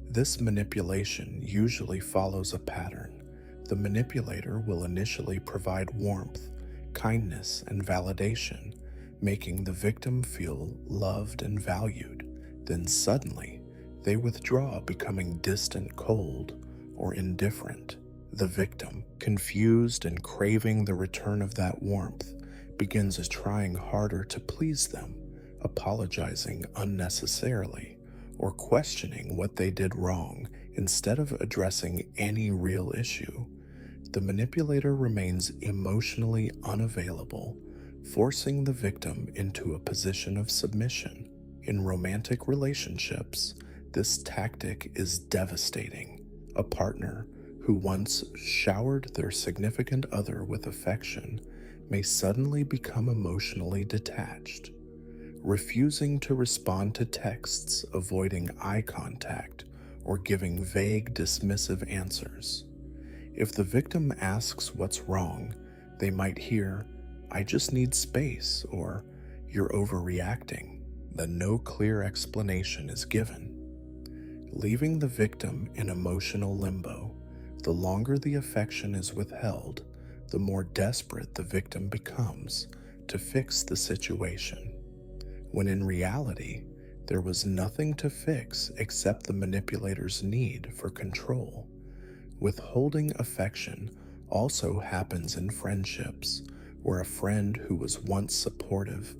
This manipulation usually follows a pattern. The manipulator will initially provide warmth, kindness, and validation, making the victim feel loved and valued. Then suddenly, they withdraw, becoming distant, cold, or indifferent. The victim, confused and craving the return of that warmth, begins trying harder to please them, apologizing unnecessarily, or questioning what they did wrong instead of addressing any real issue. The manipulator remains emotionally unavailable, forcing the victim into a position of submission. In romantic relationships, this tactic is devastating. A partner who once showered their significant other with affection may suddenly become emotionally detached, refusing to respond to texts, avoiding eye contact, or giving vague, dismissive answers. If the victim asks what's wrong, they might hear, "I just need space," or "You're overreacting." Then no clear explanation is given, leaving the victim in emotional limbo. The longer the affection is withheld, the more desperate the victim becomes to fix the situation, when in reality, there was nothing to fix except the manipulator's need for control. Withholding affection also happens in friendships, where a friend who was once supportive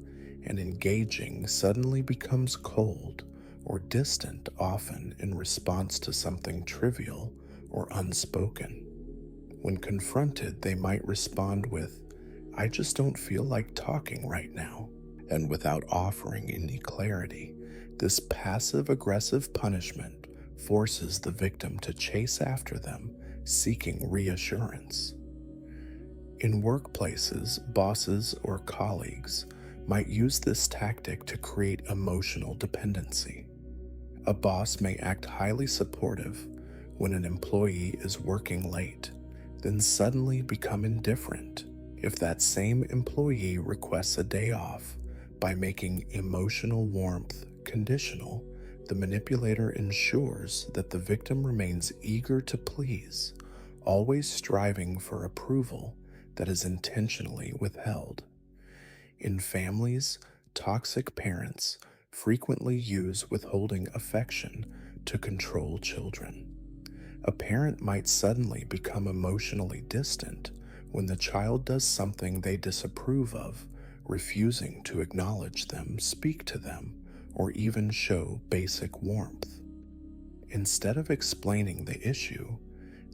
and engaging suddenly becomes cold or distant, often in response to something trivial or unspoken. When confronted, they might respond with, "I just don't feel like talking right now," and without offering any clarity. This passive-aggressive punishment forces the victim to chase after them, seeking reassurance. In workplaces, bosses or colleagues might use this tactic to create emotional dependency. A boss may act highly supportive when an employee is working late, then suddenly become indifferent if that same employee requests a day off. By making emotional warmth conditional, the manipulator ensures that the victim remains eager to please, always striving for approval that is intentionally withheld. In families, toxic parents frequently use withholding affection to control children. A parent might suddenly become emotionally distant when the child does something they disapprove of, refusing to acknowledge them, speak to them, or even show basic warmth. Instead of explaining the issue,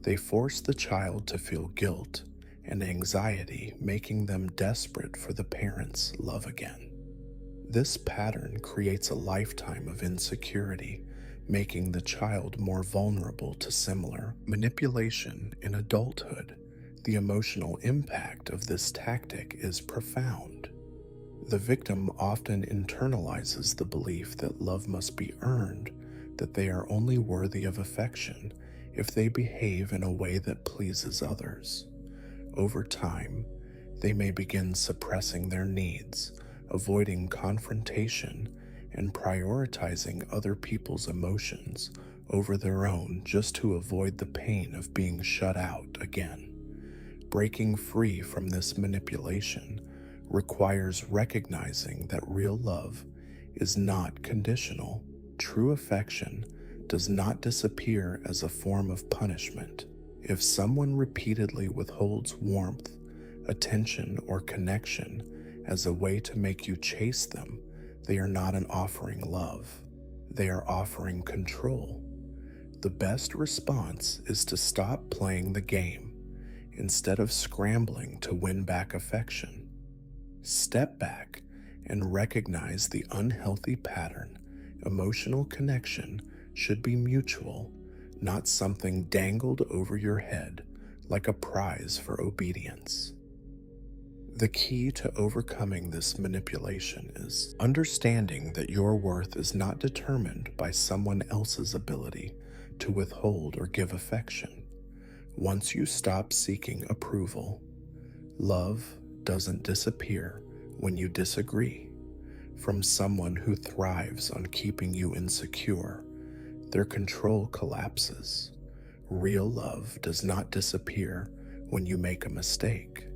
they force the child to feel guilt and anxiety, making them desperate for the parent's love again. This pattern creates a lifetime of insecurity, making the child more vulnerable to similar manipulation in adulthood. The emotional impact of this tactic is profound. The victim often internalizes the belief that love must be earned, that they are only worthy of affection if they behave in a way that pleases others. Over time, they may begin suppressing their needs, avoiding confrontation, and prioritizing other people's emotions over their own just to avoid the pain of being shut out again. Breaking free from this manipulation requires recognizing that real love is not conditional. True affection does not disappear as a form of punishment. If someone repeatedly withholds warmth, attention, or connection as a way to make you chase them, they are not offering love. They are offering control. The best response is to stop playing the game instead of scrambling to win back affection. Step back and recognize the unhealthy pattern. Emotional connection should be mutual, not something dangled over your head like a prize for obedience. The key to overcoming this manipulation is understanding that your worth is not determined by someone else's ability to withhold or give affection. Once you stop seeking approval, love doesn't disappear when you disagree. From someone who thrives on keeping you insecure, their control collapses. Real love does not disappear when you make a mistake.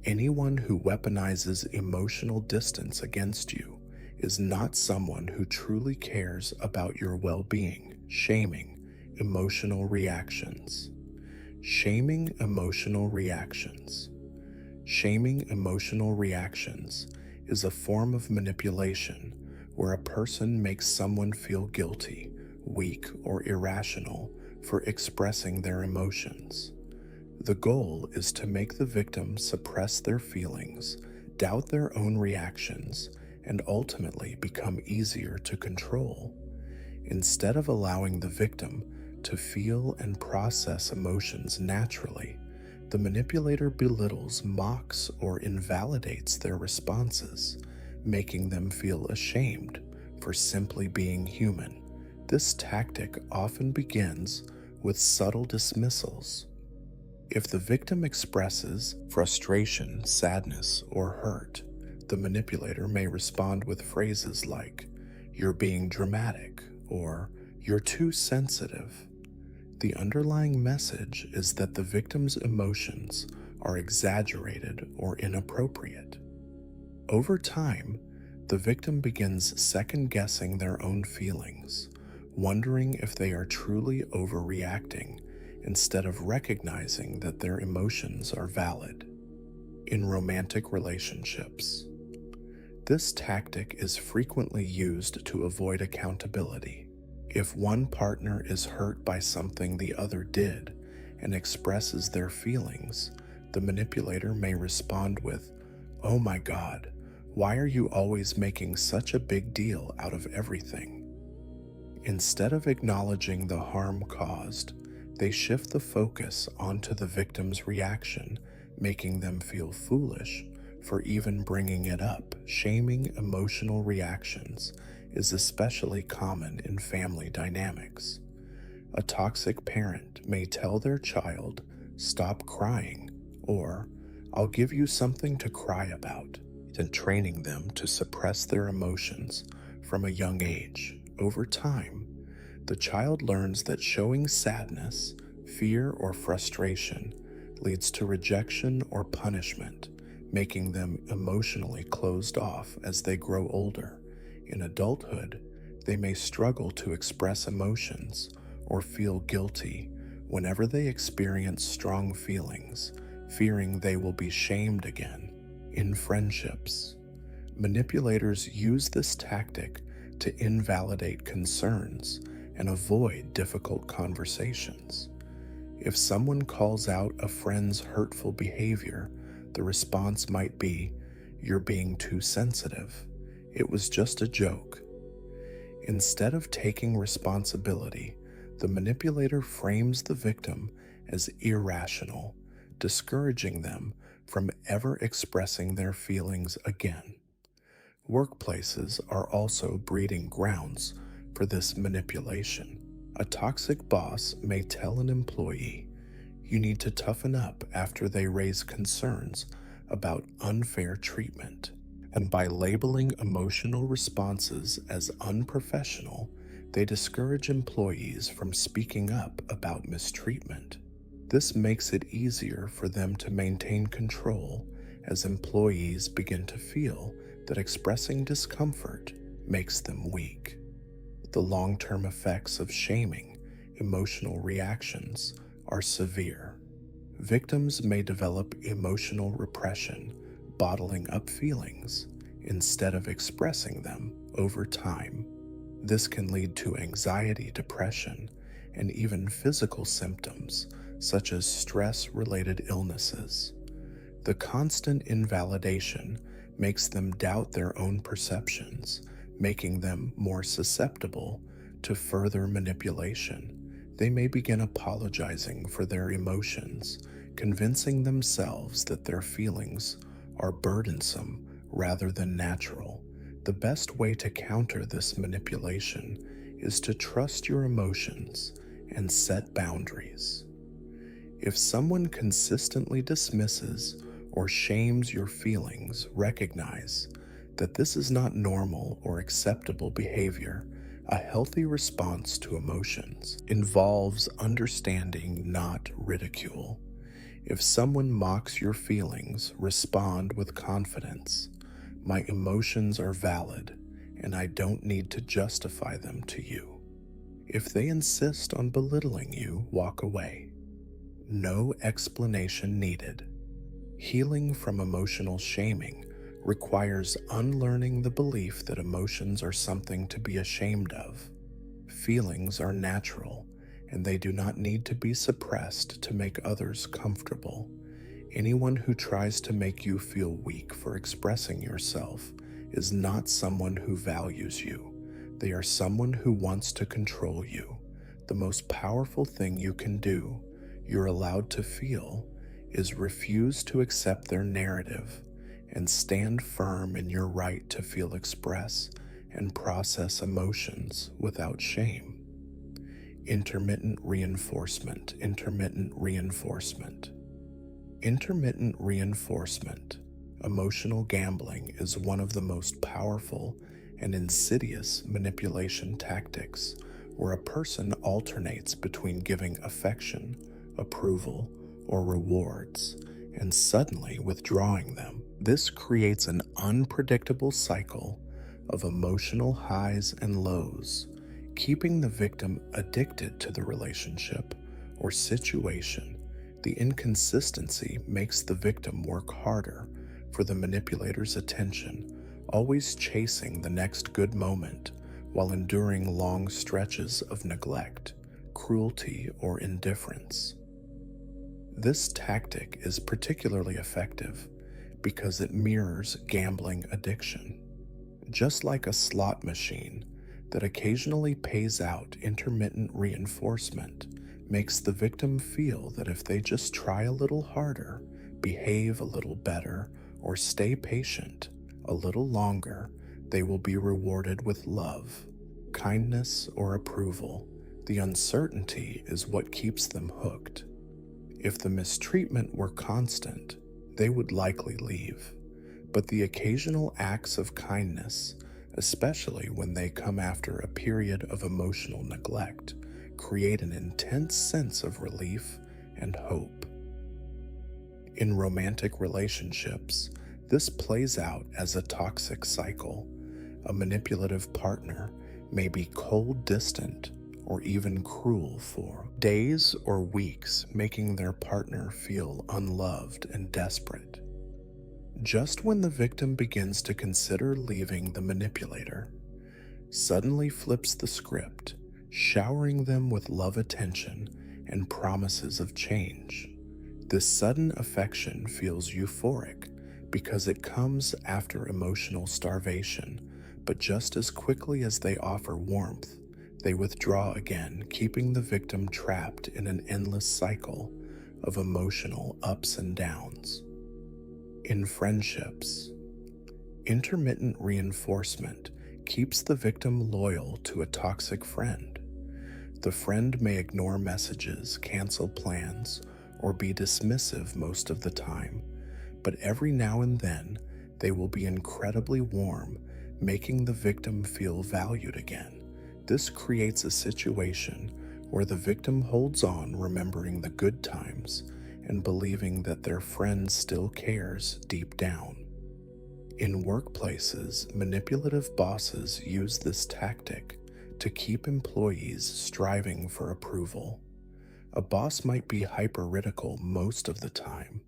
Anyone who weaponizes emotional distance against you is not someone who truly cares about your well-being. Emotional reactions. Shaming emotional reactions. Shaming emotional reactions is a form of manipulation where a person makes someone feel guilty, weak, or irrational for expressing their emotions. The goal is to make the victim suppress their feelings, doubt their own reactions, and ultimately become easier to control. Instead of allowing the victim to feel and process emotions naturally, the manipulator belittles, mocks, or invalidates their responses, making them feel ashamed for simply being human. This tactic often begins with subtle dismissals. If the victim expresses frustration, sadness, or hurt, the manipulator may respond with phrases like, "You're being dramatic," or "You're too sensitive." The underlying message is that the victim's emotions are exaggerated or inappropriate. Over time, the victim begins second-guessing their own feelings, wondering if they are truly overreacting instead of recognizing that their emotions are valid. In romantic relationships, this tactic is frequently used to avoid accountability. If one partner is hurt by something the other did and expresses their feelings, the manipulator may respond with, "Oh my God, why are you always making such a big deal out of everything?" Instead of acknowledging the harm caused, they shift the focus onto the victim's reaction, making them feel foolish for even bringing it up. Shaming emotional reactions is especially common in family dynamics. A toxic parent may tell their child, "Stop crying," or "I'll give you something to cry about," and training them to suppress their emotions from a young age. Over time, the child learns that showing sadness, fear, or frustration leads to rejection or punishment, making them emotionally closed off as they grow older. In adulthood, they may struggle to express emotions or feel guilty whenever they experience strong feelings, fearing they will be shamed again. In friendships, manipulators use this tactic to invalidate concerns and avoid difficult conversations. If someone calls out a friend's hurtful behavior, the response might be, "You're being too sensitive. It was just a joke." Instead of taking responsibility, the manipulator frames the victim as irrational, discouraging them from ever expressing their feelings again. Workplaces are also breeding grounds for this manipulation. A toxic boss may tell an employee, "You need to toughen up," after they raise concerns about unfair treatment. And by labeling emotional responses as unprofessional, they discourage employees from speaking up about mistreatment. This makes it easier for them to maintain control as employees begin to feel that expressing discomfort makes them weak. The long-term effects of shaming emotional reactions are severe. Victims may develop emotional repression, bottling up feelings instead of expressing them over time. This can lead to anxiety, depression, and even physical symptoms such as stress-related illnesses. The constant invalidation makes them doubt their own perceptions, making them more susceptible to further manipulation. They may begin apologizing for their emotions, convincing themselves that their feelings are burdensome rather than natural. The best way to counter this manipulation is to trust your emotions and set boundaries. If someone consistently dismisses or shames your feelings, recognize that this is not normal or acceptable behavior. A healthy response to emotions involves understanding, not ridicule. If someone mocks your feelings, respond with confidence. My emotions are valid, and I don't need to justify them to you. If they insist on belittling you, walk away. No explanation needed. Healing from emotional shaming requires unlearning the belief that emotions are something to be ashamed of. Feelings are natural, and they do not need to be suppressed to make others comfortable. Anyone who tries to make you feel weak for expressing yourself is not someone who values you. They are someone who wants to control you. The most powerful thing you can do, you're allowed to feel, is refuse to accept their narrative and stand firm in your right to feel, express, and process emotions without shame. Intermittent reinforcement. Intermittent reinforcement. Intermittent reinforcement, emotional gambling, is one of the most powerful and insidious manipulation tactics, where a person alternates between giving affection, approval, or rewards, and suddenly withdrawing them. This creates an unpredictable cycle of emotional highs and lows, keeping the victim addicted to the relationship or situation. The inconsistency makes the victim work harder for the manipulator's attention, always chasing the next good moment while enduring long stretches of neglect, cruelty, or indifference. This tactic is particularly effective because it mirrors gambling addiction. Just like a slot machine that occasionally pays out, intermittent reinforcement makes the victim feel that if they just try a little harder, behave a little better, or stay patient a little longer, they will be rewarded with love, kindness, or approval. The uncertainty is what keeps them hooked. If the mistreatment were constant, they would likely leave. But the occasional acts of kindness, especially when they come after a period of emotional neglect, create an intense sense of relief and hope. In romantic relationships, this plays out as a toxic cycle. A manipulative partner may be cold, distant, or even cruel for days or weeks, making their partner feel unloved and desperate. Just when the victim begins to consider leaving, the manipulator suddenly flips the script, showering them with love, attention, and promises of change. This sudden affection feels euphoric because it comes after emotional starvation, but just as quickly as they offer warmth, they withdraw again, keeping the victim trapped in an endless cycle of emotional ups and downs. In friendships, intermittent reinforcement keeps the victim loyal to a toxic friend. The friend may ignore messages, cancel plans, or be dismissive most of the time, but every now and then they will be incredibly warm, making the victim feel valued again. This creates a situation where the victim holds on, remembering the good times and believing that their friend still cares deep down. In workplaces, manipulative bosses use this tactic to keep employees striving for approval. A boss might be hypercritical most of the time,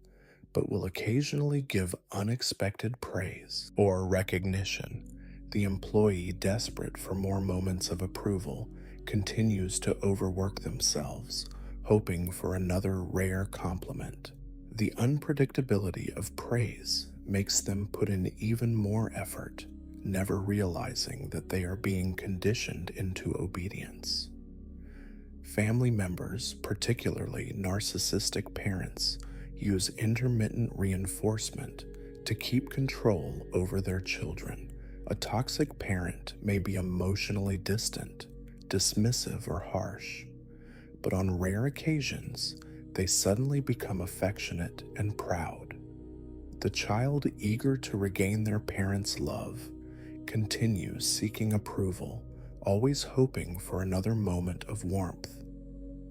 but will occasionally give unexpected praise or recognition. The employee, desperate for more moments of approval, continues to overwork themselves, hoping for another rare compliment. The unpredictability of praise makes them put in even more effort, never realizing that they are being conditioned into obedience. Family members, particularly narcissistic parents, use intermittent reinforcement to keep control over their children. A toxic parent may be emotionally distant, dismissive, or harsh, but on rare occasions, they suddenly become affectionate and proud. The child, eager to regain their parents' love, continues seeking approval, always hoping for another moment of warmth.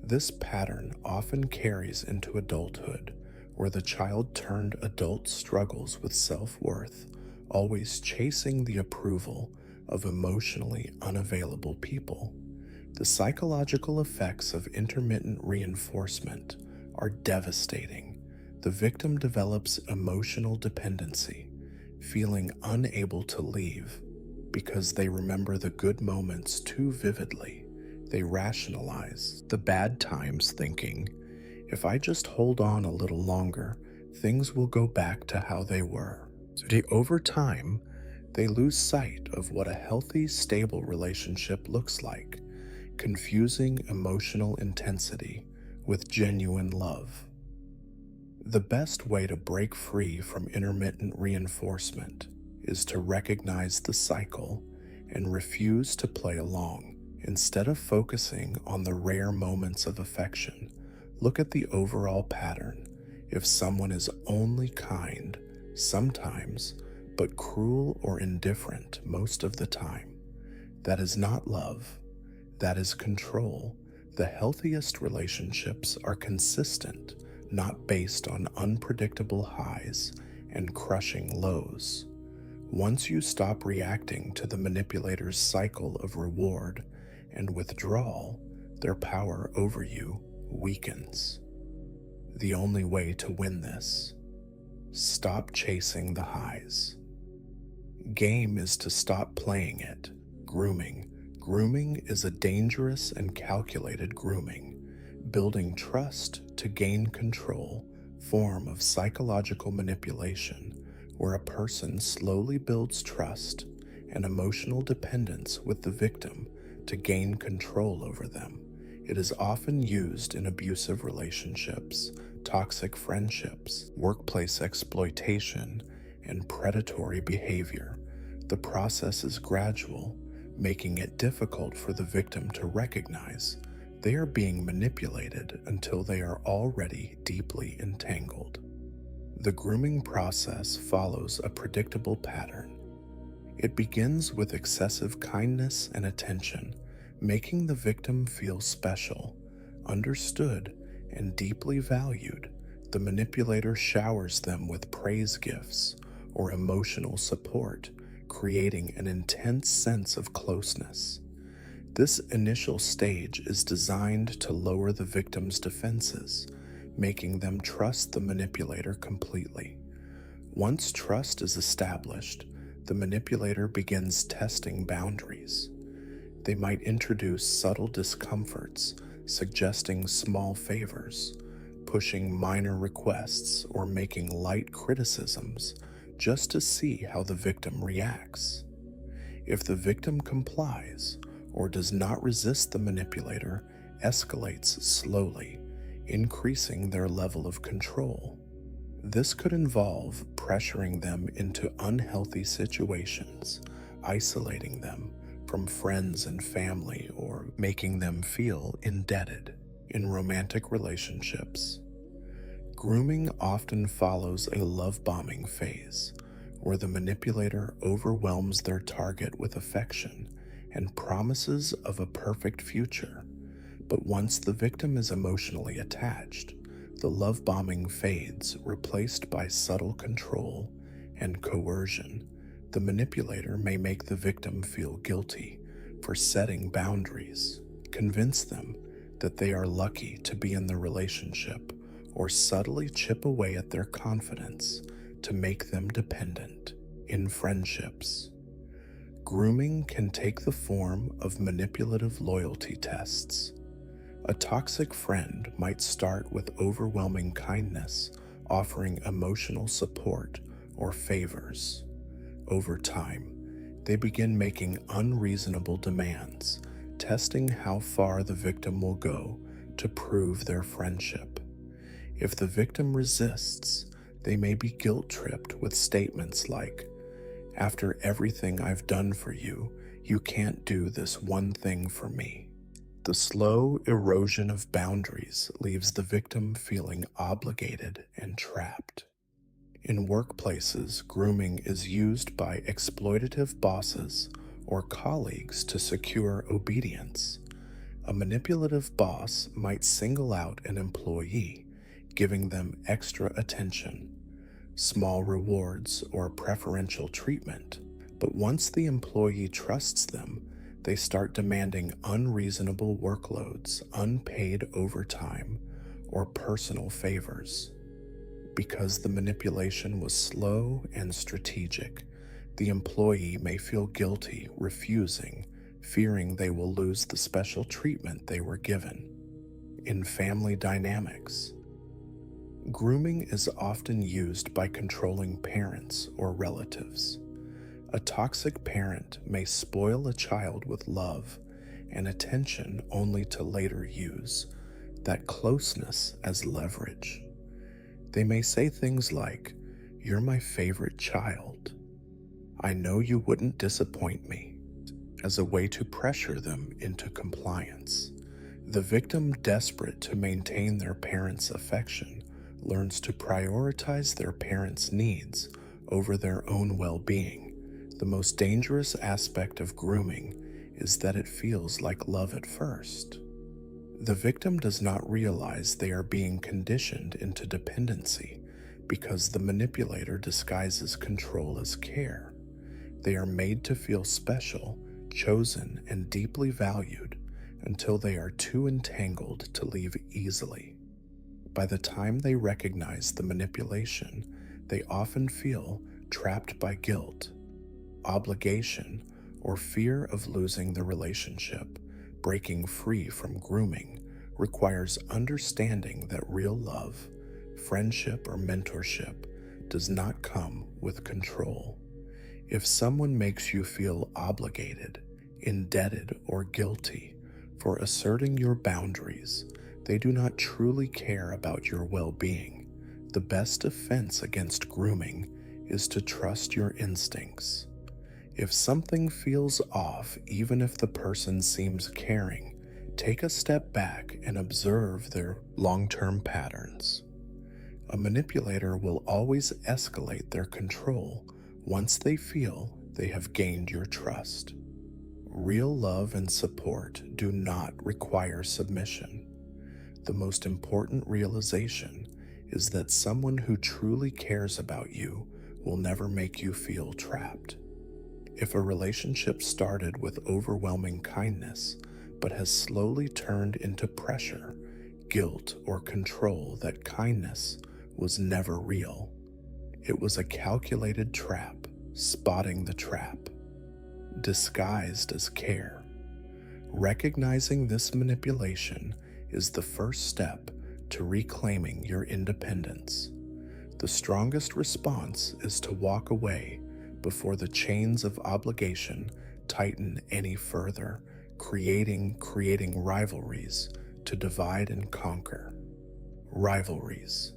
This pattern often carries into adulthood, where the child-turned adult struggles with self-worth, always chasing the approval of emotionally unavailable people. The psychological effects of intermittent reinforcement are devastating. The victim develops emotional dependency, feeling unable to leave because they remember the good moments too vividly. They rationalize the bad times, thinking, if I just hold on a little longer, things will go back to how they were. Over time, they lose sight of what a healthy, stable relationship looks like, confusing emotional intensity with genuine love. The best way to break free from intermittent reinforcement is to recognize the cycle and refuse to play along. Instead of focusing on the rare moments of affection, look at the overall pattern. If someone is only kind sometimes, but cruel or indifferent most of the time, that is not love, that is control. The healthiest relationships are consistent, not based on unpredictable highs and crushing lows. Once you stop reacting to the manipulator's cycle of reward and withdrawal, their power over you weakens. The only way to win this: stop chasing the highs. Game is to stop playing it. Grooming. Grooming is a dangerous and calculated grooming, building trust to gain control, form of psychological manipulation where a person slowly builds trust and emotional dependence with the victim to gain control over them. It is often used in abusive relationships, toxic friendships, workplace exploitation, and predatory behavior. The process is gradual, making it difficult for the victim to recognize they are being manipulated until they are already deeply entangled. The grooming process follows a predictable pattern. It begins with excessive kindness and attention, making the victim feel special, understood, and deeply valued. The manipulator showers them with praise gifts or emotional support, creating an intense sense of closeness. This initial stage is designed to lower the victim's defenses, making them trust the manipulator completely. Once trust is established, the manipulator begins testing boundaries. They might introduce subtle discomforts, suggesting small favors, pushing minor requests, or making light criticisms just to see how the victim reacts. If the victim complies or does not resist, the manipulator escalates slowly, increasing their level of control. This could involve pressuring them into unhealthy situations, isolating them from friends and family, or making them feel indebted. In romantic relationships, grooming often follows a love bombing phase, where the manipulator overwhelms their target with affection and promises of a perfect future. But once the victim is emotionally attached, the love bombing fades, replaced by subtle control and coercion. The manipulator may make the victim feel guilty for setting boundaries, convince them that they are lucky to be in the relationship, or subtly chip away at their confidence to make them dependent. In friendships, grooming can take the form of manipulative loyalty tests. A toxic friend might start with overwhelming kindness, offering emotional support or favors. Over time, they begin making unreasonable demands, testing how far the victim will go to prove their friendship. If the victim resists, They may be guilt-tripped with statements like, "After everything I've done for you, you can't do this one thing for me." The slow erosion of boundaries leaves the victim feeling obligated and trapped. In workplaces, grooming is used by exploitative bosses or colleagues to secure obedience. A manipulative boss might single out an employee, giving them extra attention, small rewards, or preferential treatment. But once the employee trusts them, they start demanding unreasonable workloads, unpaid overtime, or personal favors. Because the manipulation was slow and strategic, the employee may feel guilty refusing, fearing they will lose the special treatment they were given. In family dynamics, grooming is often used by controlling parents or relatives. A toxic parent may spoil a child with love and attention only to later use that closeness as leverage. They may say things like, "You're my favorite child. I know you wouldn't disappoint me," as a way to pressure them into compliance. The victim, desperate to maintain their parents' affection, learns to prioritize their parents' needs over their own well-being. The most dangerous aspect of grooming is that it feels like love at first. The victim does not realize they are being conditioned into dependency because the manipulator disguises control as care. They are made to feel special, chosen, and deeply valued until they are too entangled to leave easily. By the time they recognize the manipulation, they often feel trapped by guilt, obligation, or fear of losing the relationship. Breaking free from grooming requires understanding that real love, friendship, or mentorship does not come with control. If someone makes you feel obligated, indebted, or guilty for asserting your boundaries, they do not truly care about your well-being. The best defense against grooming is to trust your instincts. If something feels off, even if the person seems caring, take a step back and observe their long-term patterns. A manipulator will always escalate their control once they feel they have gained your trust. Real love and support do not require submission. The most important realization is that someone who truly cares about you will never make you feel trapped. If a relationship started with overwhelming kindness, but has slowly turned into pressure, guilt, or control, that kindness was never real. It was a calculated trap, spotting the trap, disguised as care. Recognizing this manipulation is the first step to reclaiming your independence. The strongest response is to walk away before the chains of obligation tighten any further, creating rivalries to divide and conquer. Rivalries.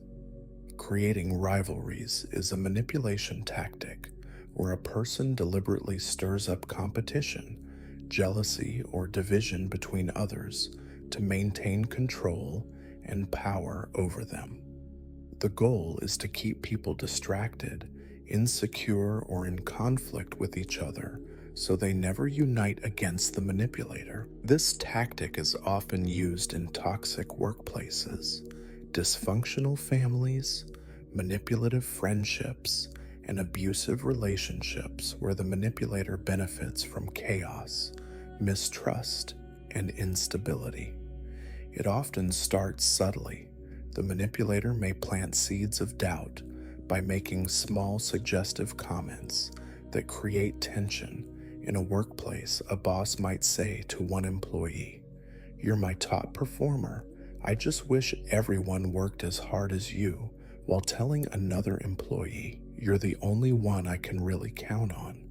Creating rivalries is a manipulation tactic where a person deliberately stirs up competition, jealousy, or division between others to maintain control and power over them. The goal is to keep people distracted, insecure, or in conflict with each other so they never unite against the manipulator. This tactic is often used in toxic workplaces, dysfunctional families, manipulative friendships, and abusive relationships where the manipulator benefits from chaos, mistrust, and instability. It often starts subtly. The manipulator may plant seeds of doubt by making small suggestive comments that create tension. In a workplace, a boss might say to one employee, "You're my top performer. I just wish everyone worked as hard as you," while telling another employee, "You're the only one I can really count on."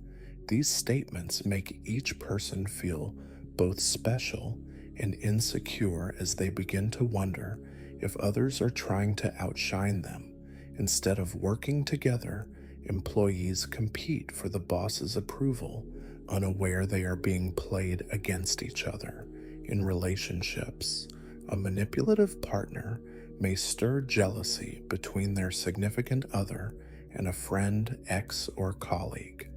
These statements make each person feel both special and insecure as they begin to wonder if others are trying to outshine them Instead of working together, employees compete for the boss's approval, unaware they are being played against each other. In relationships, a manipulative partner may stir jealousy between their significant other and a friend, ex, or colleague.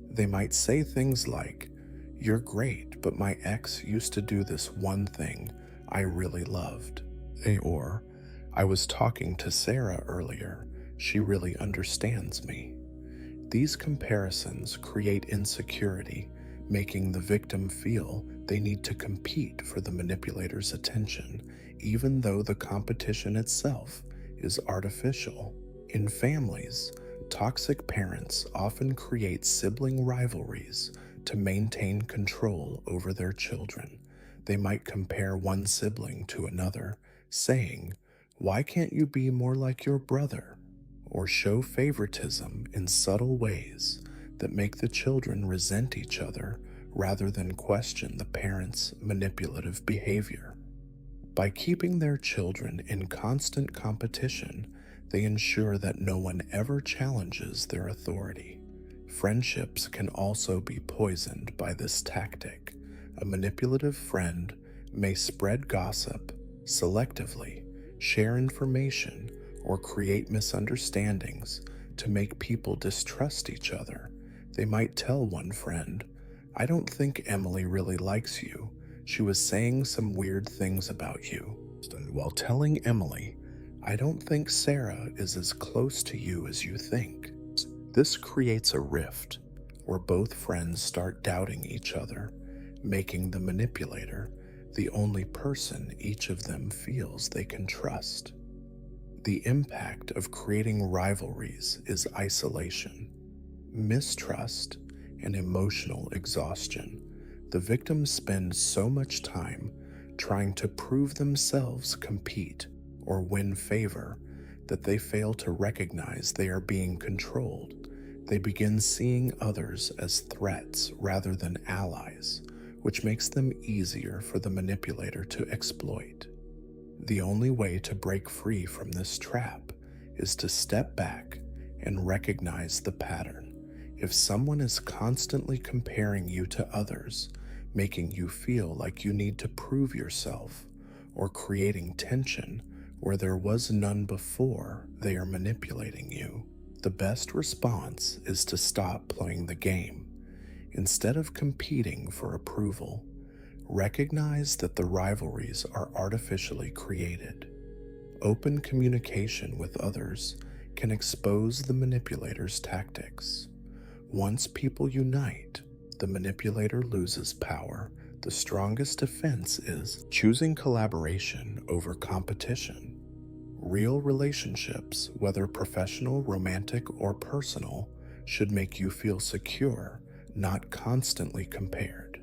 They might say things like, "You're great, but my ex used to do this one thing I really loved." Or, "I was talking to Sarah earlier. She really understands me." These comparisons create insecurity, making the victim feel they need to compete for the manipulator's attention, even though the competition itself is artificial. In families, toxic parents often create sibling rivalries to maintain control over their children. They might compare one sibling to another, saying, "Why can't you be more like your brother?" or show favoritism in subtle ways that make the children resent each other rather than question the parents' manipulative behavior. By keeping their children in constant competition, they ensure that no one ever challenges their authority. Friendships can also be poisoned by this tactic. A manipulative friend may spread gossip, selectively share information, or create misunderstandings to make people distrust each other. They might tell one friend, "I don't think Emily really likes you. She was saying some weird things about you." While telling Emily, "I don't think Sarah is as close to you as you think." This creates a rift where both friends start doubting each other, making the manipulator the only person each of them feels they can trust. The impact of creating rivalries is isolation, mistrust, and emotional exhaustion. The victims spend so much time trying to prove themselves, compete, or win favor that they fail to recognize they are being controlled. They begin seeing others as threats rather than allies, which makes them easier for the manipulator to exploit. The only way to break free from this trap is to step back and recognize the pattern. If someone is constantly comparing you to others, making you feel like you need to prove yourself, or creating tension where there was none before, they are manipulating you. The best response is to stop playing the game. Instead of competing for approval, recognize that the rivalries are artificially created. Open communication with others can expose the manipulator's tactics. Once people unite, the manipulator loses power. The strongest defense is choosing collaboration over competition. Real relationships, whether professional, romantic, or personal, should make you feel secure, not constantly compared.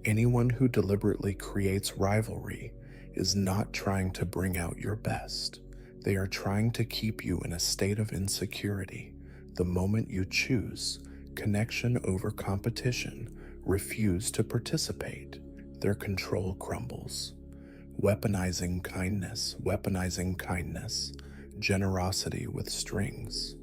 Anyone who deliberately creates rivalry is not trying to bring out your best. They are trying to keep you in a state of insecurity. The moment you choose connection over competition, refuse to participate, their control crumbles. Weaponizing kindness, generosity with strings.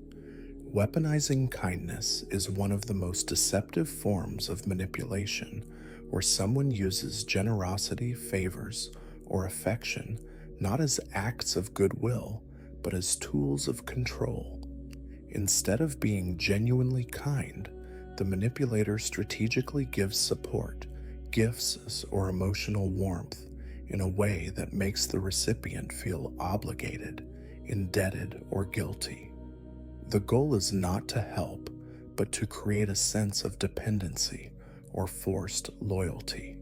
Weaponizing kindness is one of the most deceptive forms of manipulation, where someone uses generosity, favors, or affection not as acts of goodwill, but as tools of control. Instead of being genuinely kind, the manipulator strategically gives support, gifts, or emotional warmth in a way that makes the recipient feel obligated, indebted, or guilty. The goal is not to help, but to create a sense of dependency or forced loyalty.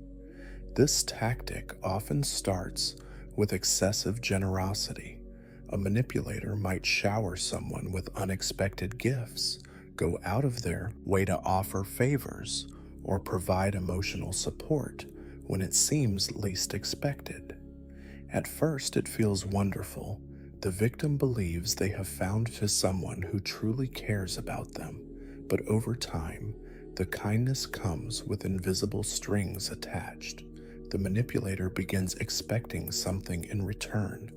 This tactic often starts with excessive generosity. A manipulator might shower someone with unexpected gifts, go out of their way to offer favors, or provide emotional support when it seems least expected. At first, it feels wonderful. The victim believes they have found someone who truly cares about them, but over time, the kindness comes with invisible strings attached. The manipulator begins expecting something in return,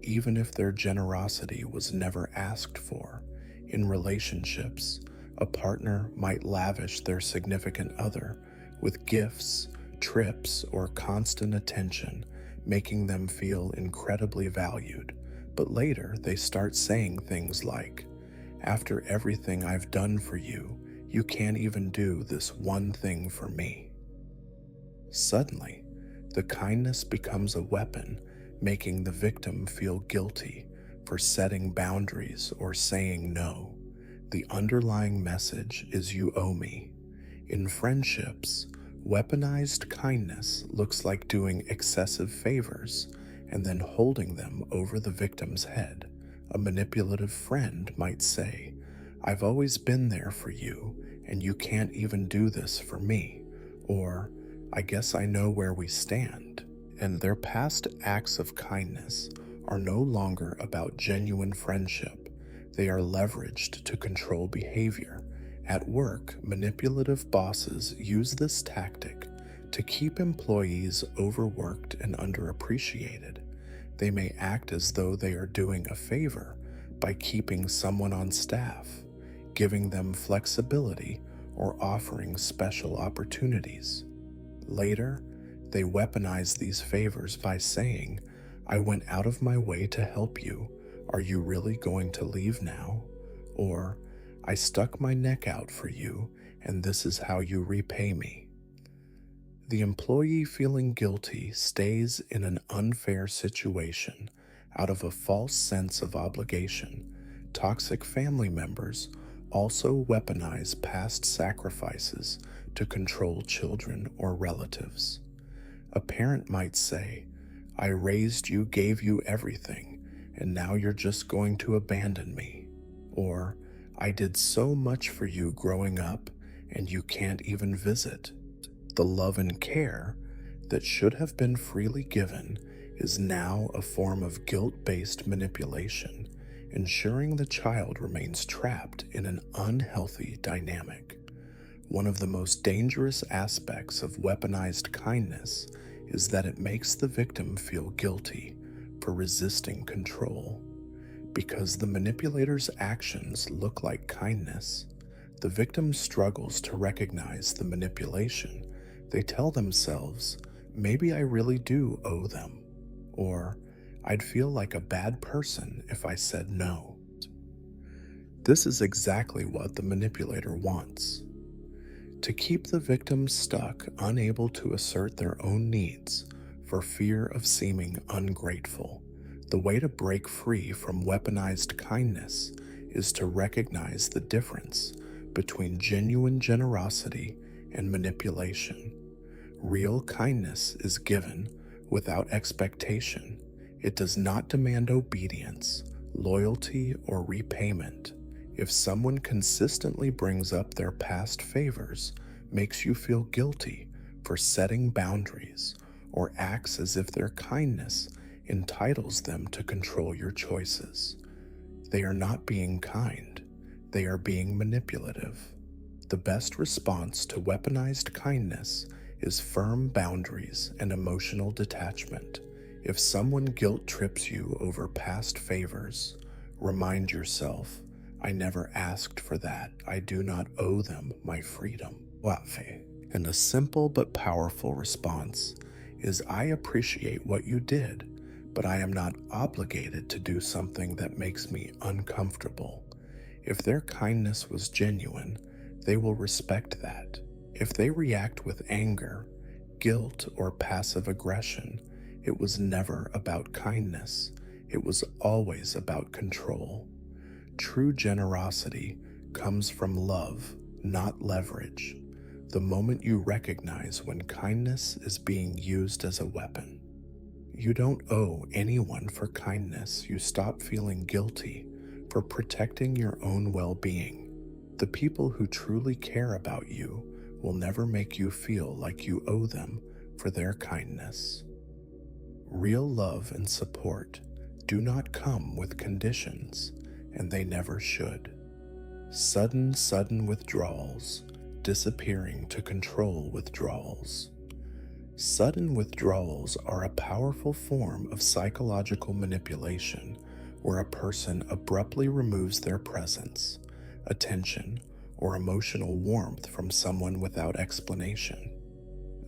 even if their generosity was never asked for. In relationships, a partner might lavish their significant other with gifts, trips, or constant attention, making them feel incredibly valued. But later, they start saying things like, "After everything I've done for you, you can't even do this one thing for me." Suddenly, the kindness becomes a weapon, making the victim feel guilty for setting boundaries or saying no. The underlying message is "you owe me." In friendships, weaponized kindness looks like doing excessive favors and then holding them over the victim's head. A manipulative friend might say, "I've always been there for you, and you can't even do this for me," or "I guess I know where we stand." And their past acts of kindness are no longer about genuine friendship. They are leveraged to control behavior. At work, manipulative bosses use this tactic to keep employees overworked and underappreciated. They may act as though they are doing a favor by keeping someone on staff, giving them flexibility, or offering special opportunities. Later, they weaponize these favors by saying, "I went out of my way to help you. Are you really going to leave now?" Or, "I stuck my neck out for you, and this is how you repay me." The employee feeling guilty stays in an unfair situation out of a false sense of obligation. Toxic family members also weaponize past sacrifices to control children or relatives. A parent might say, "I raised you, gave you everything, and now you're just going to abandon me." Or, "I did so much for you growing up, and you can't even visit." The love and care that should have been freely given is now a form of guilt-based manipulation, ensuring the child remains trapped in an unhealthy dynamic. One of the most dangerous aspects of weaponized kindness is that it makes the victim feel guilty for resisting control. Because the manipulator's actions look like kindness, the victim struggles to recognize the manipulation. They tell themselves, "Maybe I really do owe them," or "I'd feel like a bad person if I said no." This is exactly what the manipulator wants: to keep the victim stuck, unable to assert their own needs for fear of seeming ungrateful. The way to break free from weaponized kindness is to recognize the difference between genuine generosity and manipulation. Real kindness is given without expectation. It does not demand obedience, loyalty, or repayment. If someone consistently brings up their past favors, makes you feel guilty for setting boundaries, or acts as if their kindness entitles them to control your choices, they are not being kind, they are being manipulative. The best response to weaponized kindness is firm boundaries and emotional detachment. If someone guilt trips you over past favors, remind yourself, "I never asked for that. I do not owe them my freedom." And a simple but powerful response is, "I appreciate what you did, but I am not obligated to do something that makes me uncomfortable." If their kindness was genuine, they will respect that. If they react with anger, guilt, or passive aggression, it was never about kindness. It was always about control. True generosity comes from love, not leverage. The moment you recognize when kindness is being used as a weapon. You don't owe anyone for kindness. You stop feeling guilty for protecting your own well-being. The people who truly care about you will never make you feel like you owe them for their kindness. Real love and support do not come with conditions, and they never should. Sudden withdrawals, disappearing to control withdrawals. Sudden withdrawals are a powerful form of psychological manipulation where a person abruptly removes their presence, attention, or emotional warmth from someone without explanation.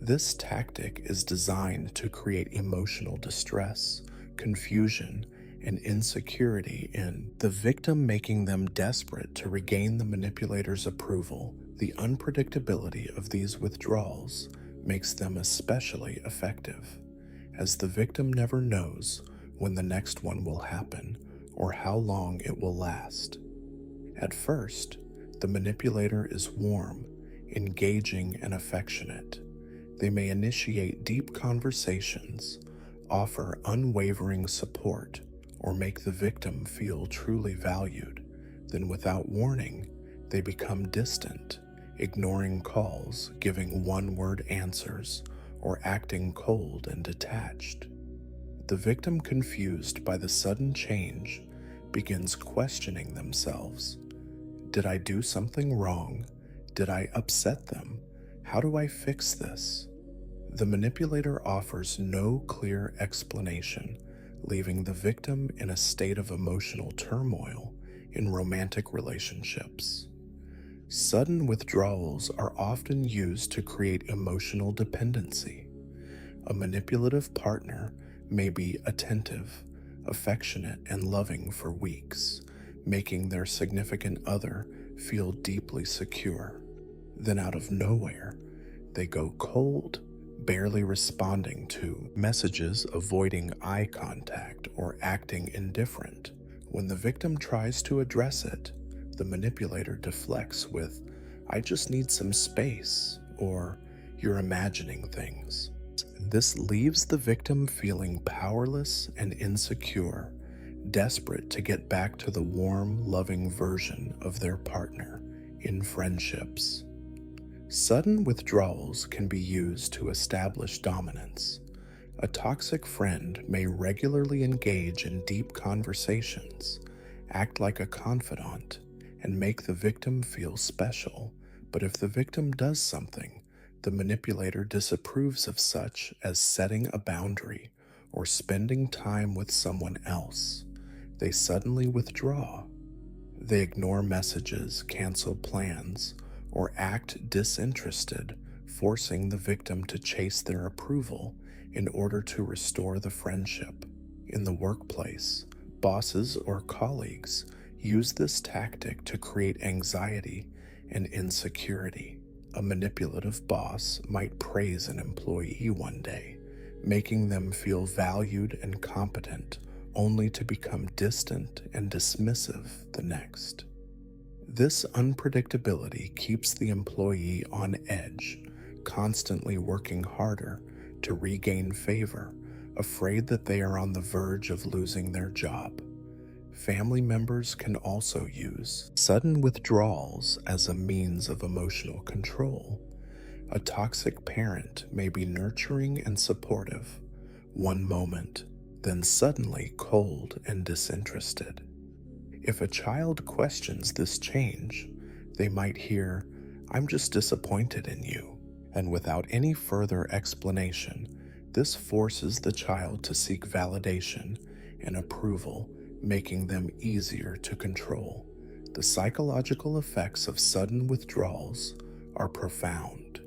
This tactic is designed to create emotional distress, confusion, and insecurity in the victim, making them desperate to regain the manipulator's approval. The unpredictability of these withdrawals makes them especially effective, as the victim never knows when the next one will happen or how long it will last. At first, the manipulator is warm, engaging, and affectionate. They may initiate deep conversations, offer unwavering support, or make the victim feel truly valued. Then, without warning, they become distant, ignoring calls, giving one-word answers, or acting cold and detached. The victim, confused by the sudden change, begins questioning themselves. Did I do something wrong? Did I upset them? How do I fix this? The manipulator offers no clear explanation, leaving the victim in a state of emotional turmoil in romantic relationships. Sudden withdrawals are often used to create emotional dependency. A manipulative partner may be attentive, affectionate, and loving for weeks, making their significant other feel deeply secure. Then, out of nowhere, they go cold, barely responding to messages, avoiding eye contact, or acting indifferent. When the victim tries to address it, the manipulator deflects with, "I just need some space," or "You're imagining things." This leaves the victim feeling powerless and insecure, desperate to get back to the warm, loving version of their partner in friendships. Sudden withdrawals can be used to establish dominance. A toxic friend may regularly engage in deep conversations, act like a confidant, and make the victim feel special. But if the victim does something the manipulator disapproves of, such as setting a boundary or spending time with someone else, they suddenly withdraw. They ignore messages, cancel plans, or act disinterested, forcing the victim to chase their approval in order to restore the friendship. In the workplace, bosses or colleagues use this tactic to create anxiety and insecurity. A manipulative boss might praise an employee one day, making them feel valued and competent, only to become distant and dismissive the next. This unpredictability keeps the employee on edge, constantly working harder to regain favor, afraid that they are on the verge of losing their job. Family members can also use sudden withdrawals as a means of emotional control. A toxic parent may be nurturing and supportive one moment, then suddenly cold and disinterested. If a child questions this change, they might hear, "I'm just disappointed in you," and without any further explanation, this forces the child to seek validation and approval, making them easier to control. The psychological effects of sudden withdrawals are profound.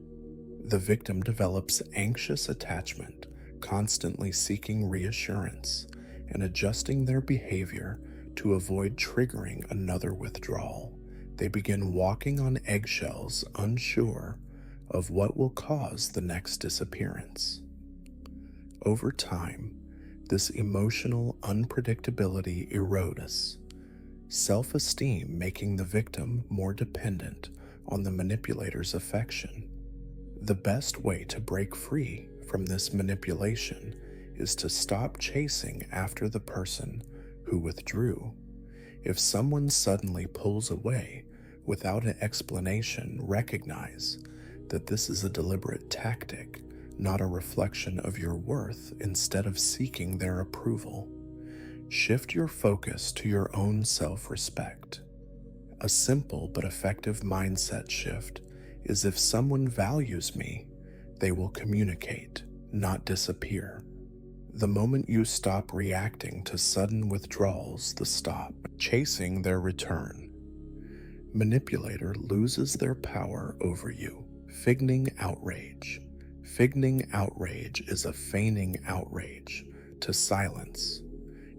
The victim develops anxious attachment, constantly seeking reassurance and adjusting their behavior to avoid triggering another withdrawal. They begin walking on eggshells, unsure of what will cause the next disappearance. Over time, this emotional unpredictability erodes self-esteem, making the victim more dependent on the manipulator's affection. The best way to break free from this manipulation is to stop chasing after the person who withdrew. If someone suddenly pulls away without an explanation, recognize that this is a deliberate tactic, not a reflection of your worth. Instead of seeking their approval, shift your focus to your own self-respect. A simple but effective mindset shift is, if someone values me, they will communicate. not disappear. The moment you stop reacting to sudden withdrawals, the stop chasing their return, manipulator loses their power over you. Feigning outrage. Feigning outrage is a feigning outrage to silence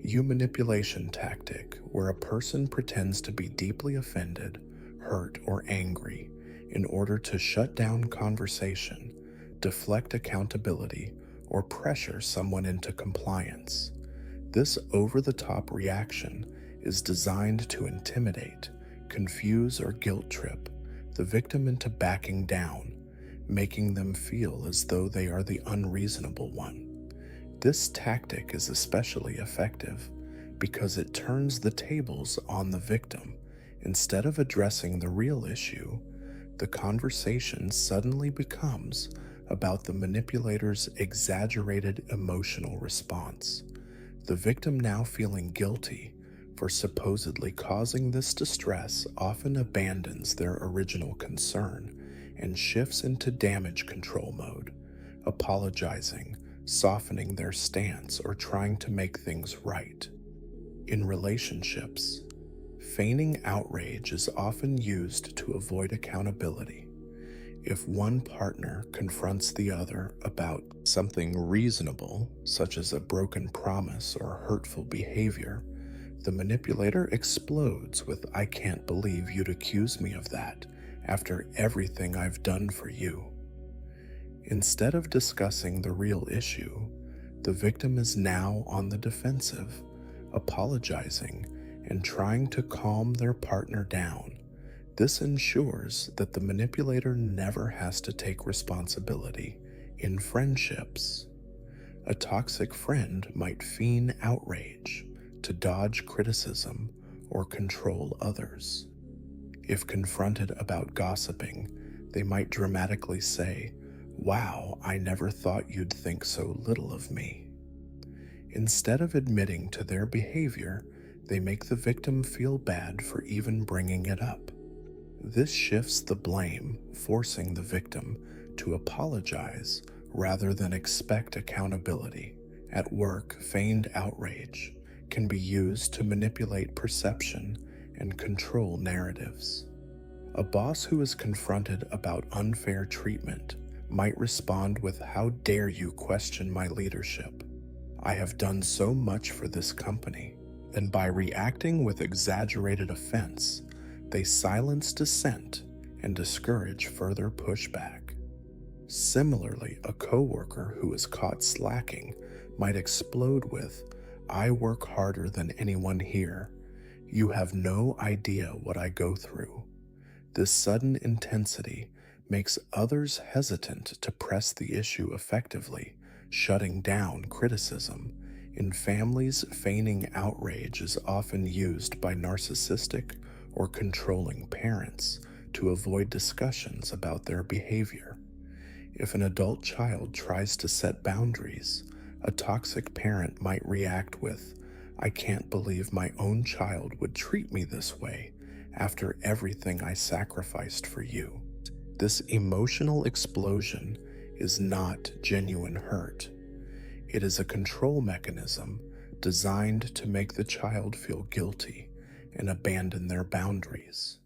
you manipulation tactic where a person pretends to be deeply offended, hurt, or angry in order to shut down conversation, deflect accountability, or pressure someone into compliance. This over-the-top reaction is designed to intimidate, confuse, or guilt trip the victim into backing down, making them feel as though they are the unreasonable one. This tactic is especially effective because it turns the tables on the victim. Instead of addressing the real issue, the conversation suddenly becomes about the manipulator's exaggerated emotional response. The victim, now feeling guilty for supposedly causing this distress, often abandons their original concern and shifts into damage control mode, apologizing, softening their stance, or trying to make things right. In relationships, feigning outrage is often used to avoid accountability. If one partner confronts the other about something reasonable, such as a broken promise or hurtful behavior, the manipulator explodes with, "I can't believe you'd accuse me of that after everything I've done for you." Instead of discussing the real issue, the victim is now on the defensive, apologizing and trying to calm their partner down. This ensures that the manipulator never has to take responsibility. In friendships, a toxic friend might feign outrage to dodge criticism or control others. If confronted about gossiping, they might dramatically say, "Wow, I never thought you'd think so little of me." Instead of admitting to their behavior, they make the victim feel bad for even bringing it up. This shifts the blame, forcing the victim to apologize rather than expect accountability. At work, feigned outrage can be used to manipulate perception and control narratives. A boss who is confronted about unfair treatment might respond with, "How dare you question my leadership? I have done so much for this company." And by reacting with exaggerated offense, they silence dissent and discourage further pushback. Similarly, a coworker who is caught slacking might explode with, "I work harder than anyone here. You have no idea what I go through." This sudden intensity makes others hesitant to press the issue effectively, shutting down criticism. In families, feigning outrage is often used by narcissistic or controlling parents to avoid discussions about their behavior. If an adult child tries to set boundaries, a toxic parent might react with, "I can't believe my own child would treat me this way after everything I sacrificed for you." This emotional explosion is not genuine hurt. It is a control mechanism designed to make the child feel guilty and abandon their boundaries.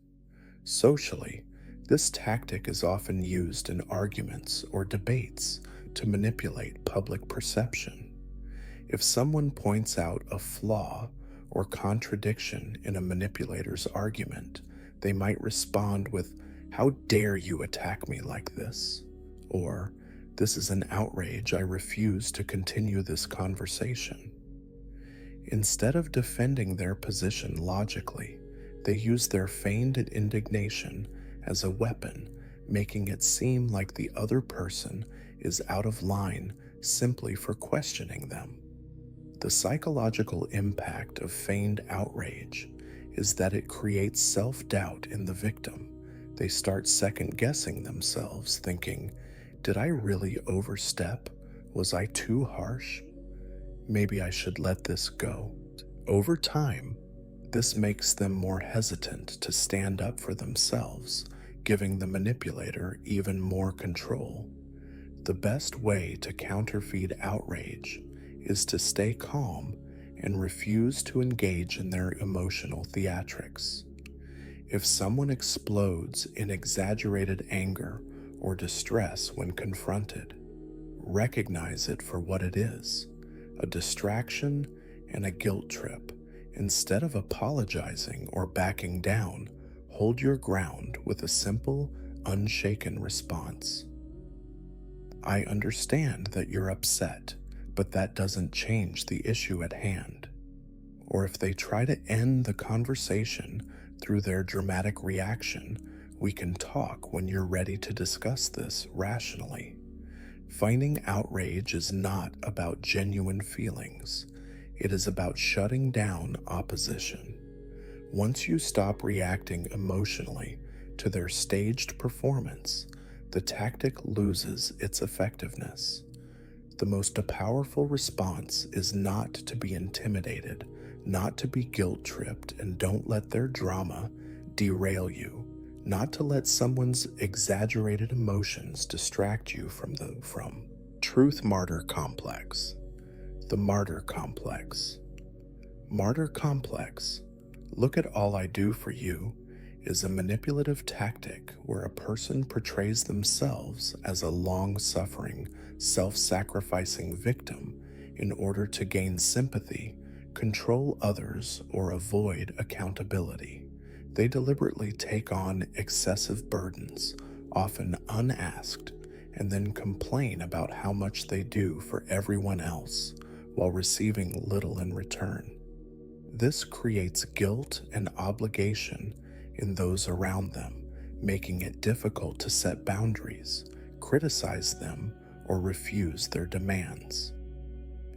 Socially, this tactic is often used in arguments or debates to manipulate public perception. If someone points out a flaw or contradiction in a manipulator's argument, they might respond with, "How dare you attack me like this?" Or, "This is an outrage. I refuse to continue this conversation." Instead of defending their position logically, they use their feigned indignation as a weapon, making it seem like the other person is out of line simply for questioning them. The psychological impact of feigned outrage is that it creates self-doubt in the victim. They start second-guessing themselves, thinking, "Did I really overstep? Was I too harsh? Maybe I should let this go." Over time, this makes them more hesitant to stand up for themselves, giving the manipulator even more control. The best way to counterfeit outrage is to stay calm and refuse to engage in their emotional theatrics. If someone explodes in exaggerated anger or distress when confronted, recognize it for what it is, a distraction and a guilt trip. Instead of apologizing or backing down, hold your ground with a simple, unshaken response. I understand that you're upset, but that doesn't change the issue at hand. Or if they try to end the conversation through their dramatic reaction, we can talk when you're ready to discuss this rationally. Finding outrage is not about genuine feelings. It is about shutting down opposition. Once you stop reacting emotionally to their staged performance, the tactic loses its effectiveness. The most powerful response is not to be intimidated, not to be guilt-tripped, and don't let their drama derail you, not to let someone's exaggerated emotions distract you from truth martyr complex. The martyr complex. Martyr complex, look at all I do for you, is a manipulative tactic where a person portrays themselves as a long-suffering, self-sacrificing victim in order to gain sympathy, control others, or avoid accountability. They deliberately take on excessive burdens, often unasked, and then complain about how much they do for everyone else while receiving little in return. This creates guilt and obligation in those around them, making it difficult to set boundaries, criticize them, or refuse their demands.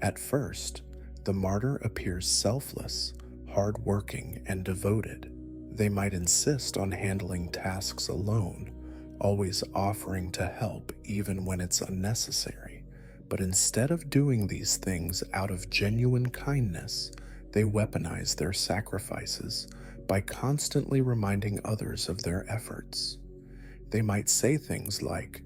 At first, the martyr appears selfless, hardworking, and devoted. They might insist on handling tasks alone, always offering to help even when it's unnecessary. But instead of doing these things out of genuine kindness, they weaponize their sacrifices by constantly reminding others of their efforts. They might say things like,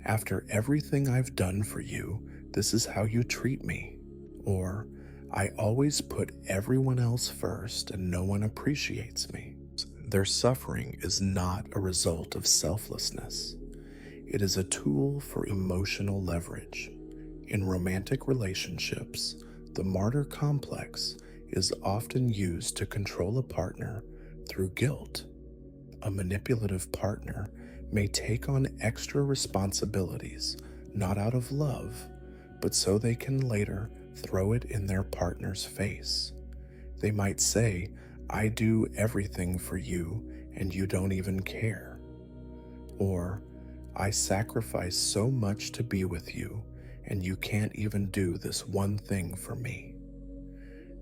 "After everything I've done for you, this is how you treat me," or "I always put everyone else first and no one appreciates me." Their suffering is not a result of selflessness. It is a tool for emotional leverage. In romantic relationships, the martyr complex is often used to control a partner through guilt. A manipulative partner may take on extra responsibilities, not out of love, but so they can later throw it in their partner's face. They might say, "I do everything for you and you don't even care." Or, "I sacrifice so much to be with you and you can't even do this one thing for me."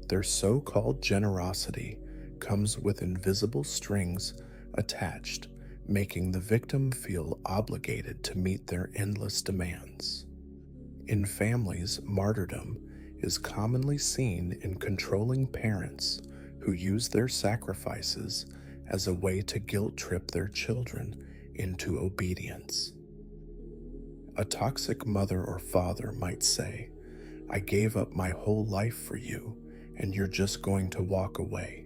Their so-called generosity comes with invisible strings attached, making the victim feel obligated to meet their endless demands. In families, martyrdom is commonly seen in controlling parents who use their sacrifices as a way to guilt-trip their children into obedience. A toxic mother or father might say, "I gave up my whole life for you, and you're just going to walk away."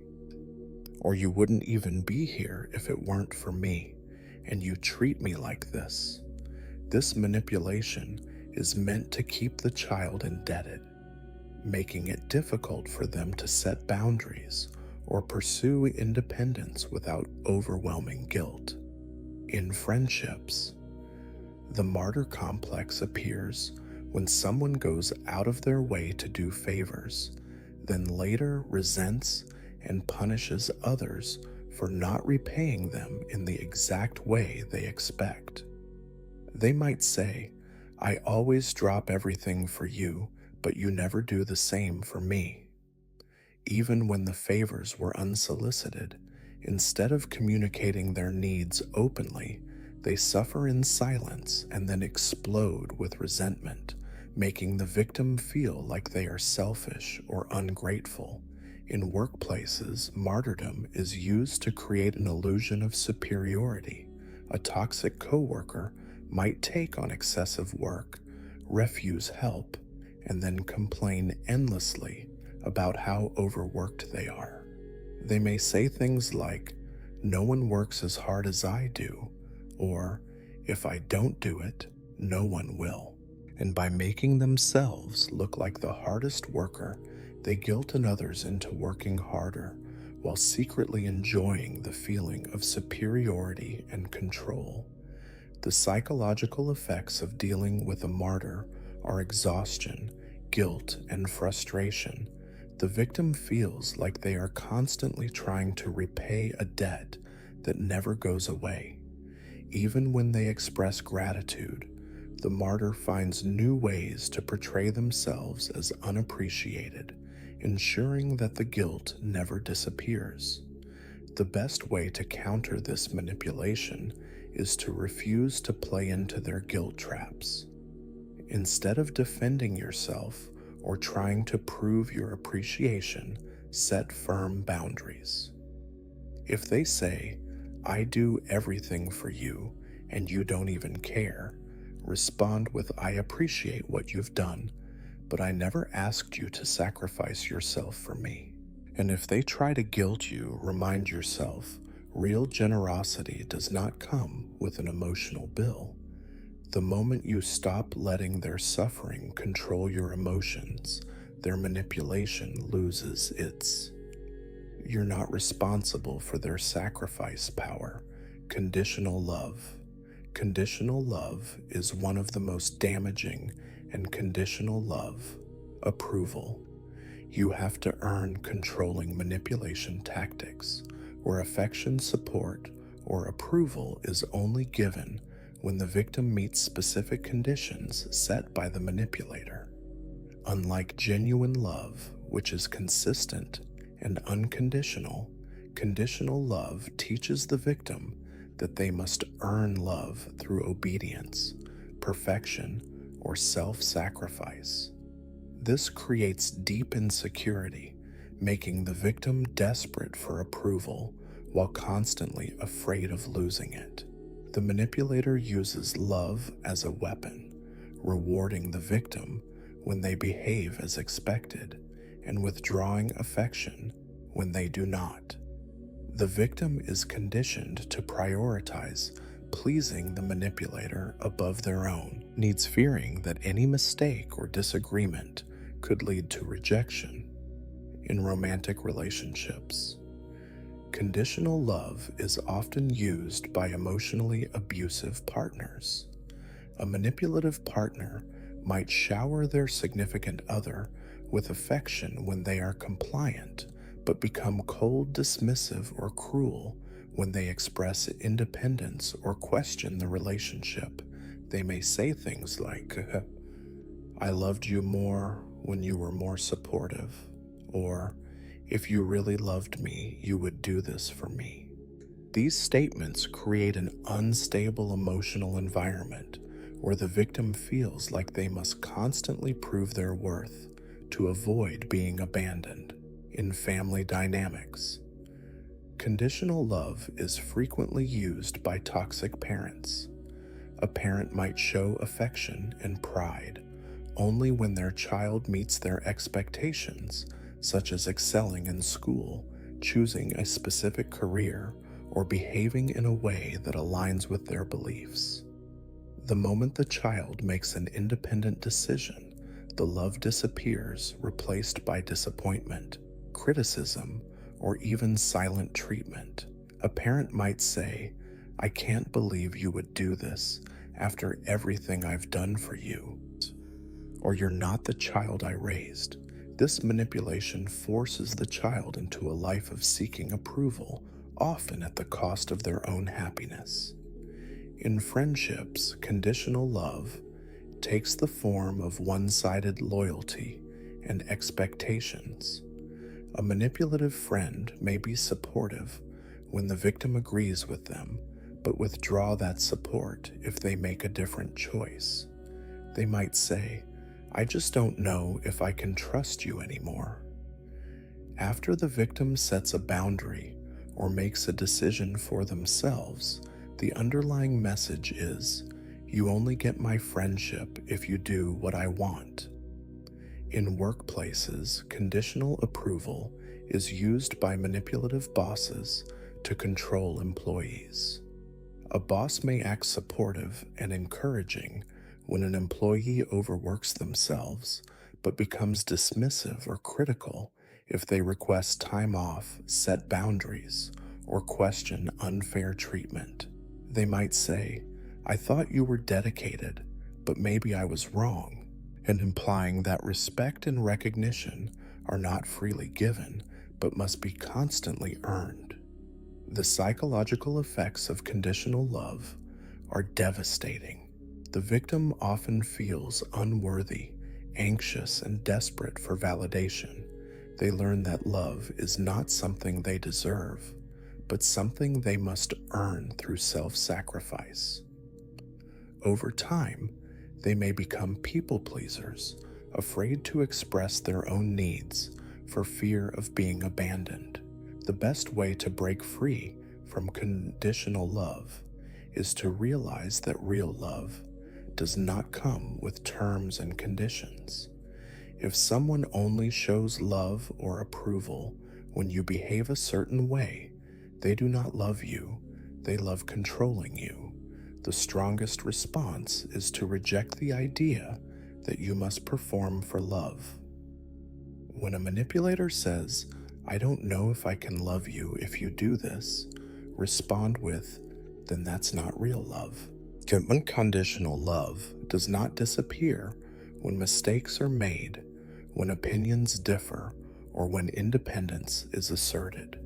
Or, "You wouldn't even be here if it weren't for me, and you treat me like this." This manipulation is meant to keep the child indebted, making it difficult for them to set boundaries or pursue independence without overwhelming guilt. In friendships, the martyr complex appears when someone goes out of their way to do favors, then later resents and punishes others for not repaying them in the exact way they expect. They might say, "I always drop everything for you, but you never do the same for me." Even when the favors were unsolicited, instead of communicating their needs openly, they suffer in silence and then explode with resentment, making the victim feel like they are selfish or ungrateful. In workplaces, martyrdom is used to create an illusion of superiority. A toxic coworker might take on excessive work, refuse help, and then complain endlessly about how overworked they are. They may say things like, "No one works as hard as I do," or "If I don't do it, no one will." And by making themselves look like the hardest worker, they guilt others into working harder while secretly enjoying the feeling of superiority and control. The psychological effects of dealing with a martyr are exhaustion, guilt, and frustration. The victim feels like they are constantly trying to repay a debt that never goes away. Even when they express gratitude, the martyr finds new ways to portray themselves as unappreciated, ensuring that the guilt never disappears. The best way to counter this manipulation is to refuse to play into their guilt traps. Instead of defending yourself or trying to prove your appreciation, set firm boundaries. If they say, "I do everything for you and you don't even care," respond with, "I appreciate what you've done, but I never asked you to sacrifice yourself for me." And if they try to guilt you, remind yourself, real generosity does not come with an emotional bill. The moment you stop letting their suffering control your emotions, their manipulation loses its. You're not responsible for their sacrifice power. Conditional love. Conditional love is one of the most damaging, and conditional love, approval. You have to earn controlling manipulation tactics, where affection, support, or approval is only given when the victim meets specific conditions set by the manipulator. Unlike genuine love, which is consistent and unconditional, conditional love teaches the victim that they must earn love through obedience, perfection, or self-sacrifice. This creates deep insecurity, making the victim desperate for approval while constantly afraid of losing it. The manipulator uses love as a weapon, rewarding the victim when they behave as expected and withdrawing affection when they do not. The victim is conditioned to prioritize pleasing the manipulator above their own needs, fearing that any mistake or disagreement could lead to rejection. In romantic relationships, conditional love is often used by emotionally abusive partners. A manipulative partner might shower their significant other with affection when they are compliant, but become cold, dismissive, or cruel when they express independence or question the relationship. They may say things like, "I loved you more when you were more supportive," or "If you really loved me, you would do this for me." These statements create an unstable emotional environment where the victim feels like they must constantly prove their worth to avoid being abandoned. In family dynamics, conditional love is frequently used by toxic parents. A parent might show affection and pride only when their child meets their expectations, such as excelling in school, choosing a specific career, or behaving in a way that aligns with their beliefs. The moment the child makes an independent decision, the love disappears, replaced by disappointment, criticism, or even silent treatment. A parent might say, "I can't believe you would do this after everything I've done for you," or "You're not the child I raised." This manipulation forces the child into a life of seeking approval, often at the cost of their own happiness. In friendships, conditional love takes the form of one-sided loyalty and expectations. A manipulative friend may be supportive when the victim agrees with them, but withdraw that support if they make a different choice. They might say, "I just don't know if I can trust you anymore." After the victim sets a boundary or makes a decision for themselves, the underlying message is, You only get my friendship if you do what I want. In workplaces, conditional approval is used by manipulative bosses to control employees. A boss may act supportive and encouraging when an employee overworks themselves, but becomes dismissive or critical if they request time off, set boundaries, or question unfair treatment. They might say, "I thought you were dedicated, but maybe I was wrong," and implying that respect and recognition are not freely given, but must be constantly earned. The psychological effects of conditional love are devastating. The victim often feels unworthy, anxious, and desperate for validation. They learn that love is not something they deserve, but something they must earn through self-sacrifice. Over time, they may become people pleasers, afraid to express their own needs for fear of being abandoned. The best way to break free from conditional love is to realize that real love does not come with terms and conditions. If someone only shows love or approval when you behave a certain way, they do not love you, they love controlling you. The strongest response is to reject the idea that you must perform for love. When a manipulator says, "I don't know if I can love you if you do this," respond with, "Then that's not real love." Unconditional love does not disappear when mistakes are made, when opinions differ, or when independence is asserted.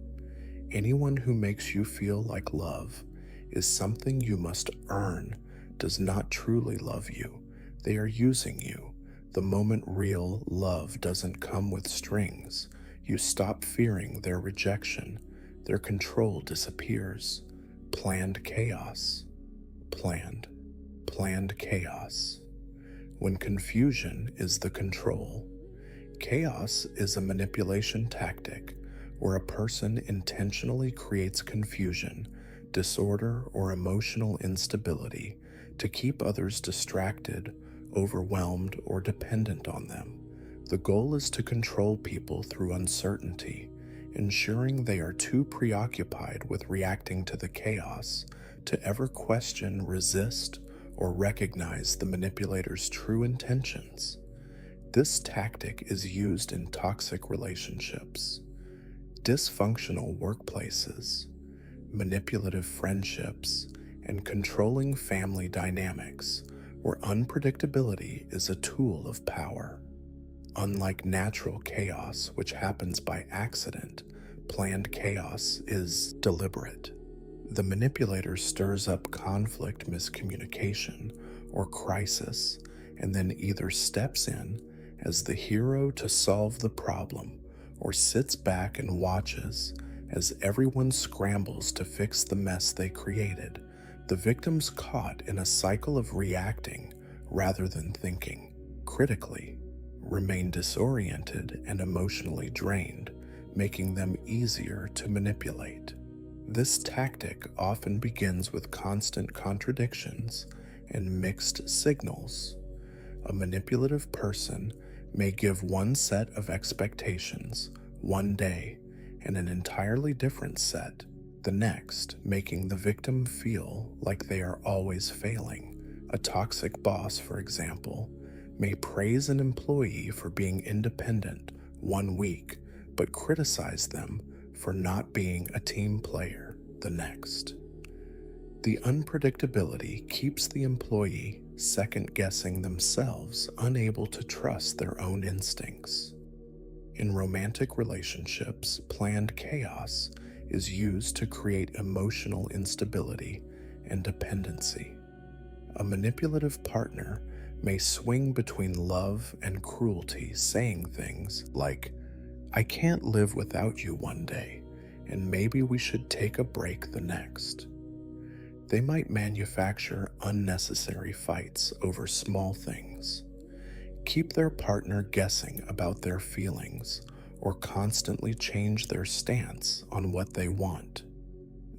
Anyone who makes you feel like love is something you must earn does not truly love you. They are using you. The moment real love doesn't come with strings, you stop fearing their rejection. Their control disappears. Planned chaos. Planned chaos. When confusion is the control. Chaos is a manipulation tactic where a person intentionally creates confusion, disorder, or emotional instability to keep others distracted, overwhelmed, or dependent on them. The goal is to control people through uncertainty, ensuring they are too preoccupied with reacting to the chaos to ever question, resist, or recognize the manipulator's true intentions. This tactic is used in toxic relationships, dysfunctional workplaces, manipulative friendships, and controlling family dynamics, where unpredictability is a tool of power. Unlike natural chaos, which happens by accident, planned chaos is deliberate. The manipulator stirs up conflict, miscommunication, or crisis, and then either steps in as the hero to solve the problem or sits back and watches as everyone scrambles to fix the mess they created. The victim's caught in a cycle of reacting rather than thinking critically, remain disoriented and emotionally drained, making them easier to manipulate. This tactic often begins with constant contradictions and mixed signals. A manipulative person may give one set of expectations one day and an entirely different set the next, making the victim feel like they are always failing. A toxic boss, for example, may praise an employee for being independent one week, but criticize them for not being a team player the next. The unpredictability keeps the employee second-guessing themselves, unable to trust their own instincts. In romantic relationships, planned chaos is used to create emotional instability and dependency. A manipulative partner may swing between love and cruelty, saying things like, "I can't live without you one day, and maybe we should take a break the next." They might manufacture unnecessary fights over small things, keep their partner guessing about their feelings, or constantly change their stance on what they want.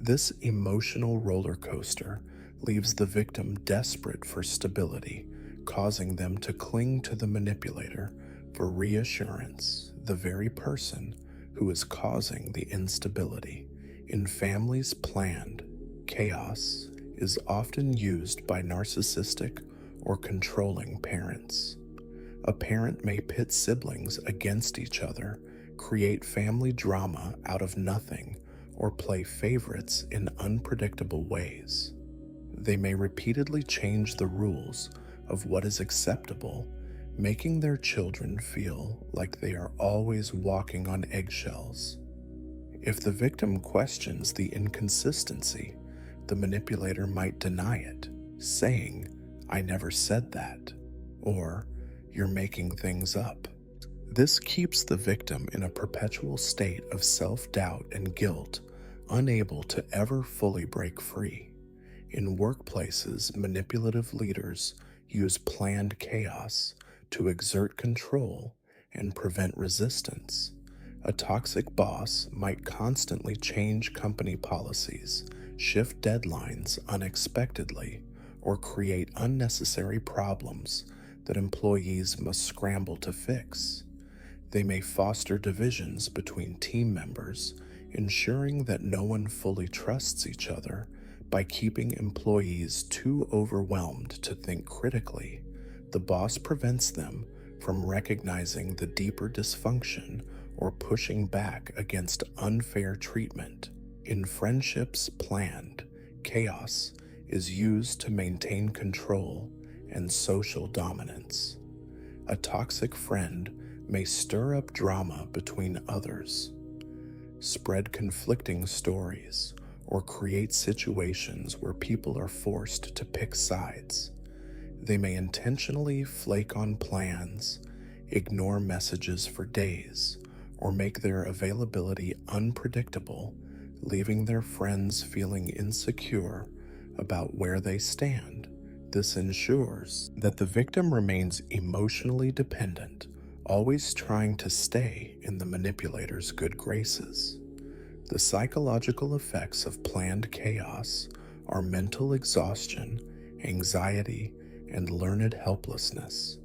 This emotional roller coaster leaves the victim desperate for stability, causing them to cling to the manipulator for reassurance, the very person who is causing the instability. In families planned, chaos is often used by narcissistic or controlling parents. A parent may pit siblings against each other, create family drama out of nothing, or play favorites in unpredictable ways. They may repeatedly change the rules of what is acceptable, making their children feel like they are always walking on eggshells. If the victim questions the inconsistency, the manipulator might deny it, saying, "I never said that," or "You're making things up." This keeps the victim in a perpetual state of self-doubt and guilt, unable to ever fully break free. In workplaces, manipulative leaders use planned chaos to exert control and prevent resistance. A toxic boss might constantly change company policies, shift deadlines unexpectedly, or create unnecessary problems that employees must scramble to fix. They may foster divisions between team members, ensuring that no one fully trusts each other by keeping employees too overwhelmed to think critically. The boss prevents them from recognizing the deeper dysfunction or pushing back against unfair treatment. In friendships planned, chaos is used to maintain control and social dominance. A toxic friend may stir up drama between others, spread conflicting stories, or create situations where people are forced to pick sides. They may intentionally flake on plans, ignore messages for days, or make their availability unpredictable, leaving their friends feeling insecure about where they stand. This ensures that the victim remains emotionally dependent, always trying to stay in the manipulator's good graces. The psychological effects of planned chaos are mental exhaustion, anxiety, and learned helplessness.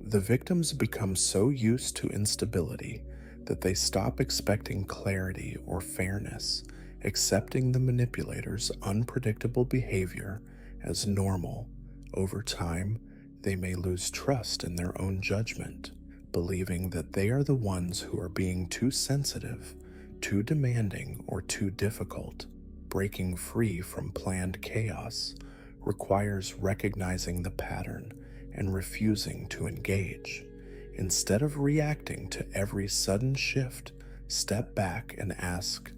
The victims become so used to instability that they stop expecting clarity or fairness, accepting the manipulator's unpredictable behavior as normal. Over time, they may lose trust in their own judgment, believing that they are the ones who are being too sensitive, too demanding, or too difficult. Breaking free from planned chaos requires recognizing the pattern and refusing to engage. Instead of reacting to every sudden shift, step back and ask,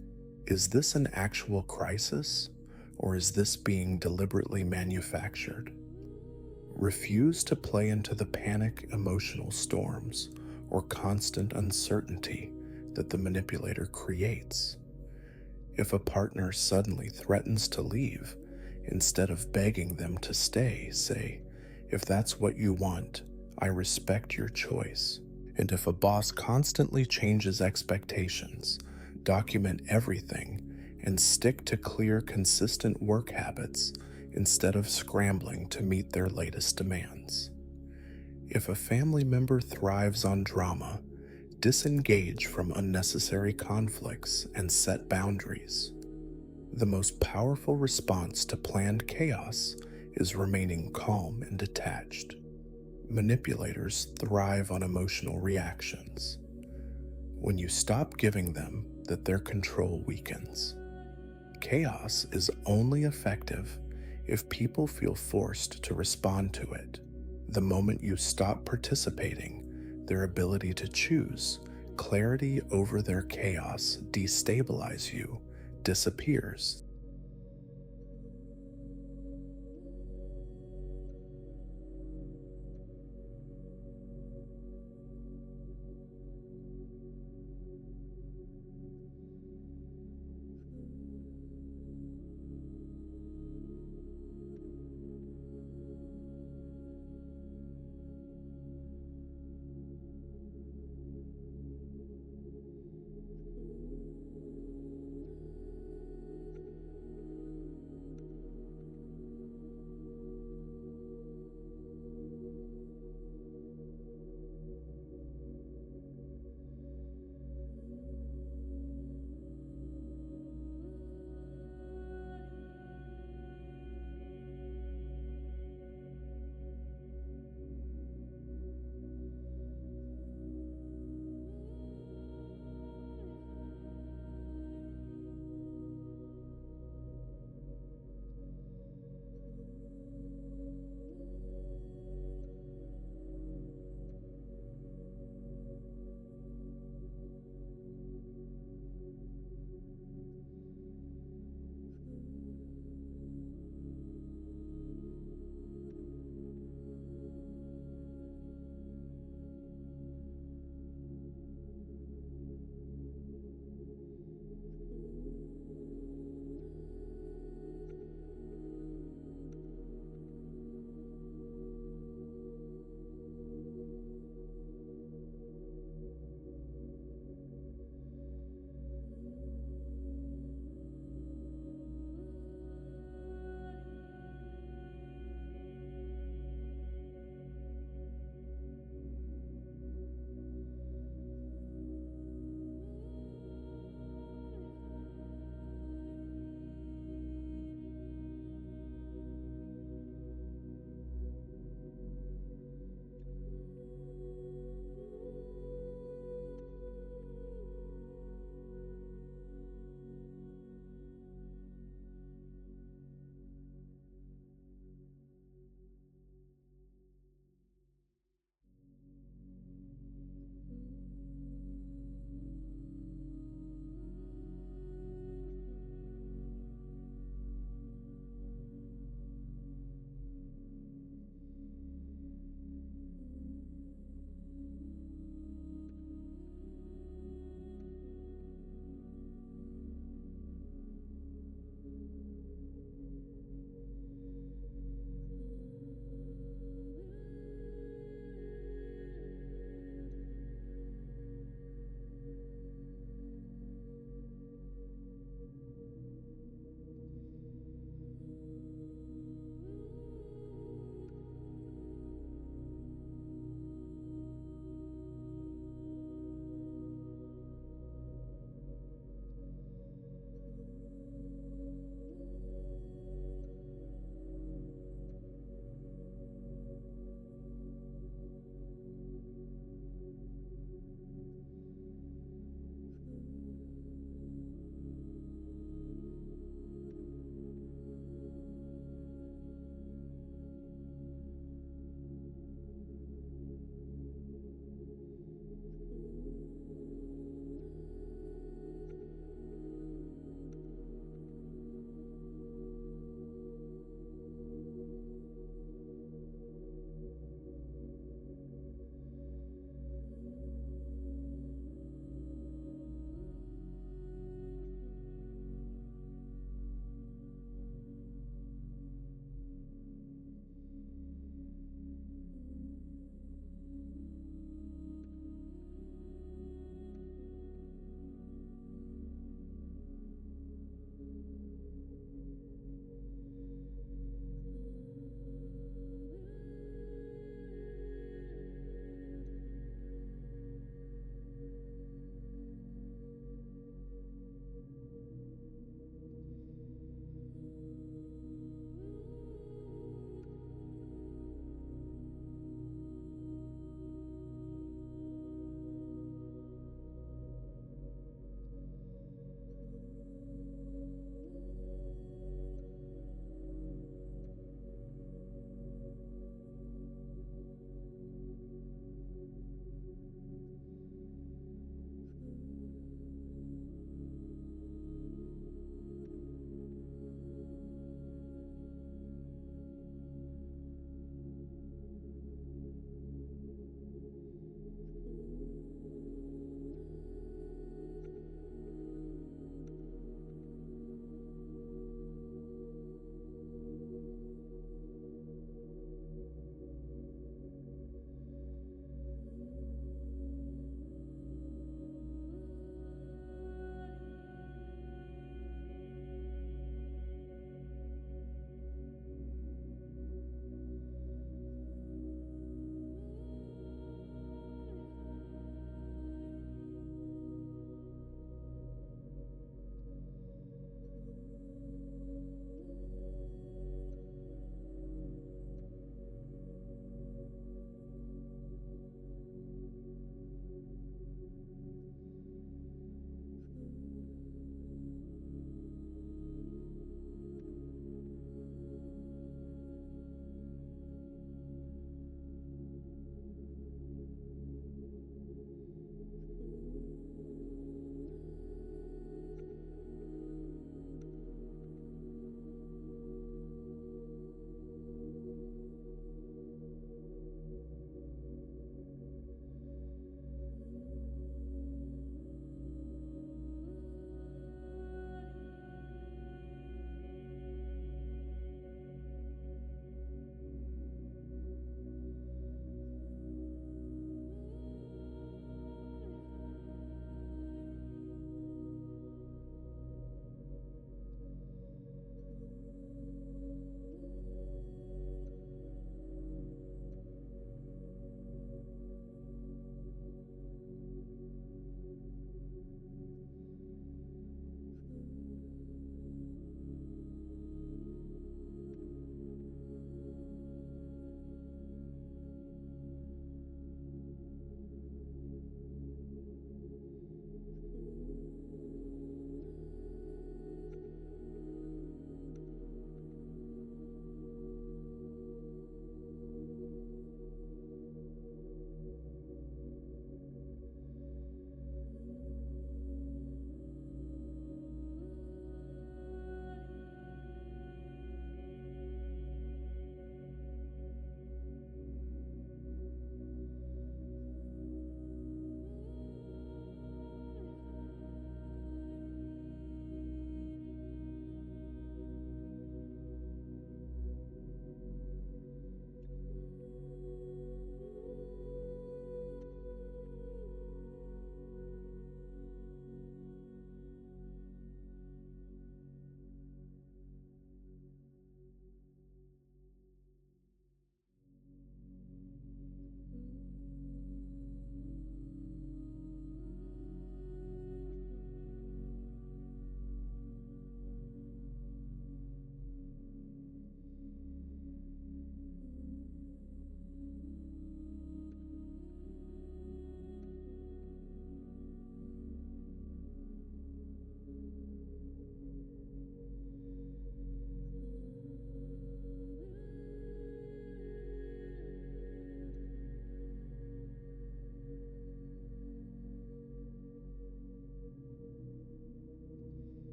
is this an actual crisis, or is this being deliberately manufactured? Refuse to play into the panic emotional storms or constant uncertainty that the manipulator creates. If a partner suddenly threatens to leave, instead of begging them to stay, say, "If that's what you want, I respect your choice." And if a boss constantly changes expectations, document everything and stick to clear, consistent work habits instead of scrambling to meet their latest demands. If a family member thrives on drama, disengage from unnecessary conflicts and set boundaries. The most powerful response to planned chaos is remaining calm and detached. Manipulators thrive on emotional reactions. When you stop giving them that, their control weakens. Chaos is only effective if people feel forced to respond to it. The moment you stop participating, their ability to choose clarity over their chaos, destabilize you, disappears.